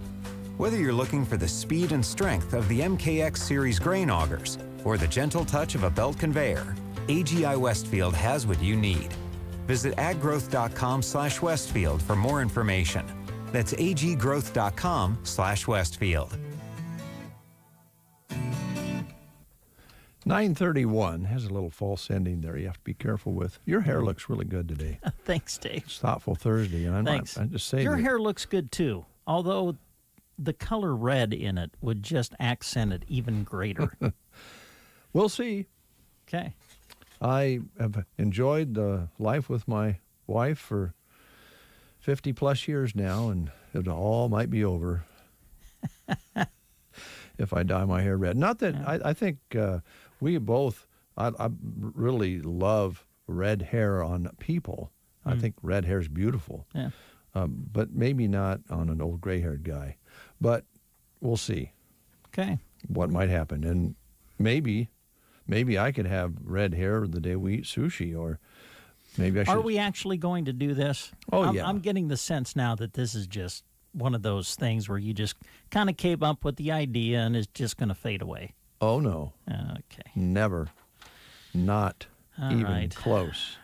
Whether you're looking for the speed and strength of the MKX series grain augers or the gentle touch of a belt conveyor, AGI Westfield has what you need. Visit aggrowth.com/Westfield for more information. That's aggrowth.com/Westfield. 9:31 has a little false ending there you have to be careful with. Your hair looks really good today. Thanks, Dave. It's Thoughtful Thursday, and I'm just saying. Your hair looks good, too, although the color red in it would just accent it even greater. We'll see. Okay. I have enjoyed life with my wife for 50-plus years now, and it all might be over if I dye my hair red. Not that I think we both, I really love red hair on people. I think red hair is beautiful. Yeah. But maybe not on an old gray-haired guy. But we'll see. Okay. What might happen. And maybe I could have red hair the day we eat sushi, or maybe I should. Are we actually going to do this? Oh, yeah. I'm getting the sense now that this is just one of those things where you just kind of came up with the idea and it's just going to fade away. Oh, no. Okay. Never. Not All even right. close.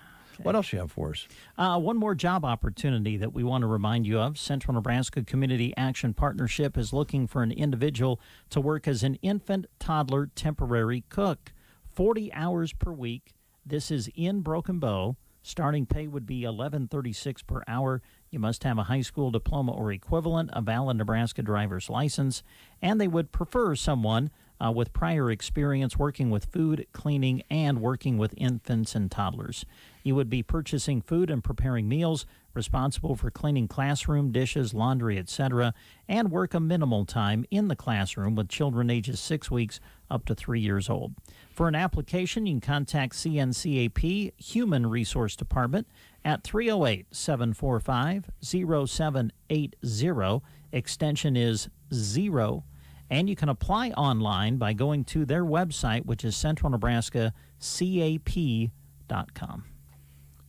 What else you have for us? One more job opportunity that we want to remind you of. Central Nebraska Community Action Partnership is looking for an individual to work as an infant toddler temporary cook. 40 hours per week. This is in Broken Bow. Starting pay would be $11.36 per hour. You must have a high school diploma or equivalent, a valid Nebraska driver's license, and they would prefer someone with prior experience working with food, cleaning, and working with infants and toddlers. You would be purchasing food and preparing meals, responsible for cleaning classroom, dishes, laundry, etc., and work a minimal time in the classroom with children ages 6 weeks up to 3 years old. For an application, you can contact CNCAP Human Resource Department at 308-745-0780. Extension is 0. And you can apply online by going to their website, which is centralnebraskacap.com.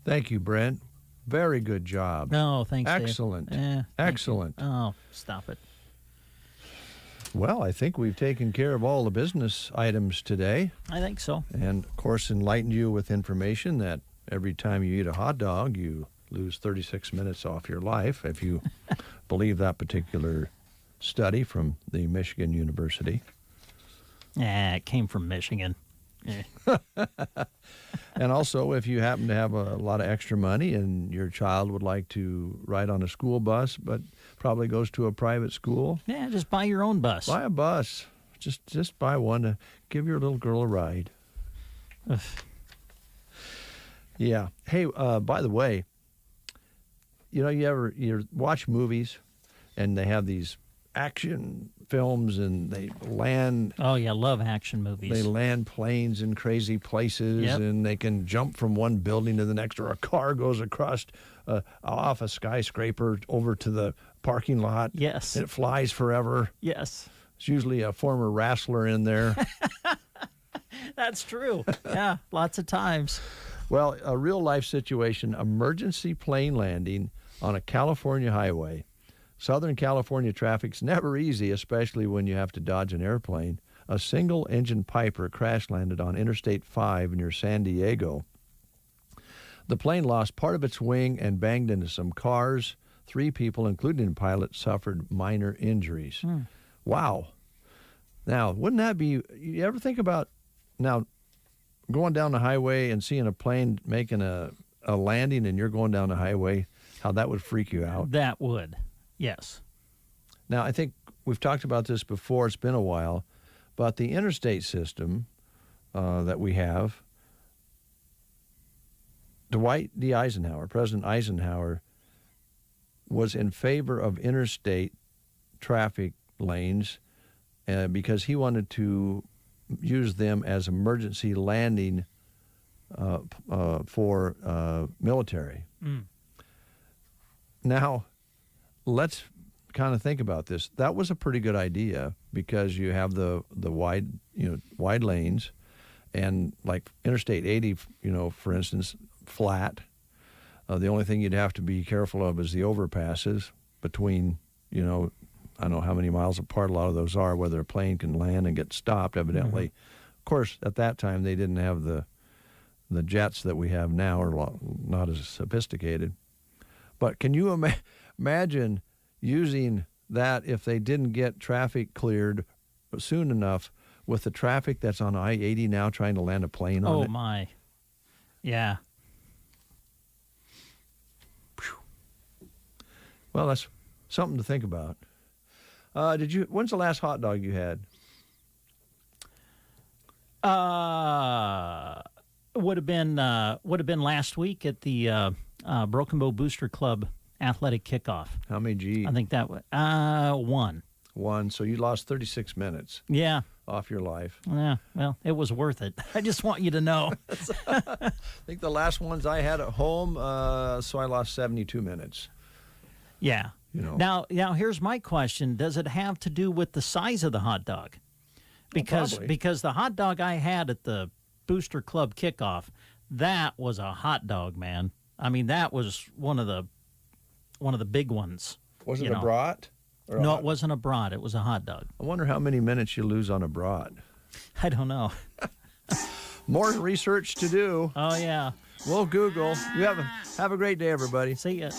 Thank you, Brent. Very good job. No, thanks, Dave. Excellent. Thank Excellent. you. Oh, stop it. Well, I think we've taken care of all the business items today. I think so. And, of course, enlightened you with information that every time you eat a hot dog, you lose 36 minutes off your life, if you believe that particular study from the Michigan University. Yeah, it came from Michigan. And also, if you happen to have a lot of extra money and your child would like to ride on a school bus, but probably goes to a private school. Yeah, just buy your own bus. Buy a bus. Just buy one to give your little girl a ride. Yeah. Hey, by the way, you watch movies and they have these action films and they land. Oh, yeah, love action movies. They land planes in crazy places, and they can jump from one building to the next, or a car goes across off a skyscraper over to the parking lot. Yes. And it flies forever. Yes. It's usually a former wrestler in there. That's true. Yeah, lots of times. Well, a real-life situation, emergency plane landing on a California highway. Southern California traffic's never easy, especially when you have to dodge an airplane. A single-engine Piper crash-landed on Interstate 5 near San Diego. The plane lost part of its wing and banged into some cars. 3 people, including the pilot, suffered minor injuries. Wow. Now, wouldn't that be... You ever think about, now, going down the highway and seeing a plane making a landing and you're going down the highway, how that would freak you out? That would. Yes. Now, I think we've talked about this before. It's been a while. But the interstate system that we have, Dwight D. Eisenhower, President Eisenhower, was in favor of interstate traffic lanes because he wanted to use them as emergency landing for military. Now, let's kind of think about this. That was a pretty good idea because you have the wide lanes, and like Interstate 80, for instance, flat. The only thing you'd have to be careful of is the overpasses between, I don't know how many miles apart a lot of those are, whether a plane can land and get stopped, evidently. Of course, at that time, they didn't have the jets that we have now, or not as sophisticated. But can you imagine using that if they didn't get traffic cleared soon enough with the traffic that's on I-80 now trying to land a plane on it? Oh, my. Yeah. Well, that's something to think about. When's the last hot dog you had? Would have been last week at the Broken Bow Booster Club athletic kickoff. How many G? I think that was one. One. So you lost 36 minutes. Yeah. Off your life. Yeah. Well, it was worth it. I just want you to know. I think the last ones I had at home, so I lost 72 minutes. Yeah. Now here's my question: does it have to do with the size of the hot dog? Because the hot dog I had at the Booster Club kickoff, that was a hot dog, man. I mean, that was one of the big ones. Was it a brat? No, it wasn't a brat. It was a hot dog. I wonder how many minutes you lose on a brat. I don't know. More research to do. Oh, yeah. We'll Google. You have a great day, everybody. See ya.